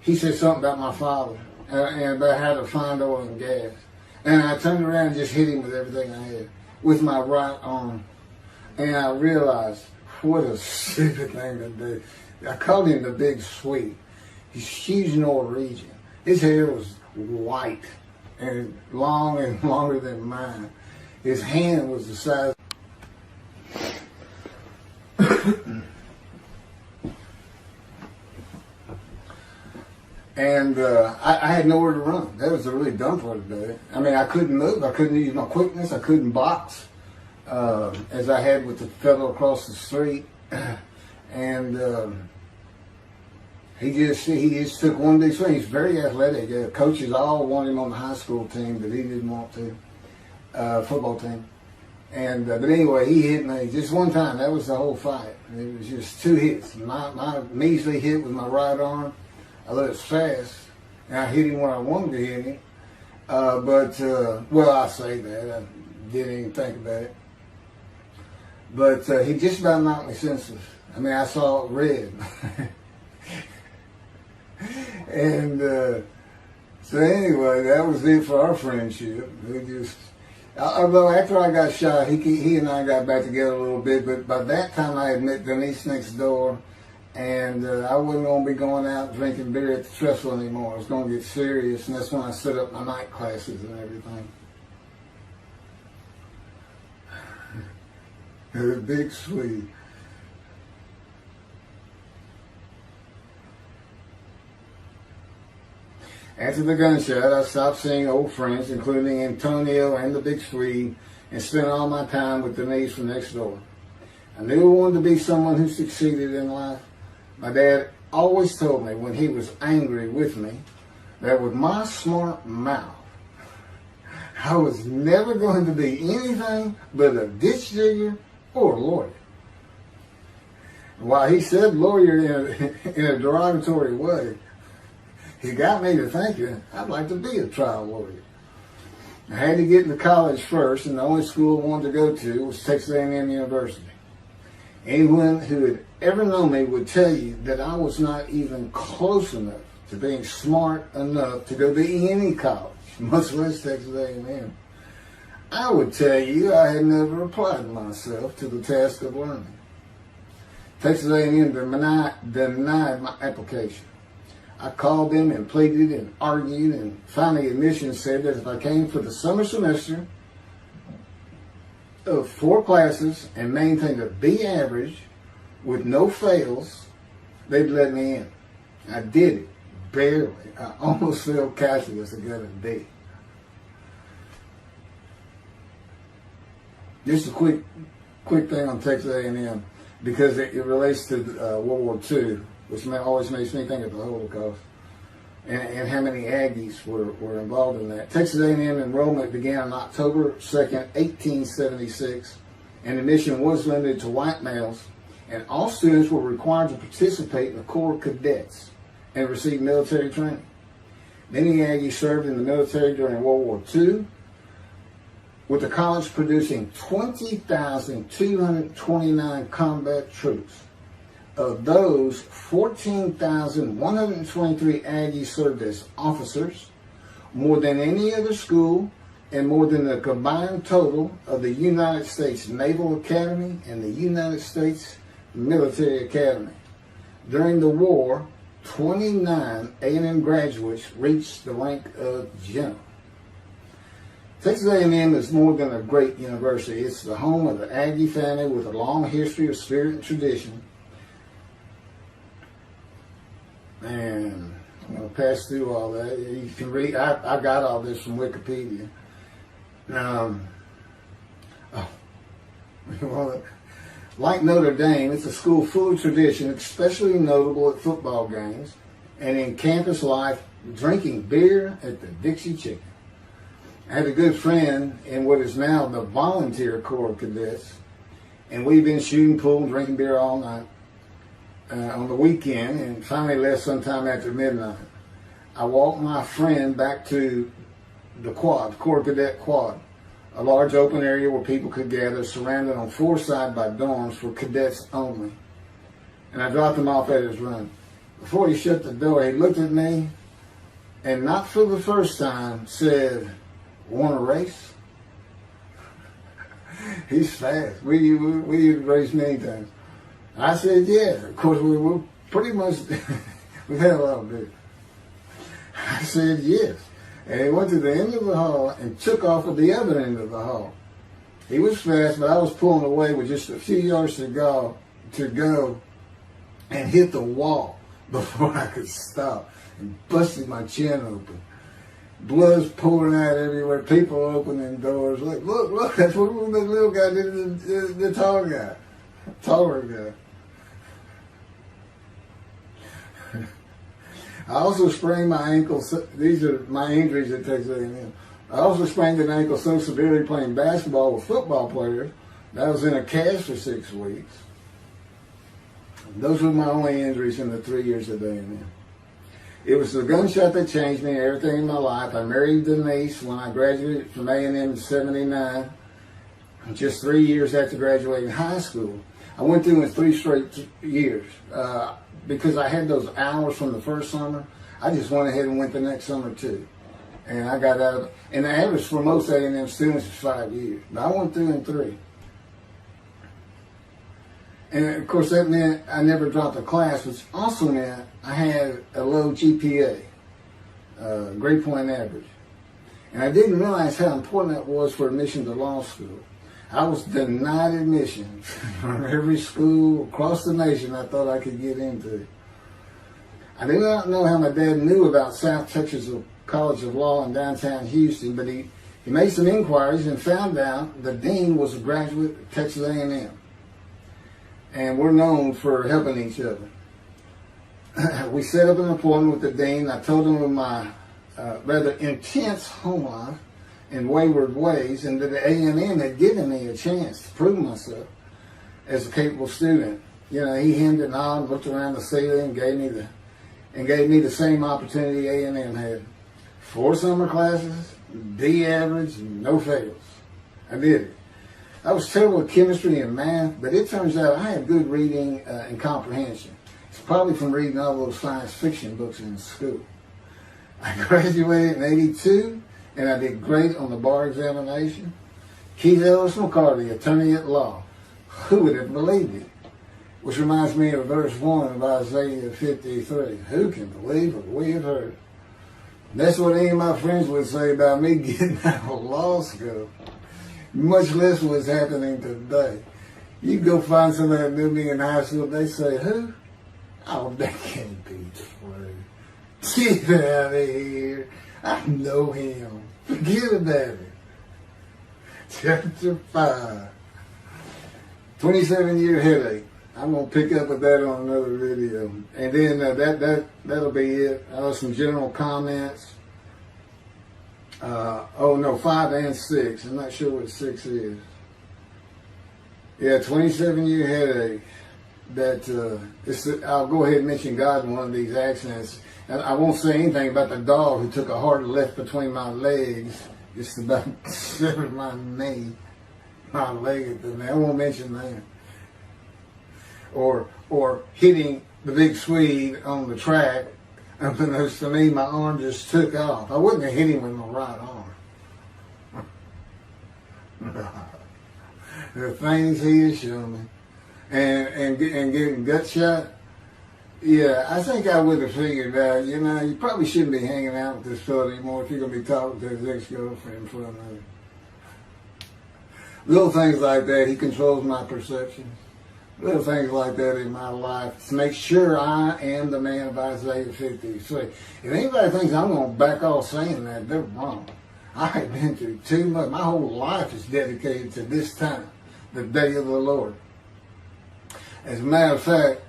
he said something about my father and about how to find oil and gas. And I turned around and just hit him with everything I had, with my right arm. And I realized what a stupid thing to do. I called him the Big Sweet. He's huge Norwegian. His hair was white and long and longer than mine. His hand was the size. And I had nowhere to run. That was the really dumb part of it. I mean, I couldn't move. I couldn't use my quickness. I couldn't box as I had with the fellow across the street. And he just took one big swing. He's very athletic. Coaches all wanted him on the high school team, but he didn't want to. Football team. And but anyway, he hit me just one time. That was the whole fight. It was just 2 hits. My measly hit with my right arm. I was fast, And I hit him when I wanted to hit him. Well, I say that. I didn't even think about it. But he just about knocked me senseless. I mean, I saw it red. And so anyway, that was it for our friendship. We just, although after I got shot, he and I got back together a little bit. But by that time, I had met Denise next door. And I wasn't going to be going out drinking beer at the trestle anymore. I was going to get serious, and that's when I set up my night classes and everything. The big sweet. After the gunshot, I stopped seeing old friends, including Antonio and the big Swede, and spent all my time with Denise from next door. I knew I wanted to be someone who succeeded in life. My dad always told me when he was angry with me that with my smart mouth, I was never going to be anything but a ditch digger or a lawyer. While he said lawyer in a derogatory way, he got me to thinking I'd like to be a trial lawyer. I had to get into college first, and the only school I wanted to go to was Texas A&M University. Anyone who had ever known me would tell you that I was not even close enough to being smart enough to go to any college, much less Texas A&M. I would tell you I had never applied myself to the task of learning. Texas A&M denied my application. I called them and pleaded and argued, and finally admissions said that if I came for the summer semester of 4 classes and maintained a B average with no fails, they'd let me in. I did it, barely. I almost failed calculus and got a D. Just a quick thing on Texas A&M, because it relates to World War II, which always makes me think of the Holocaust, and how many Aggies were involved in that. Texas A&M enrollment began on October 2nd, 1876, and admission was limited to white males, and all students were required to participate in the Corps of Cadets and receive military training. Many Aggies served in the military during World War II, with the college producing 20,229 combat troops. Of those, 14,123 Aggies served as officers, more than any other school, and more than the combined total of the United States Naval Academy and the United States Military Academy. During the war, 29 A&M graduates reached the rank of general. Texas A&M is more than a great university. It's the home of the Aggie family with a long history of spirit and tradition. And I'm going to pass through all that. You can read, I got all this from Wikipedia. Like Notre Dame, it's a school full of tradition, especially notable at football games and in campus life, drinking beer at the Dixie Chicken. I had a good friend in what is now the Volunteer Corps of Cadets, and we've been shooting pool and drinking beer all night on the weekend, and finally left sometime after midnight. I walked my friend back to the quad, Corps Cadet Quad, a large open area where people could gather, surrounded on 4 sides by dorms for cadets only. And I dropped him off at his room. Before he shut the door, he looked at me, and not for the first time, said, "Want to race?" He's fast. We used to race many times. I said, yeah. Of course, we were pretty much, we've had a lot of beer. I said, yes. And he went to the end of the hall and took off at the other end of the hall. He was fast, but I was pulling away with just a few yards to go and hit the wall before I could stop and busted my chin open. Blood's pouring out everywhere, people opening doors. Look, that's what the little guy did to the taller guy. I also sprained my ankle. These are my injuries at Texas A&M. I also sprained an ankle so severely playing basketball with football players that I was in a cast for 6 weeks. Those were my only injuries in the 3 years at A&M. It was the gunshot that changed me and everything in my life. I married Denise when I graduated from A&M in '79, just 3 years after graduating high school. I went through in 3 straight years. Because I had those hours from the first summer, I just went ahead and went the next summer too. And I got out, and the average for most A&M students is 5 years. But I went through in 3. And of course that meant I never dropped a class, which also meant I had a low GPA, grade point average. And I didn't realize how important that was for admission to law school. I was denied admission from every school across the nation I thought I could get into. I do not know how my dad knew about South Texas College of Law in downtown Houston, but he made some inquiries and found out the dean was a graduate of Texas A&M. And we're known for helping each other. We set up an appointment with the dean. I told him of my rather intense home life and wayward ways, and that the A&M had given me a chance to prove myself as a capable student. You know, he hemmed and hawed, looked around the ceiling, and gave me the same opportunity A&M had. 4 summer classes, D average, no fails. I did it. I was terrible at chemistry and math, but it turns out I had good reading and comprehension. It's probably from reading all those science fiction books in school. I graduated in '82, and I did great on the bar examination. Keith Ellis McCarty, attorney at law. Who would have believed it? Which reminds me of verse 1 of Isaiah 53. Who can believe what we have heard? That's what any of my friends would say about me getting out of law school. Much less what's happening today. You go find somebody that knew me in high school, they say, who? Oh, that can't be true. Get out of here. I know him. Forget about it. Chapter 5. 27-year headache. I'm going to pick up with that on another video. And then that'll be it. Some general comments. 5 and 6. I'm not sure what 6 is. Yeah, 27-year headache. I'll go ahead and mention God in one of these accidents. And I won't say anything about the dog who took a hard left between my legs. Just about severed my knee, my leg at the knee. I won't mention that. Or hitting the big Swede on the track. Unbeknownst to me, my arm just took off. I wouldn't have hit him with my right arm. The things he has shown me. And getting gut shot. Yeah, I think I would have figured out, you probably shouldn't be hanging out with this fellow anymore if you're going to be talking to his ex-girlfriend for another. Little things like that, he controls my perception. Little things like that in my life to make sure I am the man of Isaiah 53. If anybody thinks I'm going to back off saying that, they're wrong. I have been through too much. My whole life is dedicated to this time, the day of the Lord. As a matter of fact,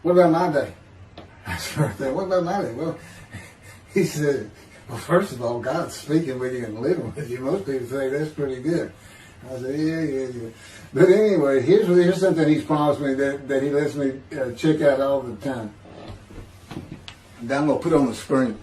what about my day? That's right there. What about my day? Well, he said, well, first of all, God's speaking with you and living with you. Most people say that's pretty good. I said, yeah. But anyway, here's something he's promised me that he lets me check out all the time. That I'm going to put on the screen.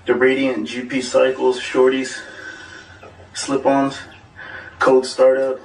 The Radiant GP Cycles, Shorties, Slip-Ons, Code Startup.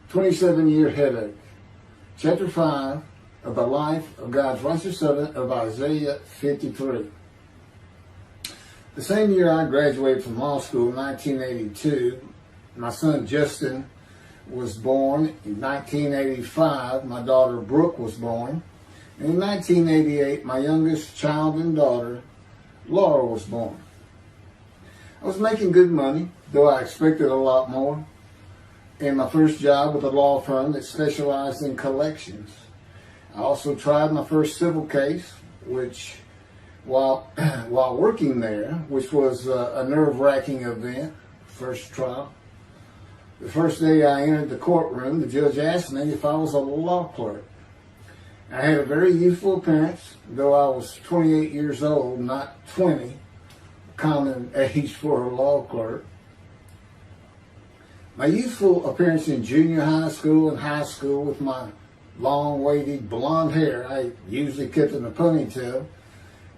"27-year headache." Chapter 5 of the life of God's righteous servant of Isaiah 53. The same year I graduated from law school in 1982, my son Justin was born. In 1985, my daughter Brooke was born. And in 1988, my youngest child and daughter, Laura, was born. I was making good money, though I expected a lot more, in my first job with a law firm that specialized in collections. I also tried my first civil case, which, while working there, which was a nerve-wracking event, first trial. The first day I entered the courtroom, the judge asked me if I was a law clerk. I had a very youthful appearance, though I was 28 years old, not 20, common age for a law clerk. My youthful appearance in junior high school and high school with my long, wavy blonde hair, I usually kept in a ponytail,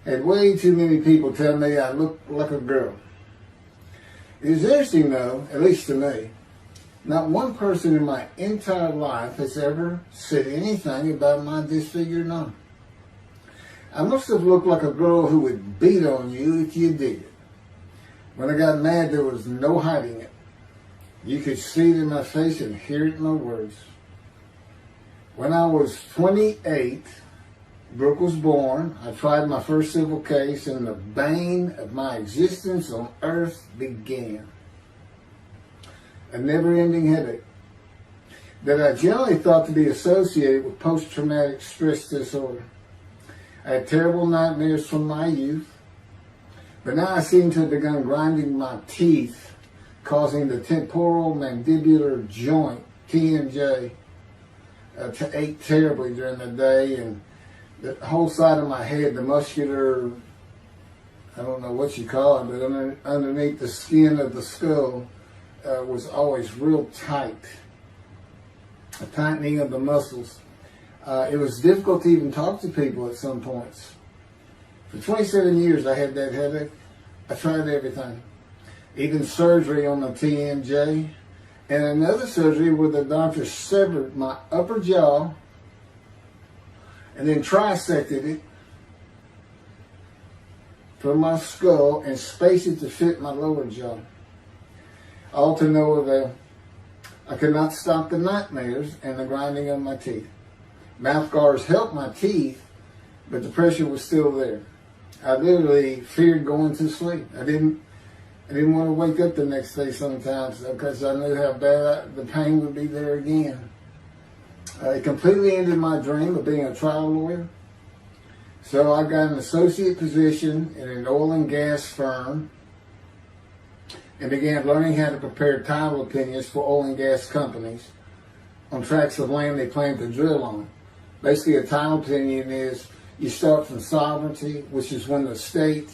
had way too many people tell me I looked like a girl. It is interesting though, at least to me, not one person in my entire life has ever said anything about my disfigured arm. I must have looked like a girl who would beat on you if you did it. When I got mad, there was no hiding it. You could see it in my face and hear it in my words. When I was 28, Brooke was born. I tried my first civil case, and the bane of my existence on earth began. A never-ending headache that I generally thought to be associated with post-traumatic stress disorder. I had terrible nightmares from my youth, but now I seem to have begun grinding my teeth, causing the temporal mandibular joint, TMJ, to ache terribly during the day, and the whole side of my head, the muscular, I don't know what you call it, but underneath the skin of the skull was always real tight, a tightening of the muscles. It was difficult to even talk to people at some points. For 27 years I had that headache. I tried everything. Even surgery on the TMJ, and another surgery where the doctor severed my upper jaw and then trisected it from my skull and spaced it to fit my lower jaw. All to no avail. I could not stop the nightmares and the grinding of my teeth. Mouth guards helped my teeth, but the pressure was still there. I literally feared going to sleep. I didn't want to wake up the next day sometimes because I knew how bad the pain would be there again. It completely ended my dream of being a trial lawyer. So I got an associate position in an oil and gas firm and began learning how to prepare title opinions for oil and gas companies on tracts of land they plan to drill on. Basically, a title opinion is you start from sovereignty, which is when the state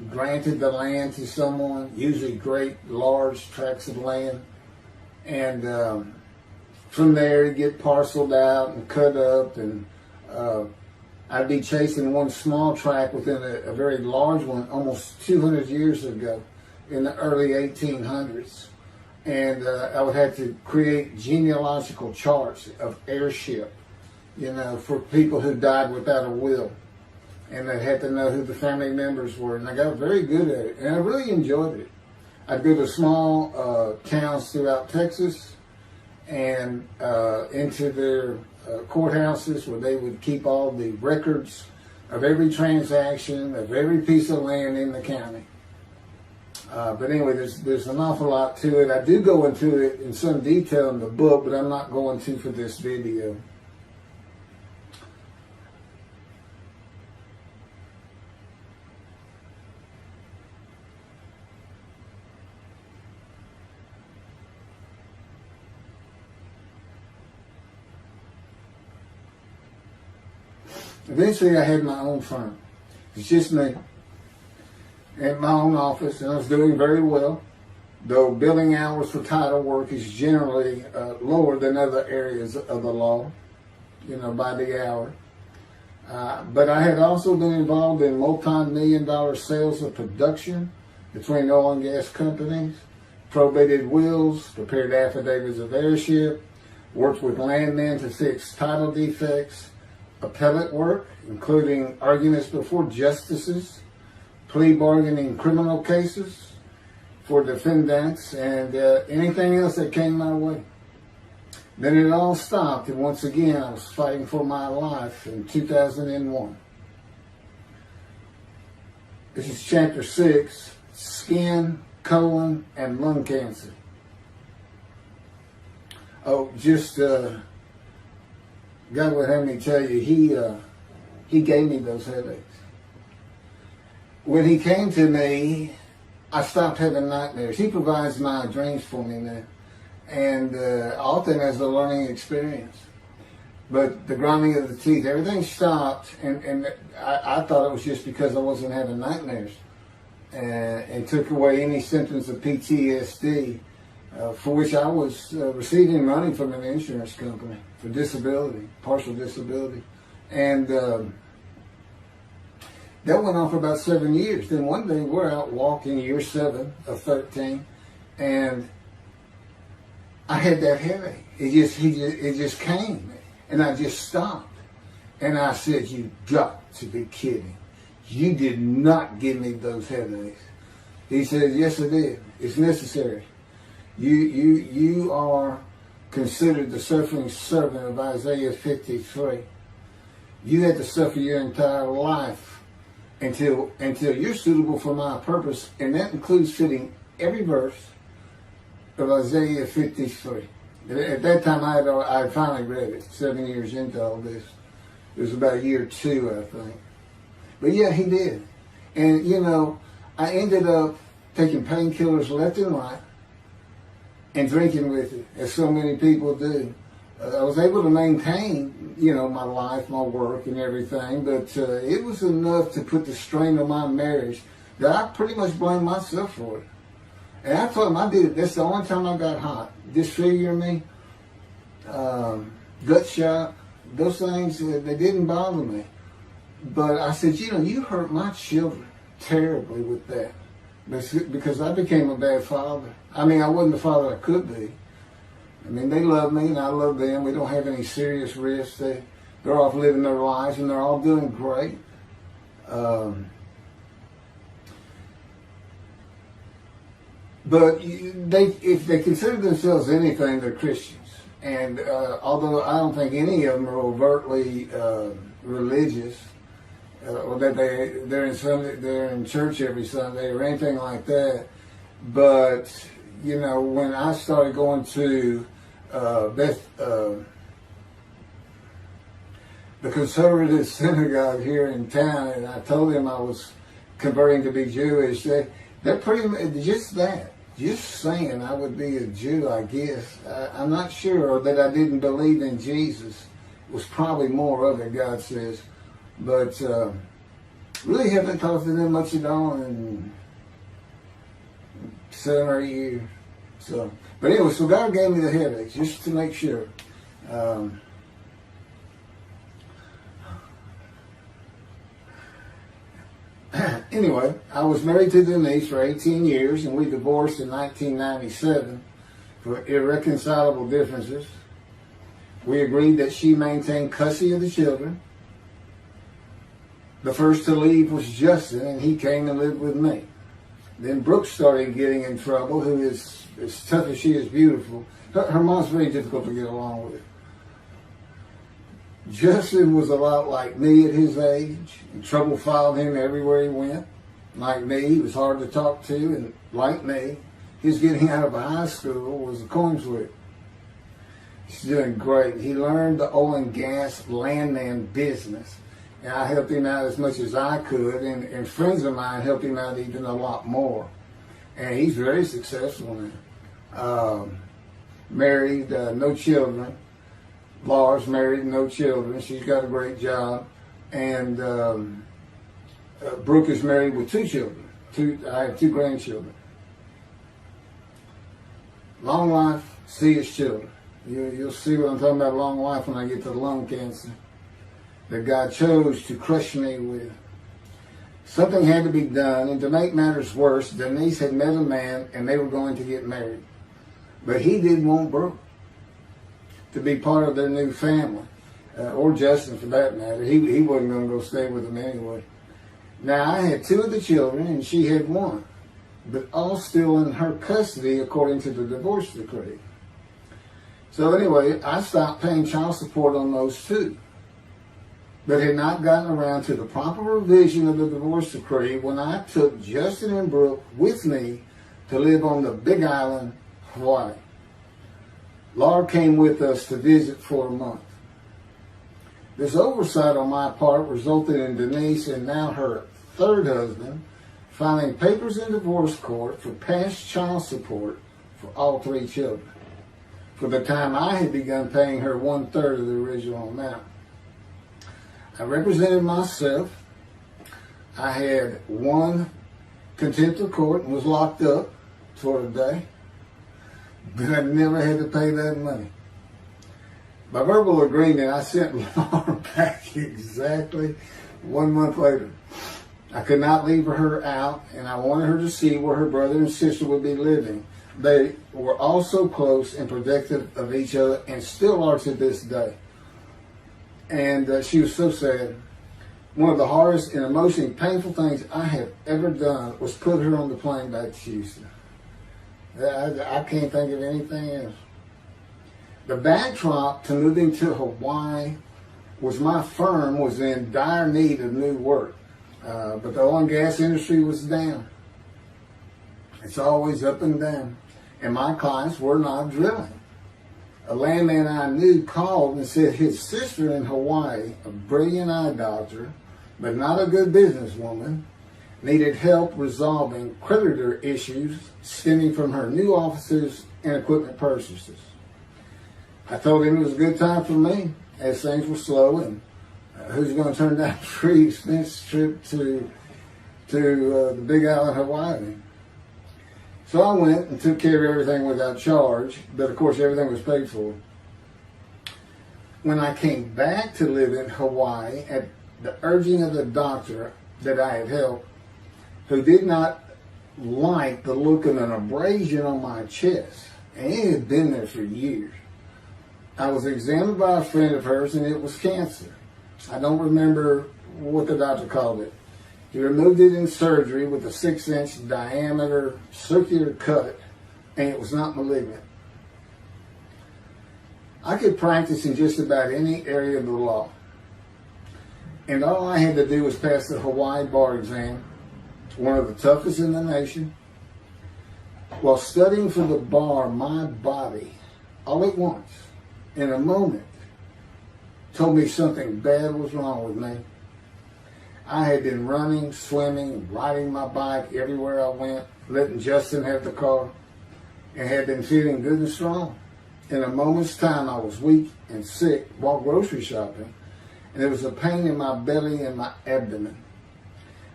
granted the land to someone, usually great, large tracts of land, and from there you get parceled out and cut up, and I'd be chasing one small tract within a very large one almost 200 years ago in the early 1800s, and I would have to create genealogical charts of heirship, for people who died without a will. And I had to know who the family members were, and I got very good at it, and I really enjoyed it. I'd go to small towns throughout Texas and into their courthouses where they would keep all the records of every transaction, of every piece of land in the county. But anyway, there's an awful lot to it. I do go into it in some detail in the book, but I'm not going to for this video. Eventually, I had my own firm. It's just me. In my own office, and I was doing very well, though billing hours for title work is generally lower than other areas of the law, by the hour. But I had also been involved in multi-million-dollar sales of production between oil and gas companies, probated wills, prepared affidavits of heirship, worked with landmen to fix title defects, appellate work, including arguments before justices, plea bargaining criminal cases for defendants, and anything else that came my way. Then it all stopped, and once again I was fighting for my life in 2001. This is chapter 6, skin, colon, and lung cancer. Oh, just God would have me tell you, he gave me those headaches. When he came to me, I stopped having nightmares. He provides my dreams for me now, and often as a learning experience. But the grinding of the teeth, everything stopped, and I thought it was just because I wasn't having nightmares, and took away any symptoms of PTSD, for which I was receiving money from an insurance company for disability, partial disability. And that went on for about 7 years. Then one day we're out walking, year 7 of 13, and I had that headache. It just came, and I just stopped. And I said, "You got to be kidding. You did not give me those headaches." He said, "Yes, I did. It's necessary. You are considered the suffering servant of Isaiah 53. You had to suffer your entire life until you're suitable for my purpose," and that includes fitting every verse of Isaiah 53. At that time, I had finally read it, 7 years into all this. It was about year 2, I think. But yeah, he did. And, I ended up taking painkillers left and right and drinking with it, as so many people do. I was able to maintain, my life, my work, and everything, but it was enough to put the strain on my marriage that I pretty much blamed myself for it. And I told him I did it. That's the only time I got hot. Disfigure me, gut shot, those things, they didn't bother me. But I said, you hurt my children terribly with that. Because I became a bad father. I wasn't the father I could be. They love me and I love them. We don't have any serious risks. They're off living their lives and they're all doing great. But if they consider themselves anything, they're Christians. And although I don't think any of them are overtly religious, or that they're in church every Sunday or anything like that, but when I started going to the conservative synagogue here in town, and I told them I was converting to be Jewish, they're pretty much just that. Just saying I would be a Jew, I guess. I'm not sure that I didn't believe in Jesus. It was probably more of it, God says. But really haven't talked to them much at all in 7 or 8 years. But anyway, so God gave me the headaches just to make sure. Anyway, I was married to Denise for 18 years, and we divorced in 1997 for irreconcilable differences. We agreed that she maintain custody of the children. The first to leave was Justin, and he came and lived with me. Then Brooke started getting in trouble, who is, as tough as she is beautiful. Her mom's very difficult to get along with. Justin was a lot like me at his age, and trouble followed him everywhere he went. Like me, he was hard to talk to, and like me, his getting out of high school was a coin flip. He's doing great. He learned the oil and gas landman business, and I helped him out as much as I could, and friends of mine helped him out even a lot more. And he's very successful now. Married, no children. Laura's married, no children. She's got a great job. And Brooke is married with 2 children. I have 2 grandchildren. Long life, see his children. You'll see what I'm talking about, long life, when I get to the lung cancer that God chose to crush me with. Something had to be done, and to make matters worse, Denise had met a man and they were going to get married. But he didn't want Brooke to be part of their new family, or Justin for that matter. He wasn't going to go stay with them anyway. Now, I had 2 of the children and she had 1, but all still in her custody according to the divorce decree. So anyway, I stopped paying child support on those 2, but had not gotten around to the proper revision of the divorce decree when I took Justin and Brooke with me to live on the Big Island, Hawaii. Laura came with us to visit for a month. This oversight on my part resulted in Denise and now her 3rd husband filing papers in divorce court for past child support for all 3 children, for the time I had begun paying her 1/3 of the original amount. I represented myself. I had won contempt of court and was locked up for a day, but I never had to pay that money. By verbal agreement, I sent Laura back exactly 1 month later. I could not leave her out, and I wanted her to see where her brother and sister would be living. They were all so close and protective of each other, and still are to this day. And she was so sad. One of the hardest and emotionally painful things I have ever done was put her on the plane back to Houston. I can't think of anything else. The backdrop to moving to Hawaii was my firm was in dire need of new work. But the oil and gas industry was down. It's always up and down. And my clients were not drilling. A landman I knew called and said his sister in Hawaii, a brilliant eye doctor, but not a good businesswoman, needed help resolving creditor issues stemming from her new offices and equipment purchases. I told him it was a good time for me, as things were slow, and who's going to turn down a free expense trip to the Big Island, Hawaii? So I went and took care of everything without charge, but of course everything was paid for. When I came back to live in Hawaii at the urging of the doctor that I had helped, who did not like the look of an abrasion on my chest, and it had been there for years, I was examined by a friend of hers, and it was cancer. I don't remember what the doctor called it. He removed it in surgery with a 6-inch diameter circular cut, and it was not malignant. I could practice in just about any area of the law, and all I had to do was pass the Hawaii bar exam, one of the toughest in the nation. While studying for the bar, my body, all at once, in a moment, told me something bad was wrong with me. I had been running, swimming, riding my bike everywhere I went, letting Justin have the car, and had been feeling good and strong. In a moment's time, I was weak and sick while grocery shopping, and there was a pain in my belly and my abdomen.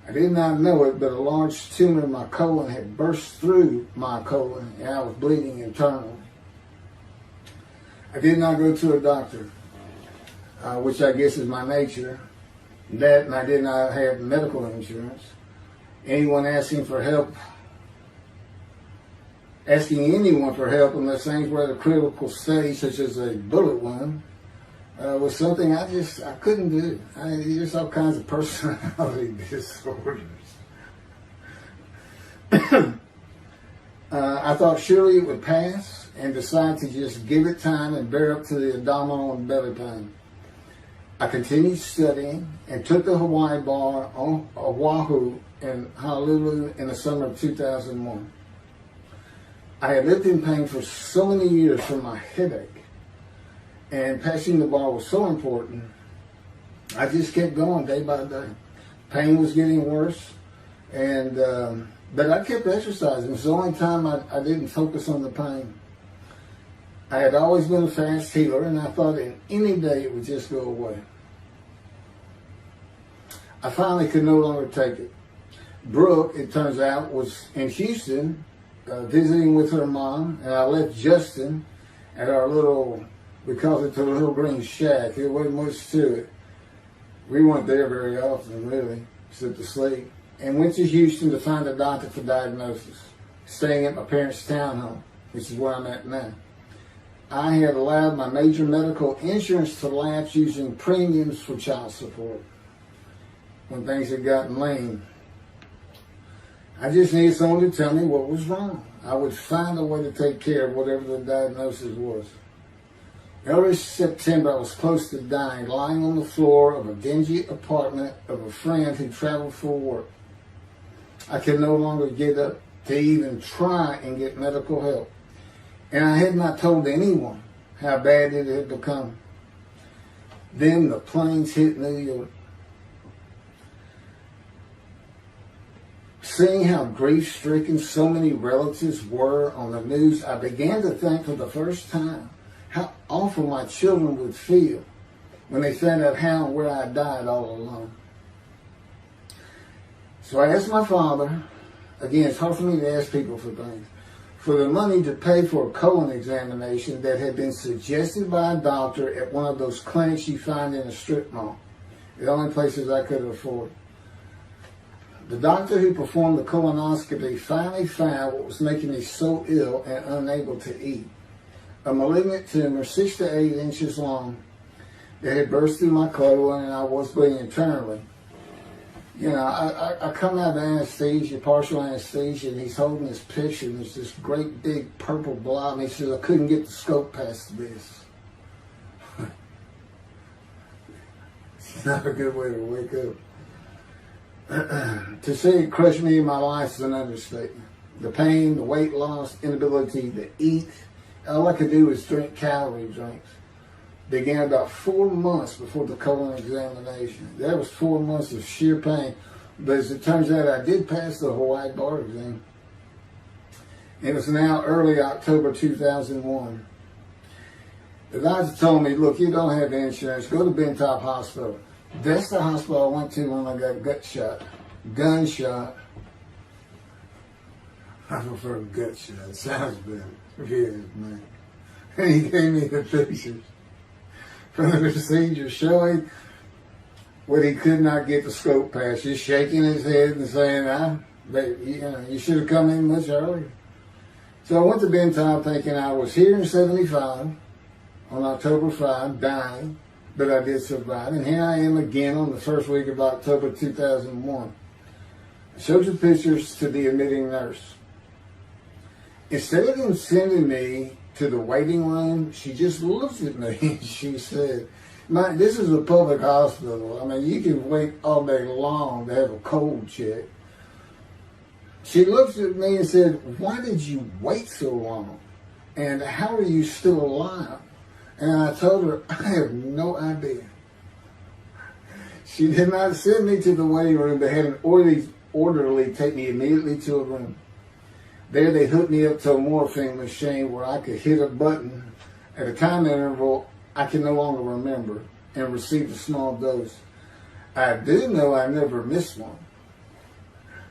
I did not know it, but a large tumor in my colon had burst through my colon, and I was bleeding internally. I did not go to a doctor, which I guess is my nature. That, and I did not have medical insurance. Anyone asking anyone for help unless things were at a critical stage, such as a bullet wound, was something I couldn't do. There's all kinds of personality disorders. I thought surely it would pass, and decided to just give it time and bear up to the abdominal and belly pain. I continued studying and took the Hawaii bar on Oahu in Honolulu in the summer of 2001. I had lived in pain for so many years from my headache, and passing the bar was so important. I just kept going day by day. Pain was getting worse, and but I kept exercising. It was the only time I didn't focus on the pain. I had always been a fast healer, and I thought in any day it would just go away. I finally could no longer take it. Brooke, it turns out, was in Houston visiting with her mom, and I left Justin at our little, we called it the little green shack. There wasn't much to it. We weren't there very often, really, except to sleep. And went to Houston to find a doctor for diagnosis, staying at my parents' townhome, which is where I'm at now. I had allowed my major medical insurance to lapse using premiums for child support when things had gotten lean. I just needed someone to tell me what was wrong. I would find a way to take care of whatever the diagnosis was. Early September, I was close to dying, lying on the floor of a dingy apartment of a friend who traveled for work. I could no longer get up to even try and get medical help. And I had not told anyone how bad it had become. Then the planes hit New York. Seeing how grief-stricken so many relatives were on the news, I began to think for the first time how awful my children would feel when they found out how and where I died all alone. So I asked my father, again, it's hard for me to ask people for things, for the money to pay for a colon examination that had been suggested by a doctor at one of those clinics you find in a strip mall, the only places I could afford. The doctor who performed the colonoscopy finally found what was making me so ill and unable to eat. A malignant tumor 6 to 8 inches long that had burst through my colon, and I was bleeding internally. You know, I come out of anesthesia, partial anesthesia, and he's holding this picture, and there's this great big purple blob, and he says, I couldn't get the scope past this. It's not a good way to wake up. To say it crushed me in my life is an understatement. The pain, the weight loss, inability to eat, all I could do was drink calorie drinks. Began about 4 months before the colon examination. That was 4 months of sheer pain. But as it turns out, I did pass the Hawaii bar exam. It was now early October 2001. The doctor told me, look, you don't have insurance. Go to Bentop Hospital. That's the hospital I went to when I got gunshot. I prefer gut shot. It sounds better. Yeah, man. And he gave me the pictures from the procedure showing what he could not get the scope past. Just shaking his head and saying, you should have come in much earlier. So I went to Bentop thinking I was here in 75 on October 5, dying. But I did survive, and here I am again on the first week of October 2001. I showed the pictures to the admitting nurse. Instead of them sending me to the waiting room, she just looked at me and she said, this is a public hospital. I mean, you can wait all day long to have a cold check. She looked at me and said, why did you wait so long? And how are you still alive? And I told her, I have no idea. She did not send me to the waiting room. They had an orderly take me immediately to a room. There they hooked me up to a morphine machine where I could hit a button at a time interval I can no longer remember and receive a small dose. I do know I never missed one.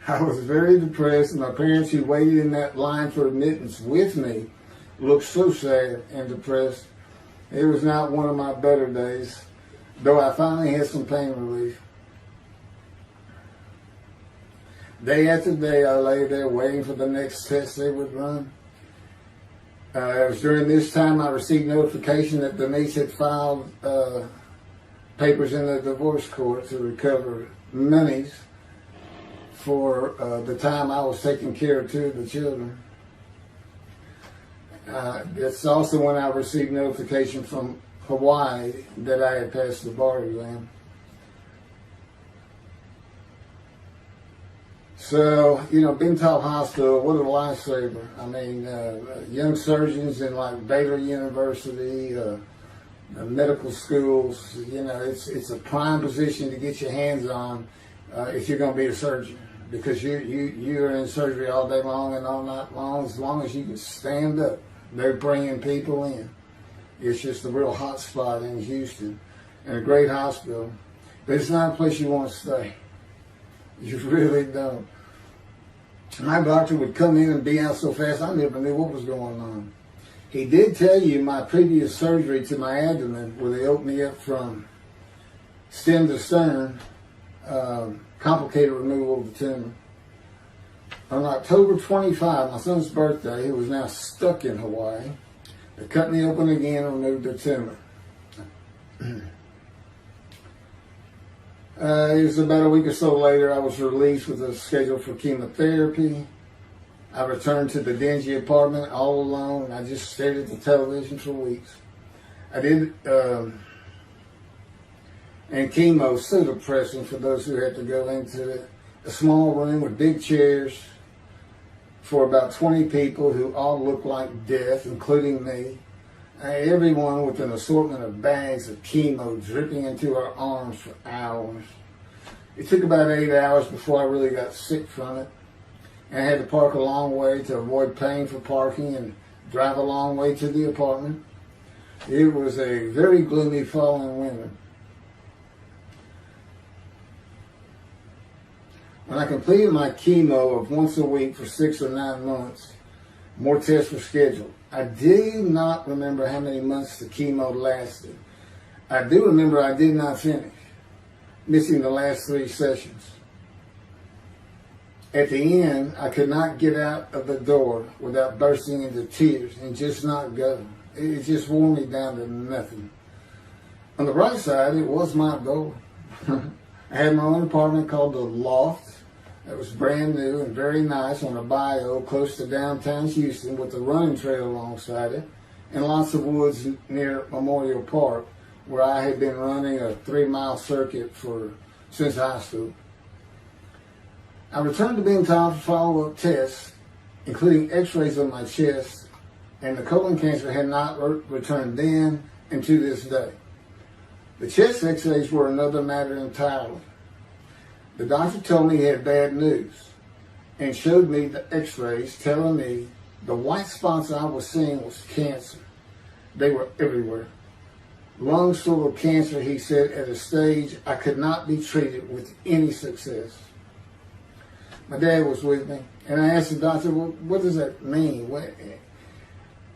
I was very depressed, and my parents who waited in that line for admittance with me looked so sad and depressed. It was not one of my better days, though I finally had some pain relief. Day after day, I lay there waiting for the next test they would run. It was during this time I received notification that Denise had filed papers in the divorce court to recover monies for the time I was taking care of 2 of the children. It's also when I received notification from Hawaii that I had passed the bar exam. So, Bentall Hospital, what a lifesaver. I mean, young surgeons in like Baylor University, medical schools, it's a prime position to get your hands on if you're going to be a surgeon, because you're in surgery all day long and all night long. As long as you can stand up, they're bringing people in. It's just a real hot spot in Houston, and a great hospital, but it's not a place you want to stay. You really don't. My doctor would come in and be out so fast, I never knew what was going on. He did tell you my previous surgery to my abdomen, where they opened me up from stem to stern, complicated removal of the tumor. On October 25, my son's birthday, who was now stuck in Hawaii, they cut me open again and removed the tumor. It was about a week or so later, I was released with a schedule for chemotherapy. I returned to the dingy apartment all alone. I just stared at the television for weeks. I did, and chemo, so depressing for those who had to go into it. A small room with big chairs for about 20 people who all looked like death, including me. Everyone with an assortment of bags of chemo dripping into our arms for hours. It took about 8 hours before I really got sick from it. And I had to park a long way to avoid paying for parking and drive a long way to the apartment. It was a very gloomy fall and winter. When I completed my chemo of once a week for 6 or 9 months, more tests were scheduled. I do not remember how many months the chemo lasted. I do remember I did not finish, missing the last 3 sessions. At the end, I could not get out of the door without bursting into tears and just not go. It just wore me down to nothing. On the right side, it was my door. I had my own apartment called The Loft. It was brand new and very nice on a bayou close to downtown Houston with a running trail alongside it and lots of woods near Memorial Park, where I had been running a 3-mile circuit since high school. I returned to Bentall for follow-up tests, including x-rays of my chest, and the colon cancer had not returned then and to this day. The chest x-rays were another matter entirely. The doctor told me he had bad news and showed me the x-rays telling me the white spots I was seeing was cancer. They were everywhere. Lungs full of cancer, he said, at a stage I could not be treated with any success. My dad was with me, and I asked the doctor, well, what does that mean?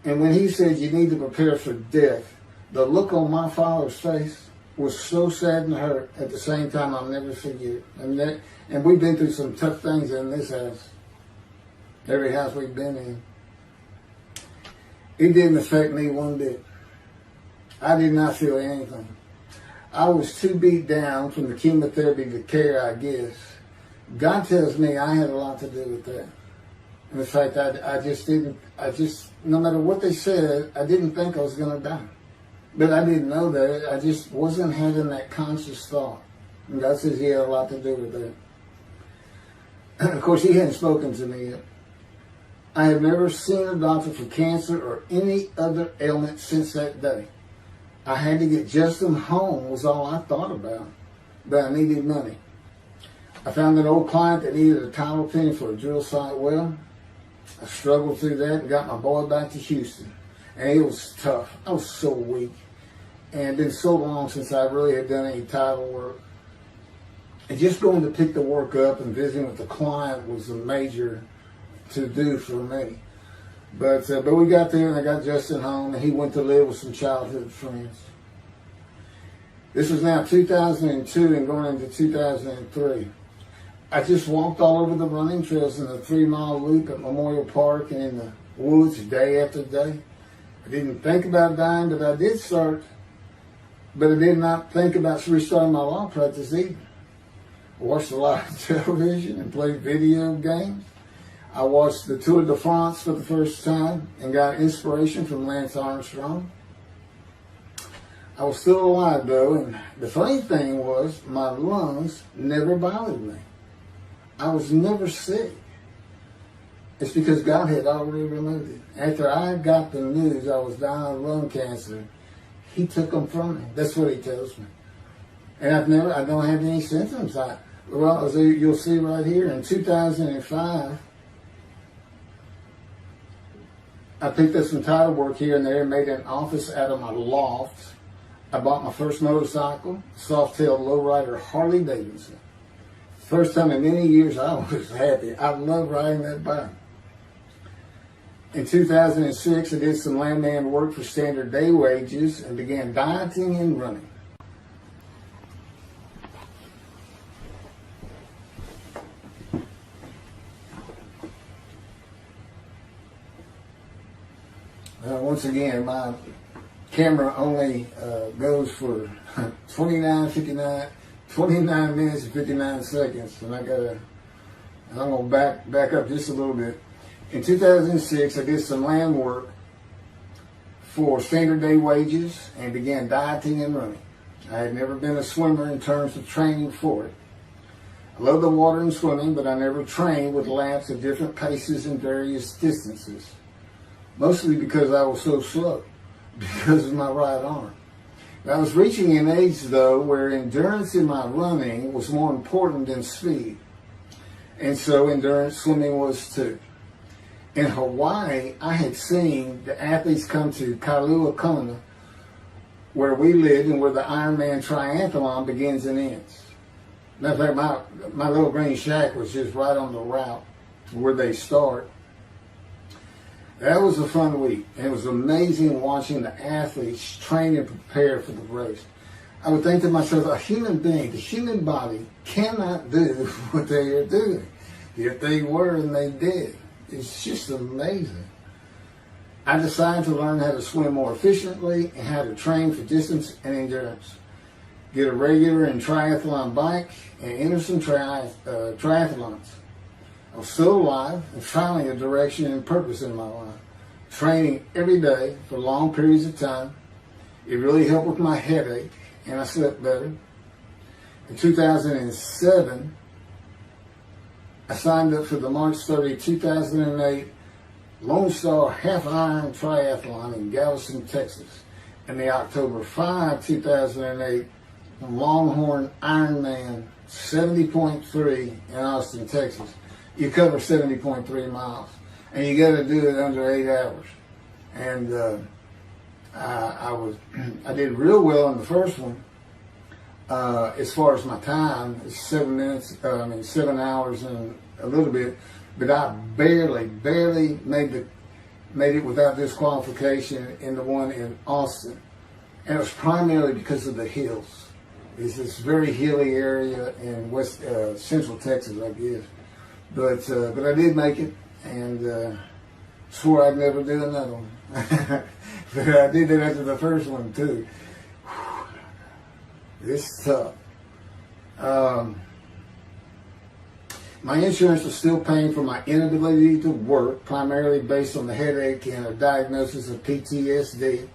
And when he said you need to prepare for death, the look on my father's face was so sad and hurt at the same time I'll never forget. And we've been through some tough things in this house. Every house we've been in. It didn't affect me one bit. I did not feel anything. I was too beat down from the chemotherapy to care, I guess. God tells me I had a lot to do with that. And in fact, I just, no matter what they said, I didn't think I was going to die. But I didn't know that. I just wasn't having that conscious thought. And God says he had a lot to do with that. And of course, he hadn't spoken to me yet. I have never seen a doctor for cancer or any other ailment since that day. I had to get Justin home was all I thought about. But I needed money. I found an old client that needed a title opinion for a drill site well. I struggled through that and got my boy back to Houston. And it was tough. I was so weak. And it had been so long since I really had done any title work. And just going to pick the work up and visiting with the client was a major to-do for me. But we got there and I got Justin home and he went to live with some childhood friends. This was now 2002 and going into 2003. I just walked all over the running trails in the 3-mile loop at Memorial Park and in the woods day after day. I didn't think about dying, but I did start. But I did not think about restarting my law practice either. I watched a lot of television and played video games. I watched the Tour de France for the first time and got inspiration from Lance Armstrong. I was still alive though, and the funny thing was my lungs never bothered me. I was never sick. It's because God had already removed it. After I got the news I was dying of lung cancer, He took them from me. That's what He tells me. And I don't have any symptoms. You'll see right here in 2005, I picked up some title work here and there and made an office out of my loft. I bought my first motorcycle, soft-tailed lowrider Harley Davidson. First time in many years I was happy. I love riding that bike. In 2006, I did some landman work for standard day wages and began dieting and running. Once again, my camera only goes for 29 minutes and 59 seconds, and I'm going to back up just a little bit. In 2006, I did some land work for standard day wages and began dieting and running. I had never been a swimmer in terms of training for it. I love the water and swimming, but I never trained with laps at different paces and various distances. Mostly because I was so slow, because of my right arm. I was reaching an age, though, where endurance in my running was more important than speed. And so endurance swimming was too. In Hawaii, I had seen the athletes come to Kailua Kona, where we lived and where the Ironman triathlon begins and ends. Matter of fact, my little green shack was just right on the route where they start. That was a fun week, and it was amazing watching the athletes train and prepare for the race. I would think to myself, a human being, the human body cannot do what they are doing. Yet they were and they did. It's just amazing. I decided to learn how to swim more efficiently and how to train for distance and endurance. Get a regular and triathlon bike and enter some triathlons. I was still alive and finding a direction and purpose in my life. Training every day for long periods of time. It really helped with my headache and I slept better. In 2007, I signed up for the March 30, 2008 Lone Star Half Iron Triathlon in Galveston, Texas. And the October 5, 2008 Longhorn Ironman 70.3 in Austin, Texas. You cover 70.3 miles, and you got to do it under 8 hours. And I did real well in the first one. As far as my time, it's 7 hours and a little bit, but I barely made it without disqualification in the one in Austin, and it was primarily because of the hills. It's this very hilly area in central Texas, I guess. But I did make it, and swore I'd never do another one. But I did it after the first one too. It's tough. My insurance was still paying for my inability to work, primarily based on the headache and a diagnosis of PTSD.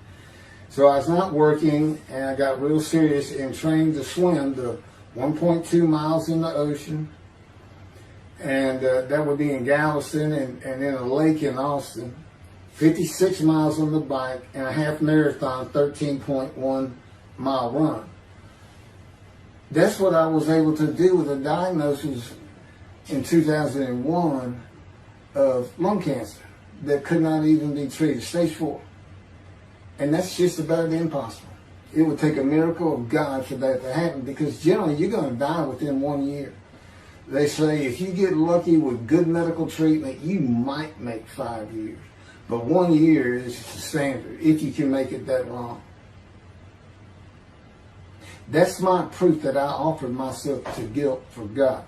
So I was not working, and I got real serious in training to swim the 1.2 miles in the ocean. And that would be in Galveston and in a lake in Austin. 56 miles on the bike and a half marathon, 13.1 mile run. That's what I was able to do with a diagnosis in 2001 of lung cancer that could not even be treated, stage 4. And that's just about impossible. It would take a miracle of God for that to happen, because generally you're going to die within 1 year. They say if you get lucky with good medical treatment, you might make 5 years. But 1 year is the standard, if you can make it that long. That's my proof that I offered myself to guilt for God.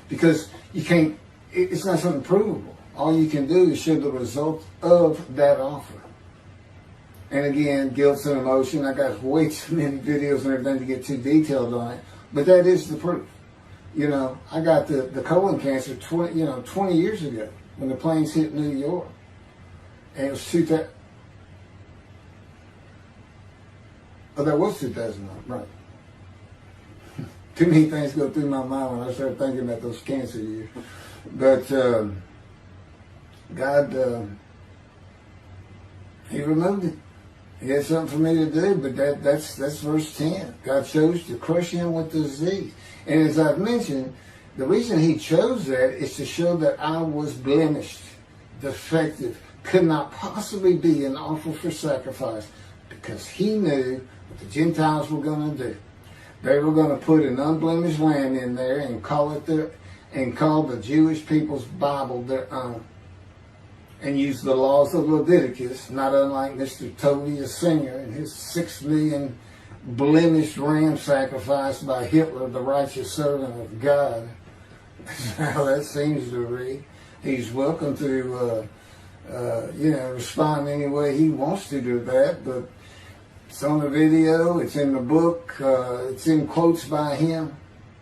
Because you can't, it's not something provable. All you can do is show the result of that offer. And again, guilt's an emotion. I got way too many videos and everything to get too detailed on it. But that is the proof. You know, I got the colon cancer 20 years ago when the planes hit New York. And it was Oh, that was 2009, right. Too many things go through my mind when I start thinking about those cancer years. But God, He removed it. He had something for me to do, but that's verse 10. God chose to crush him with disease. And as I've mentioned, the reason he chose that is to show that I was blemished, defective, could not possibly be an offer for sacrifice, because he knew what the Gentiles were going to do. They were going to put an unblemished lamb in there and call the Jewish people's Bible their own, and use the laws of Leviticus, not unlike Mr. Toby, a singer, and his 6 million blemished ram sacrificed by Hitler, the righteous servant of God. That's how that seems to read. He's welcome to, respond any way he wants to do that, but it's on the video, it's in the book, it's in quotes by him.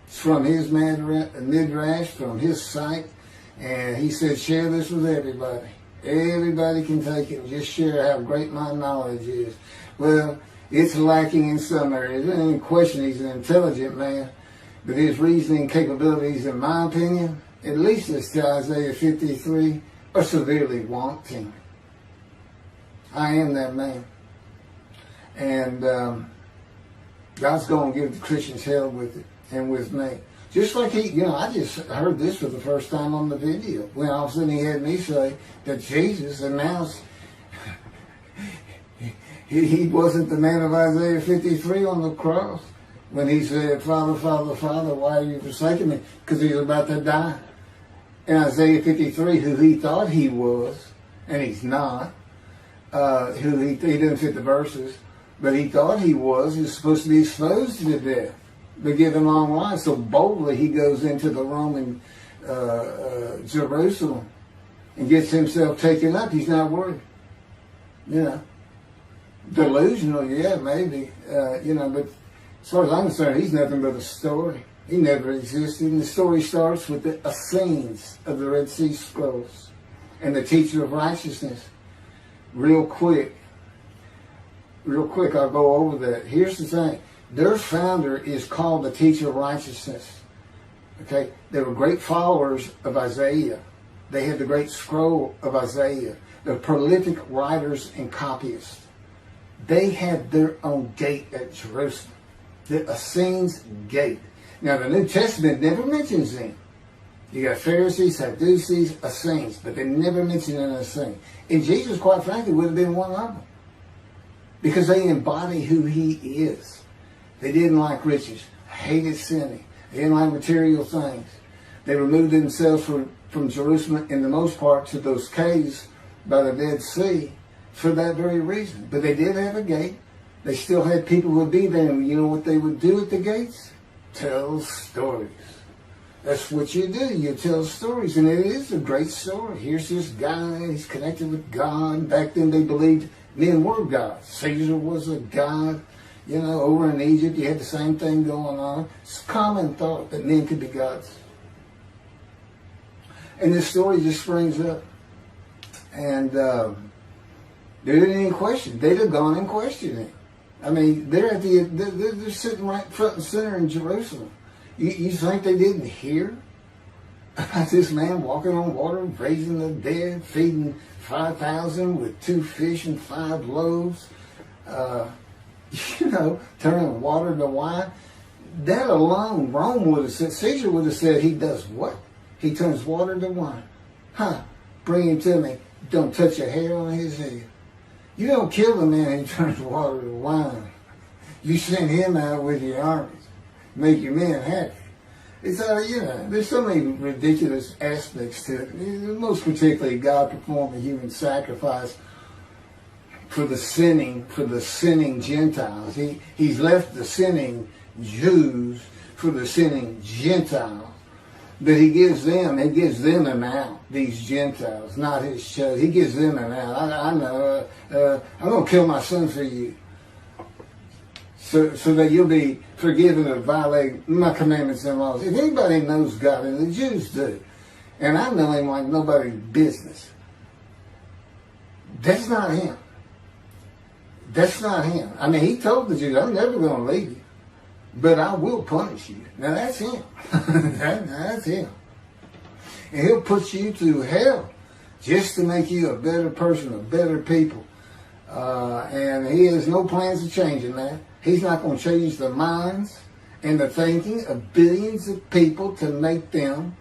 It's from his midrash, from his site, and he said, share this with everybody. Everybody can take it and just share how great my knowledge is. Well, it's lacking in some areas. There's any question he's an intelligent man, but his reasoning capabilities, in my opinion, at least as to Isaiah 53, are severely wanting. I am that man. And God's going to give the Christians hell with it, and with me. Just like I just heard this for the first time on the video, when all of a sudden he had me say that Jesus announced he wasn't the man of Isaiah 53 on the cross, when he said, Father, Father, Father, why are you forsaking me? Because he was about to die. In Isaiah 53, who he thought he was, and he's not, who he didn't fit the verses, but he thought he was supposed to be exposed to death, but give him long life. So boldly he goes into the Roman Jerusalem and gets himself taken up. He's not worried. Delusional, yeah, maybe. But as far as I'm concerned, he's nothing but a story. He never existed. And the story starts with the Essenes of the Red Sea Scrolls and the teacher of righteousness. Real quick, I'll go over that. Here's the thing. Their founder is called the teacher of righteousness. Okay? They were great followers of Isaiah. They had the great scroll of Isaiah. They're prolific writers and copyists. They had their own gate at Jerusalem. The Essenes gate. Now, the New Testament never mentions them. You got Pharisees, Sadducees, Essenes, but they never mention an Essene. And Jesus, quite frankly, would have been one of them, because they embody who he is. They didn't like riches, hated sinning. They didn't like material things. They removed themselves from Jerusalem, in the most part, to those caves by the Dead Sea for that very reason. But they did have a gate. They still had people who would be there. And you know what they would do at the gates? Tell stories. That's what you do. You tell stories. And it is a great story. Here's this guy. He's connected with God. Back then they believed men were gods. Caesar was a god. Over in Egypt, you had the same thing going on. It's a common thought that men could be gods. And this story just springs up. And there isn't any question. They'd have gone and questioned it. I mean, they're sitting right front and center in Jerusalem. You think they didn't hear about this man walking on water, raising the dead, feeding 5,000 with 2 fish and 5 loaves? Turning water to wine. That alone, Rome would have said, Caesar would have said, he does what? He turns water to wine. Bring him to me. Don't touch a hair on his head. You don't kill the man who turns water to wine. You send him out with your armies. Make your men happy. It's there's so many ridiculous aspects to it. Most particularly, God performed a human sacrifice for the sinning Gentiles. He's left the sinning Jews for the sinning Gentiles. But he gives them an out, these Gentiles, not his chosen. He gives them an out. I know, I'm going to kill my son for you, so that you'll be forgiven of violating my commandments and laws. If anybody knows God, and the Jews do, and I know him like nobody's business, that's not him. That's not him. I mean, he told the Jews, I'm never going to leave you, but I will punish you. Now, that's him. That's him. And he'll put you through hell just to make you a better person, a better people. And he has no plans of changing that. He's not going to change the minds and the thinking of billions of people to make them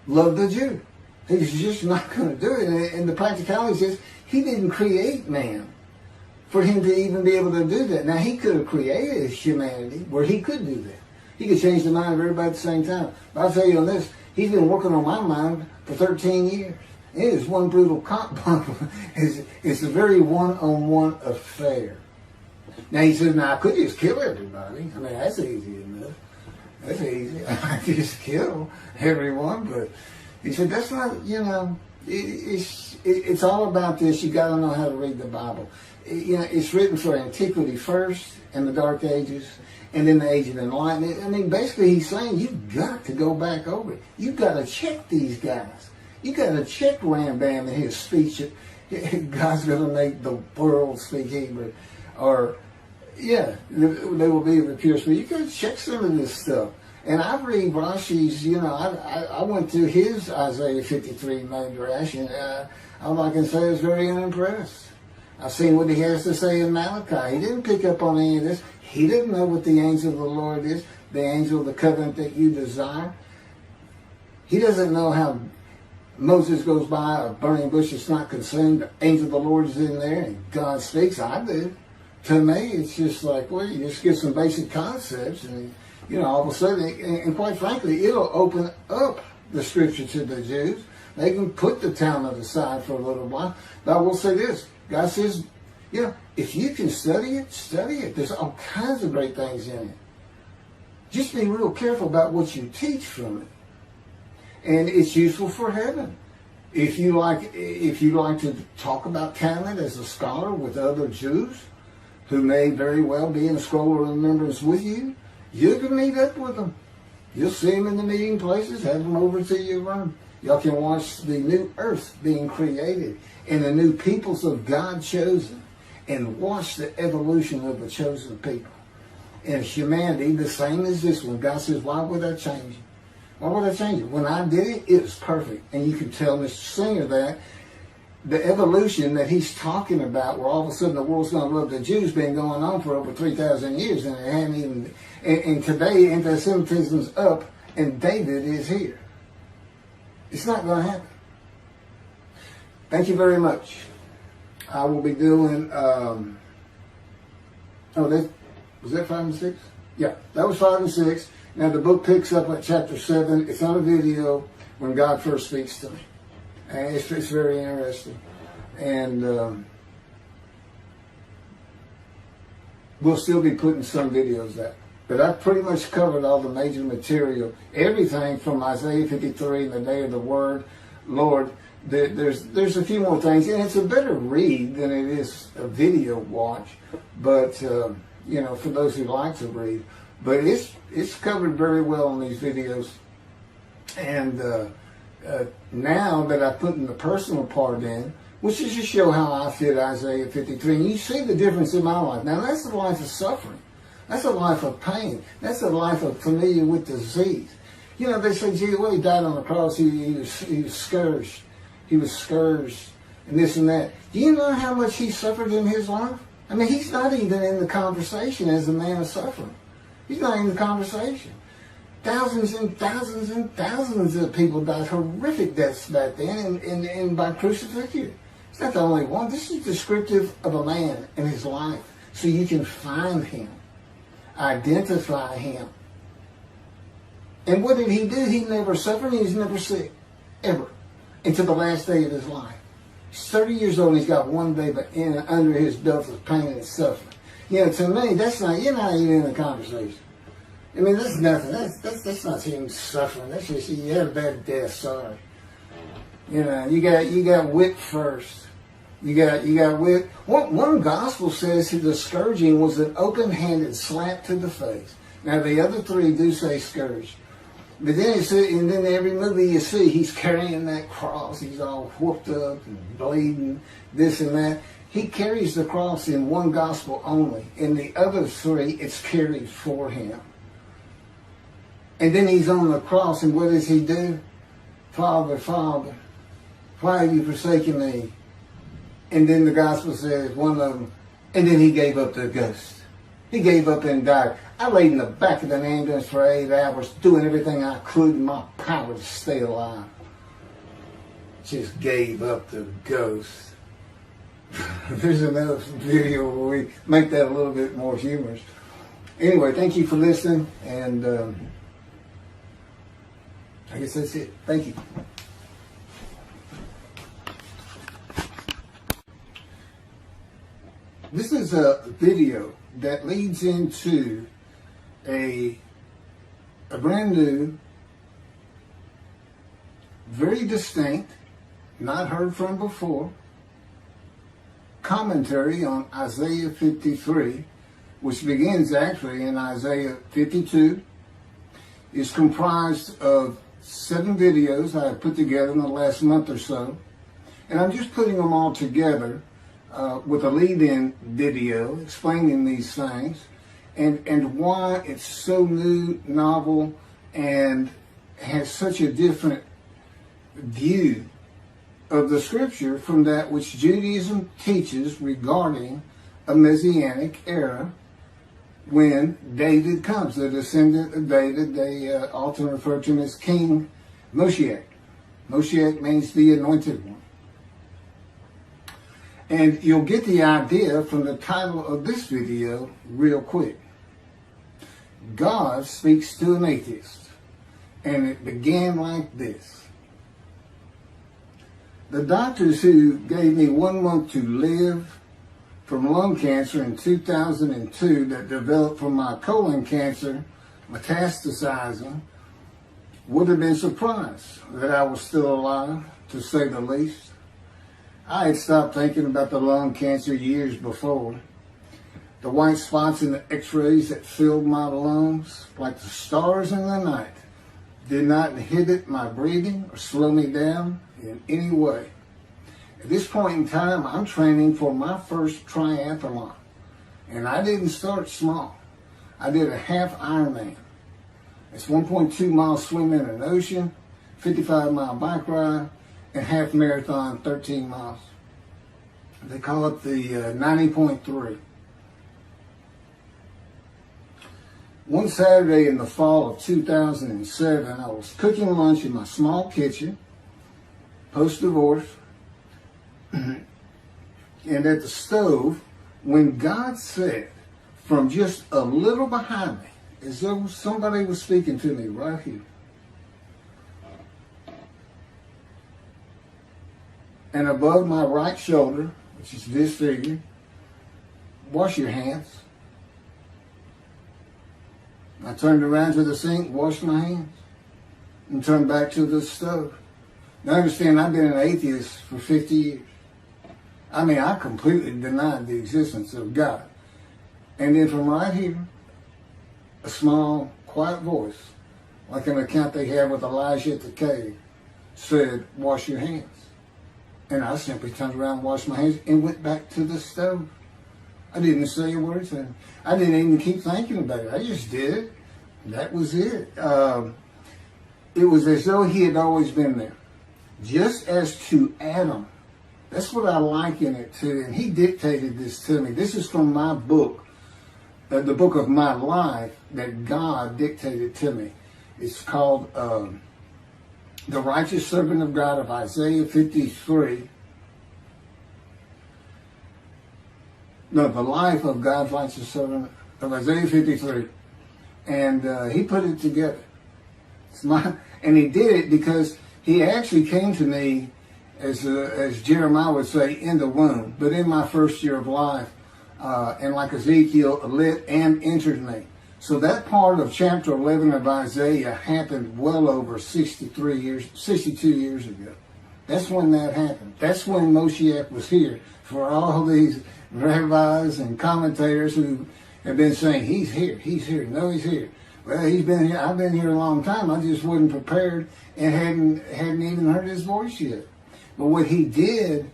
love the Jew. He's just not going to do it. And the practicality is, he didn't create man for him to even be able to do that. Now, he could have created humanity where he could do that. He could change the mind of everybody at the same time. But I'll tell you on this, he's been working on my mind for 13 years. It is one brutal it's a very one-on-one affair. Now, he says, now, I could just kill everybody. I mean, that's easy enough. That's easy. I could just kill everyone. But he said, that's not, it's all about this. You got to know how to read the Bible. It's written for antiquity first, and the Dark Ages, and then the Age of Enlightenment. I mean, basically, he's saying you've got to go back over it. You've got to check these guys. You got to check Rambam in his speech. God's going to make the world speak Hebrew, or they will be the pure speech. You got to check some of this stuff. And I read Rashi's. I went through his Isaiah 53 Midrash, and all I can say is very unimpressed. I've seen what he has to say in Malachi. He didn't pick up on any of this. He didn't know what the angel of the Lord is, the angel of the covenant that you desire. He doesn't know how Moses goes by a burning bush that's not consumed. The angel of the Lord is in there, and God speaks. I do. To me, it's just like, well, you just get some basic concepts, and all of a sudden, and quite frankly, it'll open up the scripture to the Jews. They can put the Talmud aside for a little while. But I will say this. God says, if you can study it, study it. There's all kinds of great things in it. Just be real careful about what you teach from it. And it's useful for heaven. If you like to talk about Talmud as a scholar with other Jews who may very well be in a scroll of remembrance with you, you can meet up with them. You'll see them in the meeting places, have them over to your room. Y'all can watch the new earth being created and the new peoples of God chosen, and watch the evolution of the chosen people. And humanity, the same as this one. God says, why would I change it? Why would I change it? When I did it, it was perfect. And you can tell Mr. Singer that the evolution that he's talking about, where all of a sudden the world's going to love the Jews, been going on for over 3,000 years, and it hadn't even. And today, anti-Semitism's up, and David is here. It's not going to happen. Thank you very much. I will be doing. Was that 5 and 6? Yeah, that was 5 and 6. Now the book picks up at chapter 7. It's on a video when God first speaks to me, and it's very interesting. And we'll still be putting some videos out. But I've pretty much covered all the major material, everything from Isaiah 53 and the day of the word, Lord. There's a few more things, and it's a better read than it is a video watch. But for those who like to read, but it's covered very well in these videos. And now that I put in the personal part in, which is to show how I fit Isaiah 53, and you see the difference in my life. Now that's a life of suffering. That's a life of pain. That's a life of familiar with disease. They say, gee, well, he died on the cross. He was scourged. He was scourged and this and that. Do you know how much he suffered in his life? I mean, he's not even in the conversation as a man of suffering. He's not in the conversation. Thousands and thousands and thousands of people died horrific deaths back then and by crucifixion. It's not the only one. This is descriptive of a man and his life. So you can find him. Identify him. And what did he do? He never suffered. He was never sick. Ever. Until the last day of his life. He's 30 years old and he's got one day under his belt of pain and suffering. To me, you're not even in the conversation. I mean, that's nothing. That's not him suffering. That's just, you had a bad death, sorry. You got whipped first. You got whipped. One gospel says the scourging was an open-handed slap to the face. Now, the other three do say scourged. But then and then every movie you see, he's carrying that cross. He's all whooped up and bleeding, this and that. He carries the cross in one gospel only. In the other three, it's carried for him. And then he's on the cross, and what does he do? Father, Father, why have you forsaken me? And then the gospel says, one of them, and then he gave up the ghost. He gave up and died. I laid in the back of an ambulance for 8 hours, doing everything I could in my power to stay alive. Just gave up the ghost. There's another video where we make that a little bit more humorous. Anyway, thank you for listening, and I guess that's it. Thank you. This is a video that leads into a brand new, very distinct, not heard from before, commentary on Isaiah 53, which begins actually in Isaiah 52. It's comprised of 7 videos I have put together in the last month or so, and I'm just putting them all together with a lead-in video explaining these things and why it's so new, novel, and has such a different view of the scripture from that which Judaism teaches regarding a messianic era when David comes, the descendant of David. They often refer to him as King Moshiach. Moshiach means the anointed one. And you'll get the idea from the title of this video real quick. God speaks to an atheist. And it began like this. The doctors who gave me 1 month to live from lung cancer in 2002 that developed from my colon cancer metastasizing would have been surprised that I was still alive, to say the least. I had stopped thinking about the lung cancer years before. The white spots in the x-rays that filled my lungs, like the stars in the night, did not inhibit my breathing or slow me down in any way. At this point in time, I'm training for my first triathlon. And I didn't start small. I did a half Ironman. It's 1.2 miles swim in an ocean, 55-mile bike ride, and half marathon, 13 miles. They call it the 90.3. One Saturday in the fall of 2007, I was cooking lunch in my small kitchen, post-divorce, and at the stove, when God said, from just a little behind me, as though somebody was speaking to me right here, and above my right shoulder, which is this figure, wash your hands. I turned around to the sink, washed my hands, and turned back to the stove. Now understand, I've been an atheist for 50 years. I mean, I completely denied the existence of God. And then from right here, a small, quiet voice, like an account they have with Elijah at the cave, said, wash your hands. And I simply turned around, washed my hands, and went back to the stove. I didn't say a word to him. I didn't even keep thinking about it. I just did it. That was it. It was as though he had always been there. Just as to Adam. That's what I liken it to. And he dictated this to me. This is from my book, the book of my life that God dictated to me. It's called The Righteous Servant of God of Isaiah 53. No, the life of God's righteous servant of Isaiah 53. And he put it together. And he did it because he actually came to me, as Jeremiah would say, in the womb. But in my first year of life, and like Ezekiel, lit and entered me. So that part of chapter 11 of Isaiah happened well over 62 years ago. That's when that happened. That's when Moshiach was here. For all these rabbis and commentators who have been saying, he's here. No, he's here. Well, he's been here. I've been here a long time. I just wasn't prepared and hadn't even heard his voice yet. But what he did,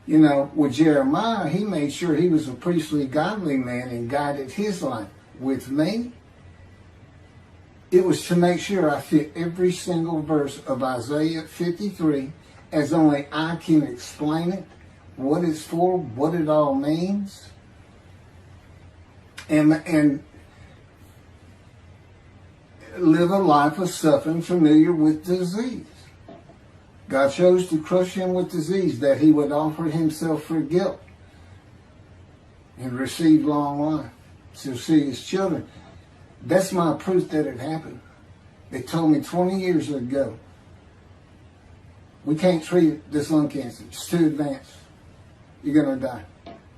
you know, with Jeremiah, he made sure he was a priestly, godly man and guided his life. With me, it was to make sure I fit every single verse of Isaiah 53 as only I can explain it, what it's for, what it all means, and live a life of suffering familiar with disease. God chose to crush him with disease that he would offer himself for guilt and receive long life to see his children. That's my proof that it happened. They told me 20 years ago, we can't treat this lung cancer. It's too advanced. You're going to die.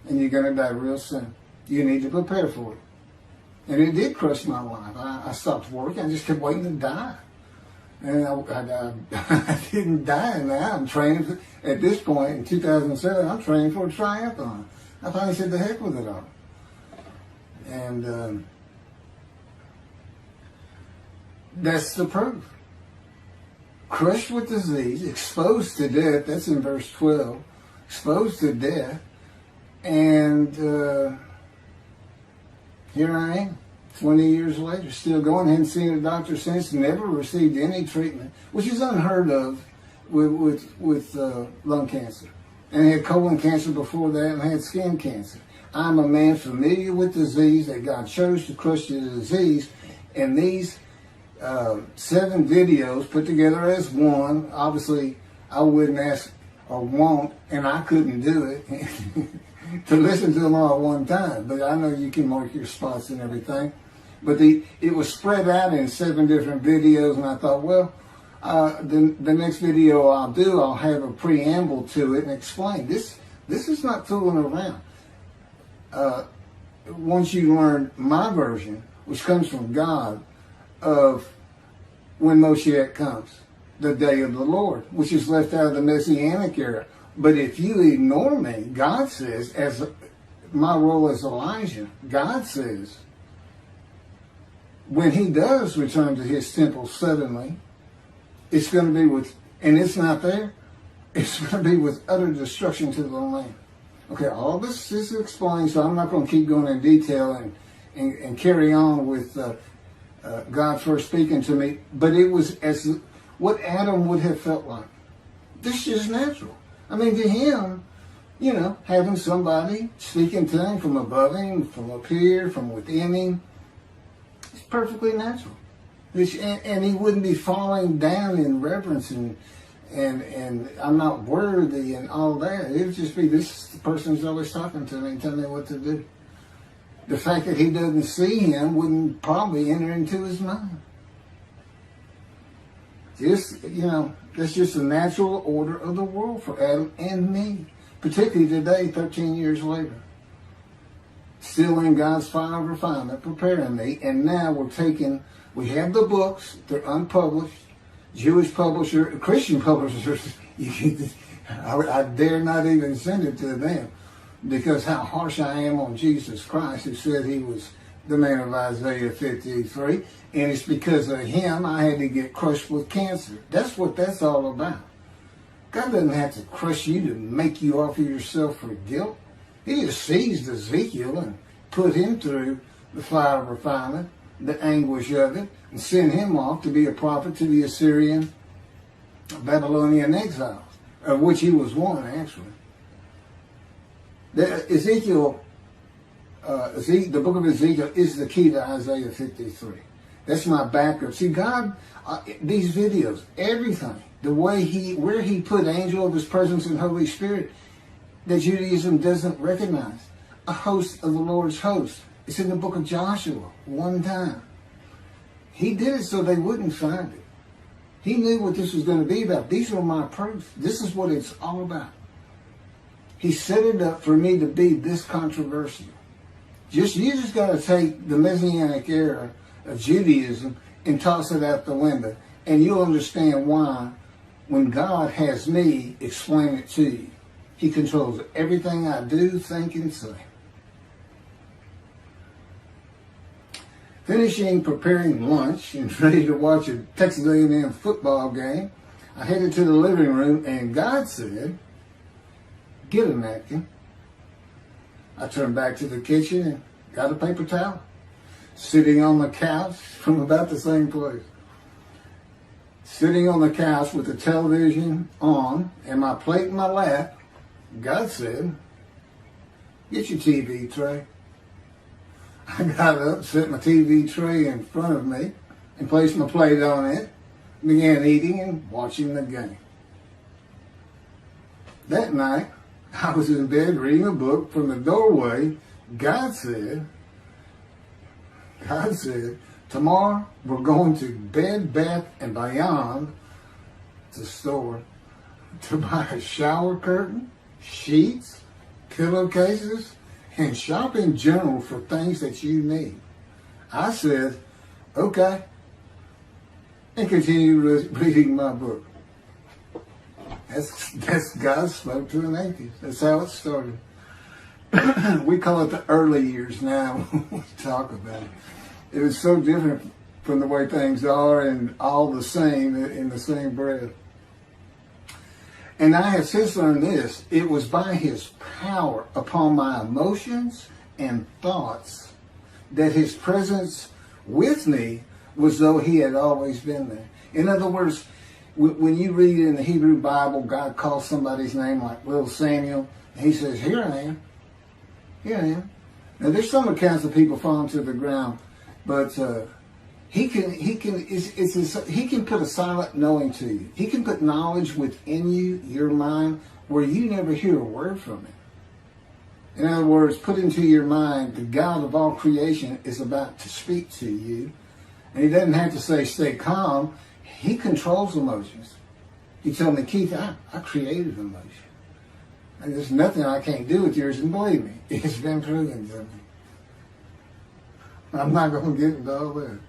And you're going to die real soon. You need to prepare for it. And it did crush my life. I stopped working. I just kept waiting to die. And I didn't die. And now I'm training at this point, in 2007, I'm training for a triathlon. I finally said, the heck with it all. And that's the proof. Crushed with disease, exposed to death. That's in verse 12. Exposed to death. And here I am, 20 years later, still going. Hadn't seen a doctor since, never received any treatment, which is unheard of with lung cancer. And I had colon cancer before that, and I had skin cancer. I'm a man familiar with disease, that God chose to crush the disease. And these 7 videos put together as one, obviously I wouldn't ask or want, and I couldn't do it, to listen to them all at one time. But I know you can mark your spots and everything. But it was spread out in 7 different videos, and I thought, well, the next video I'll do, I'll have a preamble to it and explain. This is not fooling around. Once you learn my version, which comes from God, of when Moshiach comes, the day of the Lord, which is left out of the Messianic era. But if you ignore me, God says, as my role as Elijah, God says, when he does return to his temple suddenly, it's going to be with, and it's not there, it's going to be with utter destruction to the land. Okay, all this is explained, so I'm not going to keep going in detail and carry on with God first speaking to me, but it was as what Adam would have felt like. This is natural. I mean, to him, you know, having somebody speaking to him from above him, from up here, from within him, it's perfectly natural. And he wouldn't be falling down in reverence and I'm not worthy and all that. It would just be, this person's always talking to me and telling me what to do. The fact that he doesn't see him wouldn't probably enter into his mind. Just, you know, that's just the natural order of the world for Adam and me. Particularly today, 13 years later. Still in God's fire of refinement, preparing me. And now we have the books, they're unpublished. Jewish publisher, Christian publishers, I dare not even send it to them. Because how harsh I am on Jesus Christ, who said he was the man of Isaiah 53. And it's because of him I had to get crushed with cancer. That's what that's all about. God doesn't have to crush you to make you offer yourself for guilt. He just seized Ezekiel and put him through the fire of refinement, the anguish of it, and sent him off to be a prophet to the Assyrian, Babylonian exiles, of which he was one, actually. Ezekiel, the book of Ezekiel is the key to Isaiah 53. That's my backup. See, God, these videos, everything, the way where he put angel of his presence and Holy Spirit, that Judaism doesn't recognize. A host of the Lord's host. It's in the book of Joshua, one time. He did it so they wouldn't find it. He knew what this was going to be about. These are my proofs. This is what it's all about. He set it up for me to be this controversial. You just got to take the Messianic era of Judaism and toss it out the window. And you'll understand why, when God has me explain it to you, he controls everything I do, think, and say. Finishing preparing lunch and ready to watch a Texas A&M football game, I headed to the living room and God said, "Get a napkin." I turned back to the kitchen and got a paper towel, sitting on the couch from about the same place. Sitting on the couch with the television on and my plate in my lap, God said, "Get your TV tray." I got up, set my TV tray in front of me, and placed my plate on it, began eating and watching the game. That night, I was in bed reading a book. From the doorway, God said, "Tomorrow we're going to Bed Bath & Beyond, the store, to buy a shower curtain, sheets, pillowcases, and shop in general for things that you need." I said, "Okay," and continued reading my book. That's God spoke to an atheist. That's how it started. We call it the early years now when we talk about it. It was so different from the way things are and all the same in the same breath. And I have since learned this. It was by His power upon my emotions and thoughts that His presence with me was though He had always been there. In other words, when you read in the Hebrew Bible, God calls somebody's name like little Samuel, and He says, "Here I am. Here I am." Now there's some accounts of people falling to the ground, but He can put a silent knowing to you. He can put knowledge within you, your mind, where you never hear a word from Him. In other words, put into your mind the God of all creation is about to speak to you. And He doesn't have to say, "Stay calm." He controls emotions. He told me, "Keith, I created emotion. And there's nothing I can't do with yours." And believe me, it's been proven to me. I'm not going to get into all that.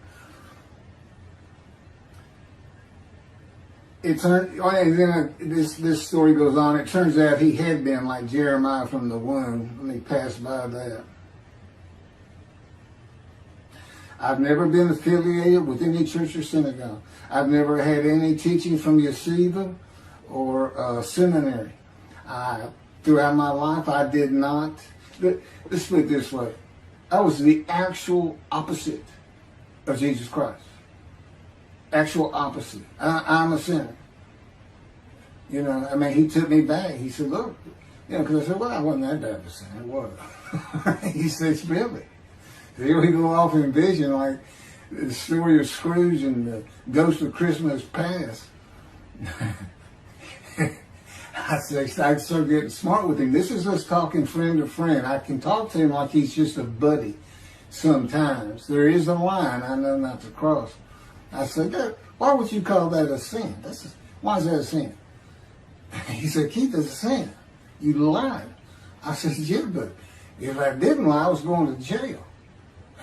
This story goes on. It turns out he had been like Jeremiah from the womb when he passed by that. I've never been affiliated with any church or synagogue. I've never had any teaching from yeshiva or seminary. Throughout my life, I did not. Let's put it this way. I was the actual opposite of Jesus Christ. Actual opposite. I'm a sinner. You know, I mean, He took me back. He said, "Look," you know, because I said, "Well, I wasn't that bad of a sinner, was I?" He said, "Really?" Here we go off in vision like the story of Scrooge and the Ghost of Christmas Past. I started getting smart with him. This is us talking friend to friend. I can talk to him like he's just a buddy sometimes. There is a line I know not to cross. I said, "Why would you call that a sin? Why is that a sin?" He said, "Keith, it's a sin. You lied." I said, "Yeah, but if I didn't lie, I was going to jail."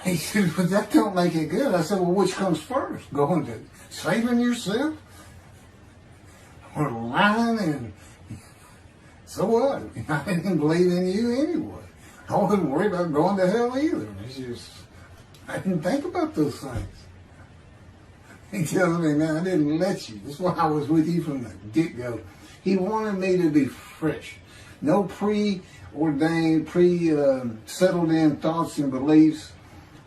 He said, "But that don't make it good." I said, "Well, which comes first? Going to saving yourself? Or lying? And so what? I didn't believe in you anyway. I wasn't worried about going to hell either. It's just, I didn't think about those things." He tells me, "Man, I didn't let you. That's why I was with you from the get-go." He wanted me to be fresh. No preordained, settled in thoughts and beliefs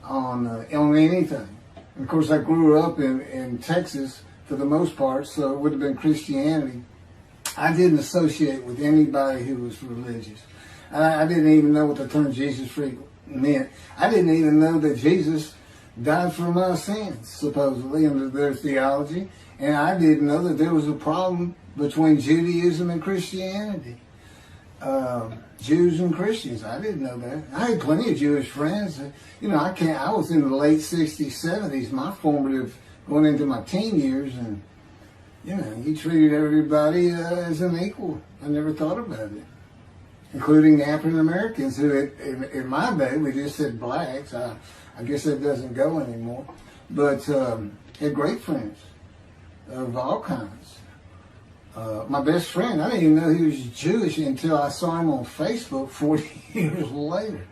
on anything. And of course, I grew up in Texas for the most part, so it would have been Christianity. I didn't associate with anybody who was religious. I didn't even know what the term Jesus freak meant. I didn't even know that Jesus died for my sins, supposedly, under their theology. And I didn't know that there was a problem between Judaism and Christianity. Jews and Christians. I didn't know that. I had plenty of Jewish friends. You know, I was in the late 60s, 70s, my formative, going into my teen years, and, you know, he treated everybody as an equal. I never thought about it. Including African Americans, who in my day, we just said blacks. I guess that doesn't go anymore. But had great friends of all kinds. My best friend, I didn't even know he was Jewish until I saw him on Facebook 40 years later.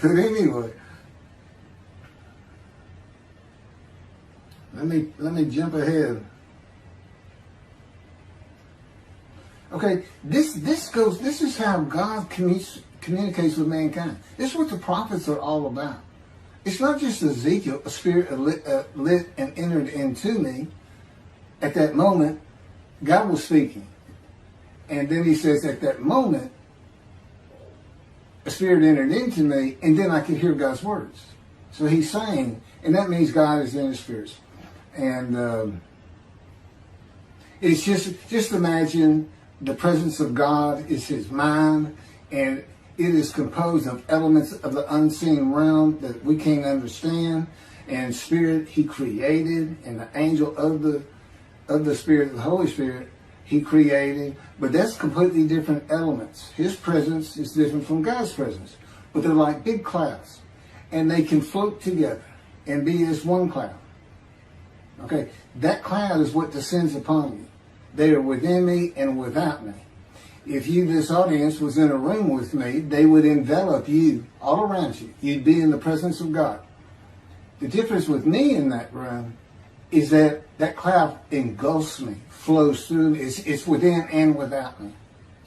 But anyway, Let me jump ahead. Okay, this is how God communicates with mankind. This is what the prophets are all about. It's not just Ezekiel, a spirit lit and entered into me. At that moment, God was speaking. And then he says, at that moment, a spirit entered into me, and then I could hear God's words. So he's saying, and that means God is in his spirits. And it's just imagine the presence of God is his mind, and it is composed of elements of the unseen realm that we can't understand. And spirit he created, and the angel of the Spirit, the Holy Spirit, he created. But that's completely different elements. His presence is different from God's presence. But they're like big clouds. And they can float together and be as one cloud. Okay, that cloud is what descends upon you. They are within me and without me. If this audience, was in a room with me, they would envelop you all around you. You'd be in the presence of God. The difference with me in that room is that that cloud engulfs me, flows through me. It's within and without me,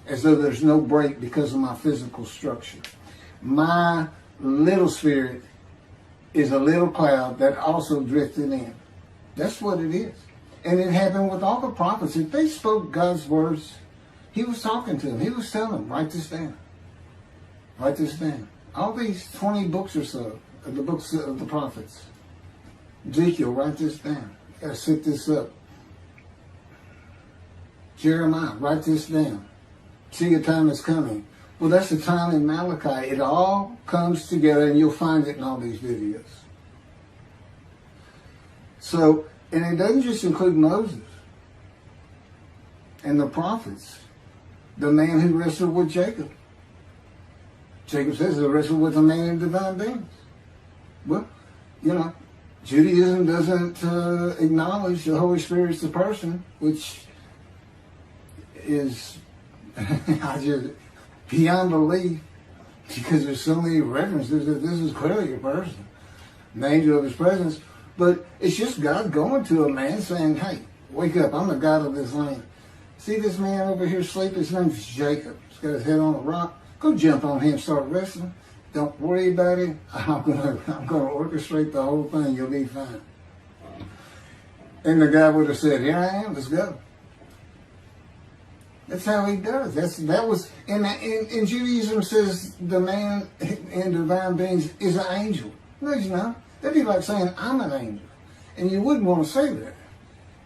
as though there's no break because of my physical structure. My little spirit is a little cloud that also drifted in. That's what it is. And it happened with all the prophets. If they spoke God's words, he was talking to them. He was telling them, write this down. Write this down. All these 20 books or so, of the books of the prophets. Ezekiel, write this down. You gotta set this up. Jeremiah, write this down. See, a time is coming. Well, that's the time in Malachi. It all comes together, and you'll find it in all these videos. So, and it doesn't just include Moses and the prophets. The man who wrestled with Jacob. Jacob says he wrestled with a man in divine beings. Well, you know, Judaism doesn't acknowledge the Holy Spirit's the person, which is beyond belief, because there's so many references that this is clearly a person, an angel of his presence. But it's just God going to a man saying, hey, wake up, I'm the God of this land. See this man over here sleeping? His name's Jacob. He's got his head on a rock. Go jump on him, start wrestling. Don't worry about it. I'm gonna orchestrate the whole thing. You'll be fine. And the guy would have said, here I am, let's go. That's how he does. That was in Judaism says the man in divine beings is an angel. No, he's not. That'd be like saying I'm an angel. And you wouldn't want to say that.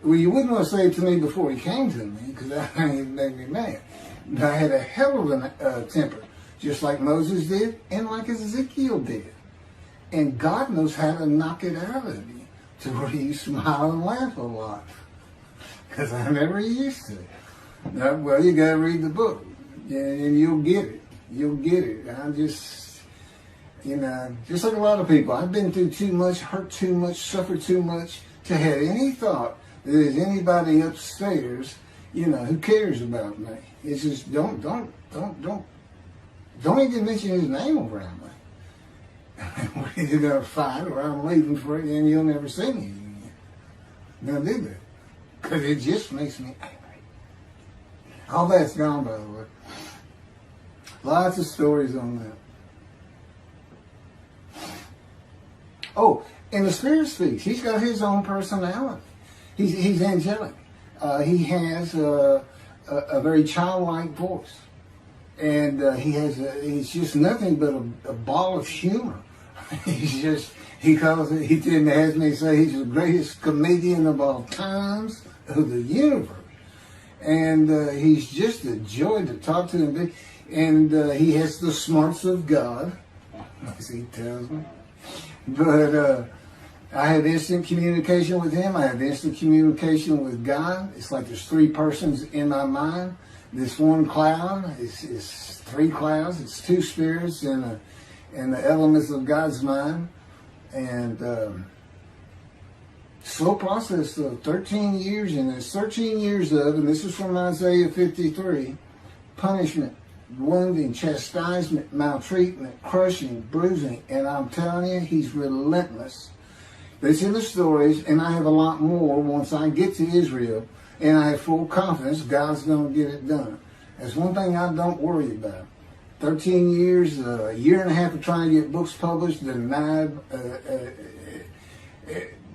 Well, you wouldn't want to say it to me before he came to me, because that made me mad. But I had a hell of a temper, just like Moses did and like Ezekiel did. And God knows how to knock it out of you to where you smile and laugh a lot. Because I never used to. No, well, you got to read the book, and you'll get it. You'll get it. I'm just, just like a lot of people, I've been through too much, hurt too much, suffered too much to have any thought that there's anybody upstairs, who cares about me. It's just don't even mention his name around me. We're either gonna fight or I'm leaving for it, and you'll never see me again. Don't do that, because it just makes me angry. All that's gone, by the way. Lots of stories on that. Oh, and the Spirit speaks. He's got his own personality. He's angelic. He has a very childlike voice, and he's just nothing but a ball of humor. He has me say he's the greatest comedian of all times of the universe. And he's just a joy to talk to him. And he has the smarts of God, as he tells me. But I have instant communication with him. I have instant communication with God. It's like there's three persons in my mind. This one cloud is three clouds. It's two spirits and the elements of God's mind. And slow process of 13 years, and there's 13 years of, and this is from Isaiah 53, punishment, wounding, chastisement, maltreatment, crushing, bruising, and I'm telling you, he's relentless. But it's in the stories, and I have a lot more once I get to Israel, and I have full confidence God's going to get it done. That's one thing I don't worry about. 13 years, a year and a half of trying to get books published, denied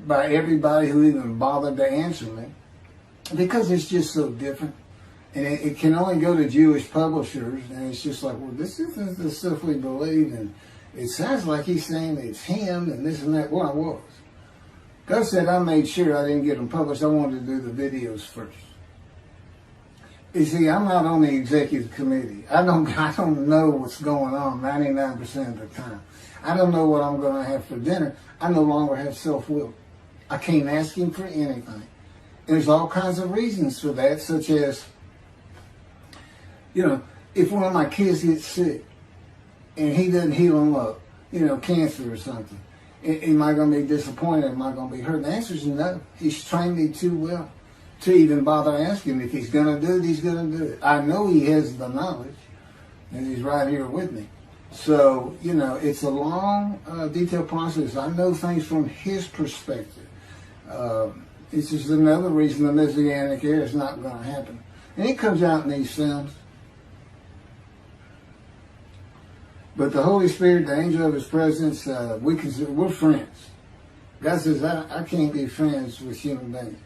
by everybody who even bothered to answer me, because it's just so different. And it can only go to Jewish publishers, and it's just like, well, this isn't the stuff we believe, and it sounds like he's saying it's him, and this and that. Well, I was. God said I made sure I didn't get them published. I wanted to do the videos first. You see, I'm not on the executive committee. I don't know what's going on 99% of the time. I don't know what I'm going to have for dinner. I no longer have self-will. I can't ask him for anything. And there's all kinds of reasons for that, such as, if one of my kids gets sick and he doesn't heal them up, cancer or something, am I going to be disappointed? Am I going to be hurt? The answer is no. He's trained me too well to even bother asking. If he's going to do it, he's going to do it. I know he has the knowledge, and he's right here with me. So, it's a long, detailed process. I know things from his perspective. It's just another reason the Messianic era is not going to happen. And it comes out in these films. But the Holy Spirit, the angel of his presence, we're friends. God says, I can't be friends with human beings.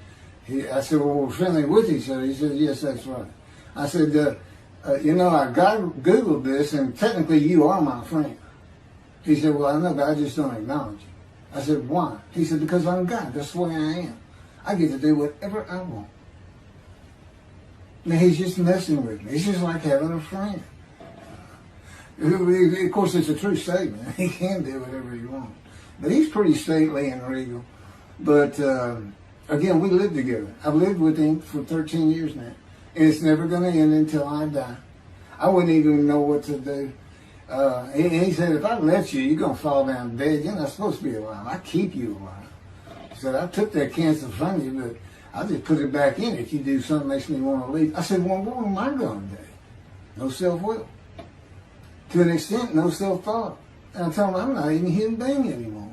I said, well, we're friendly with each other. He said, yes, that's right. I said, I Googled this, and technically you are my friend. He said, well, I know, but I just don't acknowledge you. I said, why? He said, because I'm God. That's the way I am. I get to do whatever I want. Now, he's just messing with me. It's just like having a friend. Of course, it's a true statement. He can do whatever he wants. But he's pretty stately and regal. But, again, we live together. I've lived with him for 13 years now. And it's never going to end until I die. I wouldn't even know what to do. He said, if I let you, you're going to fall down dead. You're not supposed to be alive. I keep you alive. He said, I took that cancer from you, but I'll just put it back in if you do something that makes me want to leave. I said, well, what am I going to do? No self-will. To an extent, no self-thought. And I told him, I'm not even a human being anymore.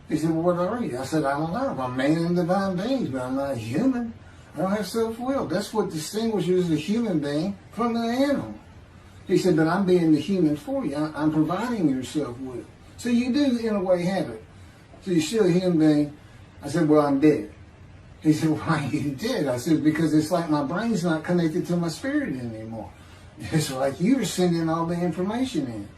He said, well, what are you? I said, I don't know. I'm man and divine beings, but I'm not human. I don't have self-will. That's what distinguishes a human being from an animal. He said, but I'm being the human for you. I'm providing your self-will. So you do, in a way, have it. So you're still a human being. I said, well, I'm dead. He said, why are you dead? I said, because it's like my brain's not connected to my spirit anymore. It's like you're sending all the information in.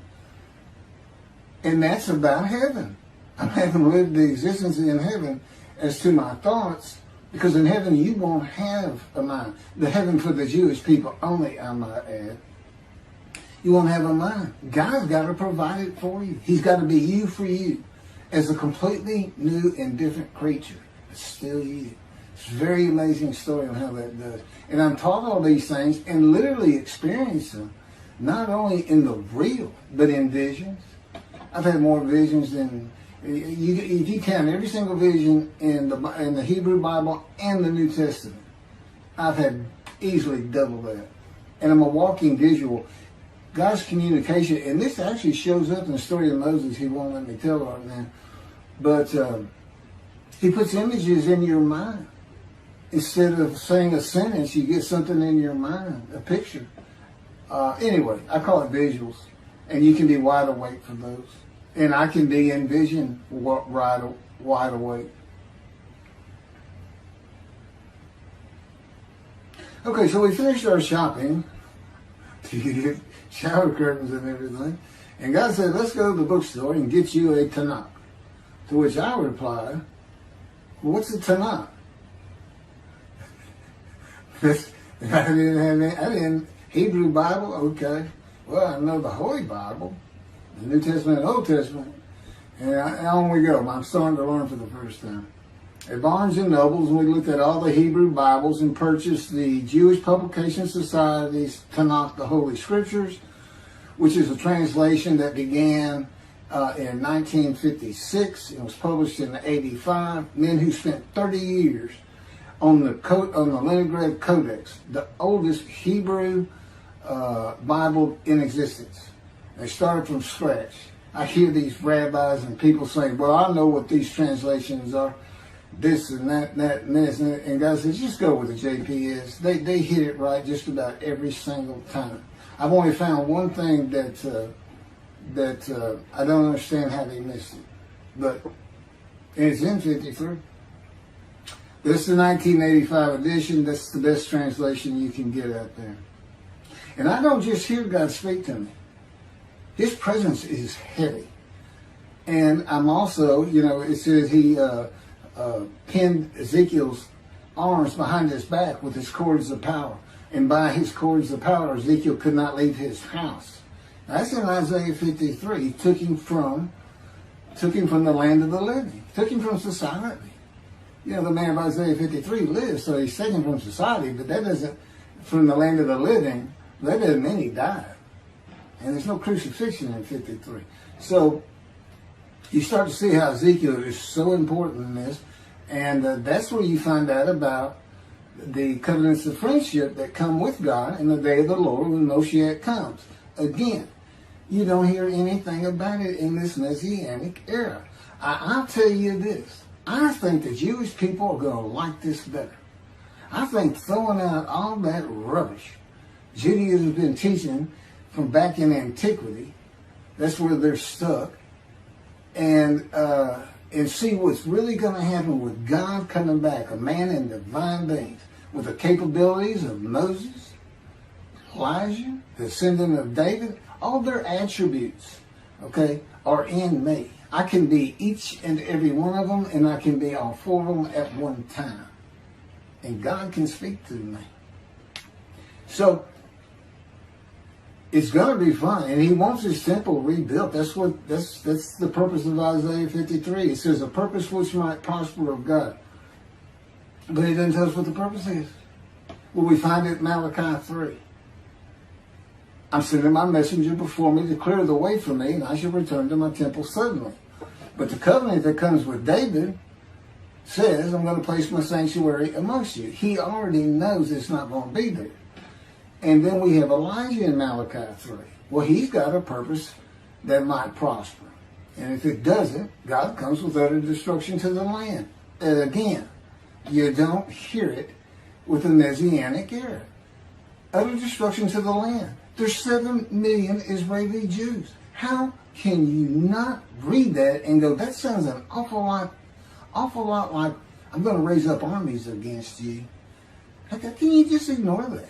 And that's about heaven. I haven't lived the existence in heaven as to my thoughts, because in heaven you won't have a mind. The heaven for the Jewish people only, I might add. You won't have a mind. God's got to provide it for you. He's got to be you for you as a completely new and different creature. It's still you. It's a very amazing story on how that does. And I'm taught all these things and literally experience them, not only in the real, but in visions. I've had more visions than, if you count every single vision in the Hebrew Bible and the New Testament, I've had easily double that. And I'm a walking visual. God's communication, and this actually shows up in the story of Moses. He won't let me tell right now. But he puts images in your mind. Instead of saying a sentence, you get something in your mind, a picture. Anyway, I call it visuals. And you can be wide awake for those. And I can be in vision wide awake. Okay, so we finished our shopping to get shower curtains and everything. And God said, let's go to the bookstore and get you a Tanakh. To which I replied, well, what's a Tanakh? I didn't Hebrew Bible, okay. Well, I know the Holy Bible, the New Testament and Old Testament. And on we go. I'm starting to learn for the first time. At Barnes & Noble's, we looked at all the Hebrew Bibles and purchased the Jewish Publication Society's Tanakh, the Holy Scriptures, which is a translation that began in 1956. It was published in 85. Men who spent 30 years on the Leningrad Codex, the oldest Hebrew Bible in existence. They started from scratch. I hear these rabbis and people saying, well, I know what these translations are, this and that and this. And God says, just go with the JPS. They hit it right just about every single time. I've only found one thing that I don't understand how they missed it. But it's in 53. This is the 1985 edition. That's the best translation you can get out there. And I don't just hear God speak to me. His presence is heavy. And I'm also, it says he pinned Ezekiel's arms behind his back with his cords of power. And by his cords of power, Ezekiel could not leave his house. That's in Isaiah 53. He took him from the land of the living. Took him from society. The man of Isaiah 53 lives, so he's taken from society, but that doesn't, from the land of the living, that doesn't mean he died. And there's no crucifixion in 53. So you start to see how Ezekiel is so important in this, and that's where you find out about the covenants of friendship that come with God in the day of the Lord when Moshiach comes. Again, you don't hear anything about it in this Messianic era. I'll tell you this. I think the Jewish people are going to like this better. I think throwing out all that rubbish Judaism has been teaching from back in antiquity, that's where they're stuck, and see what's really going to happen with God coming back, a man in divine beings, with the capabilities of Moses, Elijah, the descendant of David. All their attributes, are in me. I can be each and every one of them, and I can be all four of them at one time. And God can speak through me. So, it's going to be fun. And he wants his temple rebuilt. That's the purpose of Isaiah 53. It says, a purpose which might prosper of God. But he doesn't tell us what the purpose is. Well, we find it in Malachi 3. I'm sending my messenger before me to clear the way for me, and I shall return to my temple suddenly. But the covenant that comes with David says, I'm going to place my sanctuary amongst you. He already knows it's not going to be there. And then we have Elijah in Malachi 3. Well, he's got a purpose that might prosper. And if it doesn't, God comes with utter destruction to the land. And again, you don't hear it with the Messianic era. Utter destruction to the land. There's 7 million Israeli Jews. How can you not read that and go, that sounds an awful lot like, I'm going to raise up armies against you? How can you just ignore that?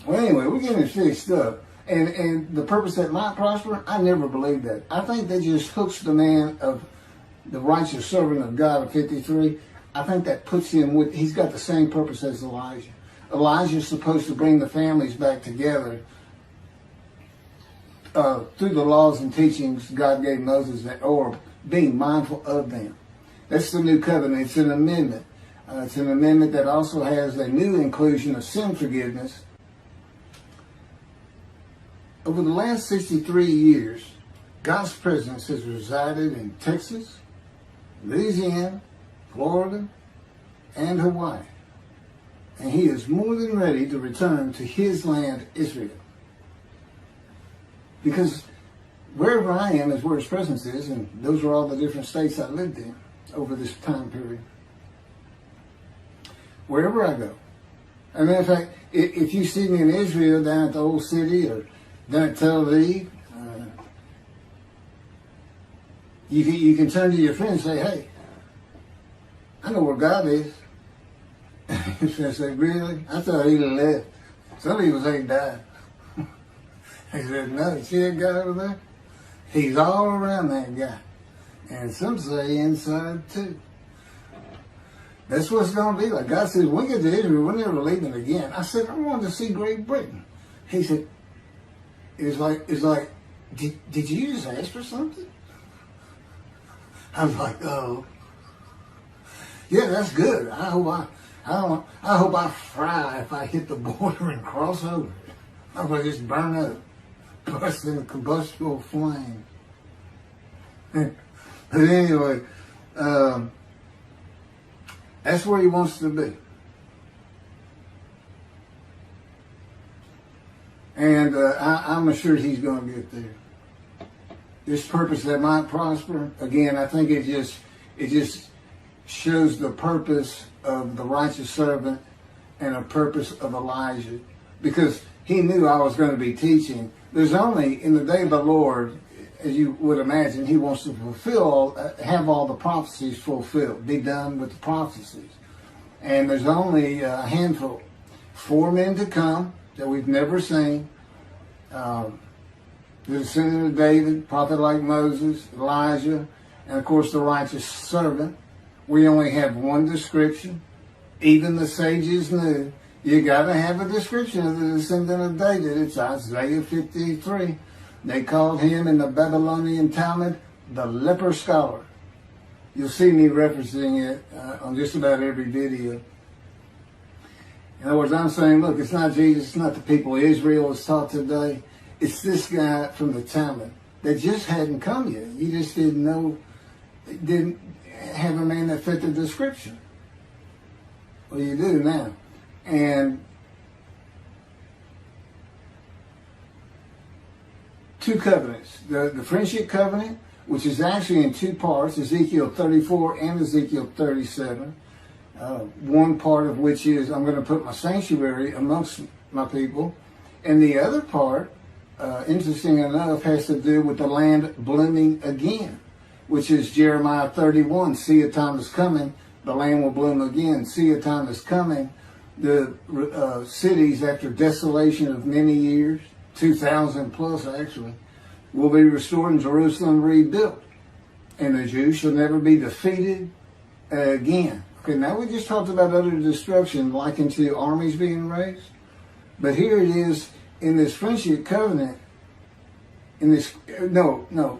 Well, anyway, we're getting fixed up. And the purpose that might prosper, I never believed that. I think that just hooks the man of the righteous servant of God of 53. I think that puts him with, he's got the same purpose as Elijah. Elijah is supposed to bring the families back together through the laws and teachings God gave Moses, or being mindful of them. That's the new covenant. It's an amendment. It's an amendment that also has a new inclusion of sin forgiveness. Over the last 63 years, God's presence has resided in Texas, Louisiana, Florida, and Hawaii. And he is more than ready to return to his land, Israel. Because wherever I am is where his presence is, and those are all the different states I lived in over this time period. Wherever I go. As a matter of fact, if you see me in Israel down at the old city or down at Tel Aviv, you can turn to your friend and say, hey, I know where God is. I said, really? I thought he left. Some people say he died. He said, no, you see that guy over there? He's all around that guy. And some say inside too. That's what it's going to be like. God said, when we get to Israel, we're never leaving again. I said, I wanted to see Great Britain. He said, it's like, did you just ask for something? I was like, oh. Yeah, that's good. I hope I fry if I hit the border and cross over. I hope I just burn up, burst in a combustible flame. But anyway, that's where he wants to be. And I'm assured he's going to get there. This purpose that might prosper, again, I think it just shows the purpose of the righteous servant and a purpose of Elijah. Because he knew I was going to be teaching. There's only, in the day of the Lord, as you would imagine, he wants to have all the prophecies fulfilled, be done with the prophecies. And there's only a handful, 4 men to come that we've never seen. The descendant of David, prophet like Moses, Elijah, and of course the righteous servant. We only have one description. Even the sages knew you got to have a description of the descendant of David. It's Isaiah 53. They called him in the Babylonian Talmud the leper scholar. You'll see me referencing it on just about every video. In other words, I'm saying, look, it's not Jesus, it's not the people of Israel as taught today. It's this guy from the Talmud that just hadn't come yet. You just didn't know, didn't have a man that fit the description. Well, you do now. And 2 covenants. The friendship covenant, which is actually in 2 parts, Ezekiel 34 and Ezekiel 37. One part of which is, I'm going to put my sanctuary amongst my people. And the other part, interesting enough, has to do with the land blooming again, which is Jeremiah 31. See, a time is coming, the land will bloom again. See, a time is coming, the cities, after desolation of many years, 2,000 plus actually, will be restored and Jerusalem rebuilt. And the Jews shall never be defeated again. Okay, now we just talked about utter destruction likened to armies being raised. But here it is in this friendship covenant, in this,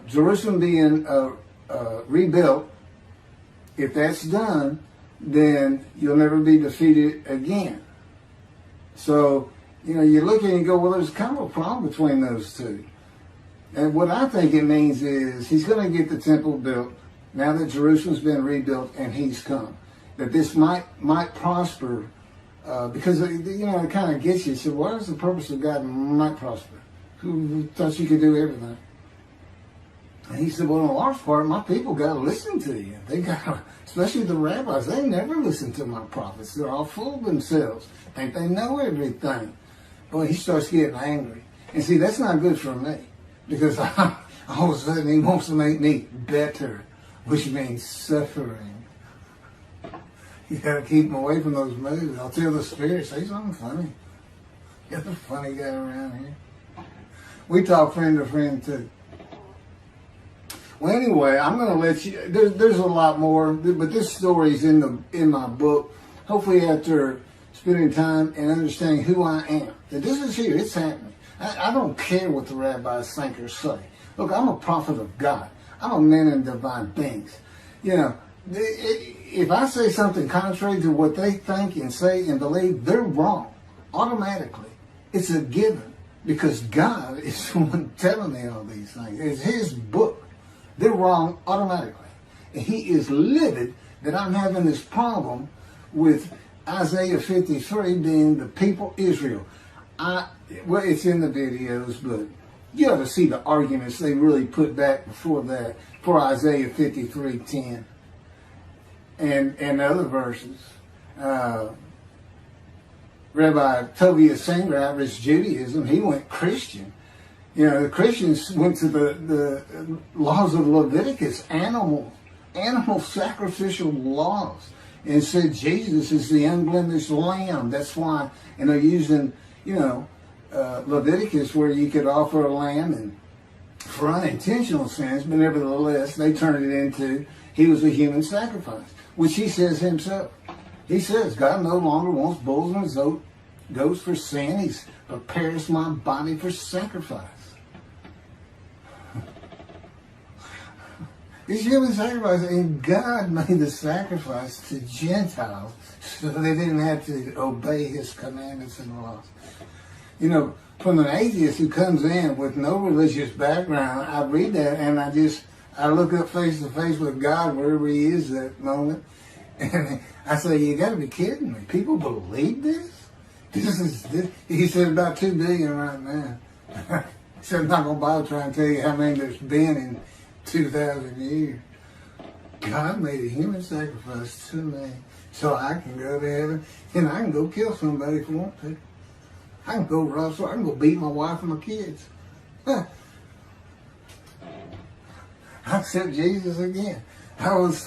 Jerusalem being rebuilt. If that's done, then you'll never be defeated again. So, you look at it and go, well, there's kind of a problem between those two. And what I think it means is he's going to get the temple built now that Jerusalem's been rebuilt and he's come. That this might prosper because, it kind of gets you. So what is the purpose of God might prosper? Who thought you could do everything? And he said, well, in a large part, my people got to listen to you. They got to, especially the rabbis, they never listen to my prophets. They're all full of themselves. Think they know everything. Boy, he starts getting angry. And see, that's not good for me. Because all of a sudden he wants to make me better, which means suffering. You got to keep him away from those moves. I'll tell the Spirit, say something funny. You're the funny guy around here. We talk friend to friend too. Well, anyway, I'm going to let you. There's a lot more, but this story's in my book. Hopefully, after spending time and understanding who I am, that this is here. It's happening. I don't care what the rabbis think or say. Look, I'm a prophet of God. I'm a man in divine things. If I say something contrary to what they think and say and believe, they're wrong automatically. It's a given because God is the one telling me all these things. It's His book. They're wrong automatically. And He is livid that I'm having this problem with Isaiah 53 being the people Israel. Well, it's in the videos, but you ought to see the arguments they really put back before that for Isaiah 53:10 and other verses. Rabbi Tovia Singer, Rabbis Judaism, he went Christian. The Christians went to the laws of Leviticus, animal sacrificial laws, and said Jesus is the unblemished lamb. That's why, and they're using, Leviticus where you could offer a lamb and for unintentional sins, but nevertheless, they turned it into he was a human sacrifice, which he says himself. He says, God no longer wants bulls and goats for sin. He prepares my body for sacrifice. It's human sacrifice, and God made the sacrifice to Gentiles so they didn't have to obey His commandments and laws. From an atheist who comes in with no religious background, I read that and I look up face to face with God wherever He is at that moment, and I say, you got to be kidding me. People believe this? He said about 2 billion right now. So I'm not going to bother trying to tell you how many there's been in 2,000 years. God made a human sacrifice to me so I can go to heaven and I can go kill somebody if I want to. I can go rob, I can go beat my wife and my kids. I accept Jesus again. God was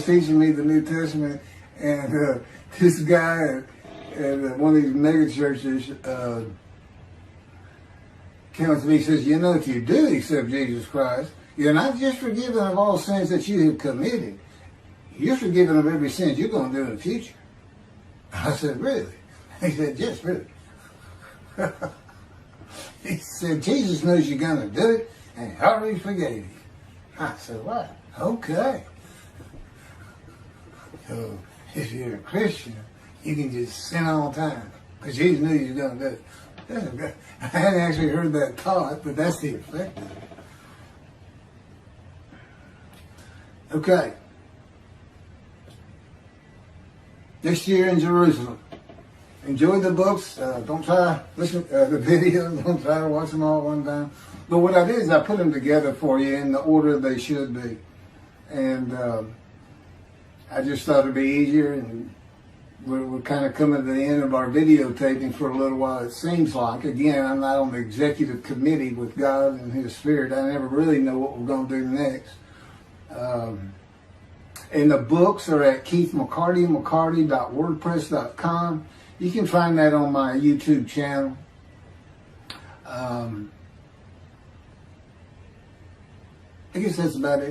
teaching me the New Testament, and this guy at one of these mega churches came up to me and says, if you do accept Jesus Christ, you're not just forgiven of all sins that you have committed. You're forgiven of every sin you're going to do in the future. I said, really? He said, yes, really. He said, Jesus knows you're going to do it, and he already forgave you. I said, what? Okay. So if you're a Christian, you can just sin all the time, because Jesus knew you were going to do it. I hadn't actually heard that taught, but that's the effect of it. Okay. This year in Jerusalem. Enjoy the books. Don't try to listen to the videos. Don't try to watch them all at one time. But what I did is I put them together for you in the order they should be. And I just thought it'd be easier. And we're kind of coming to the end of our videotaping for a little while, it seems like. Again, I'm not on the executive committee with God and His Spirit. I never really know what we're going to do next. And the books are at keithmccarty.wordpress.com. You can find that on my YouTube channel. I guess that's about it.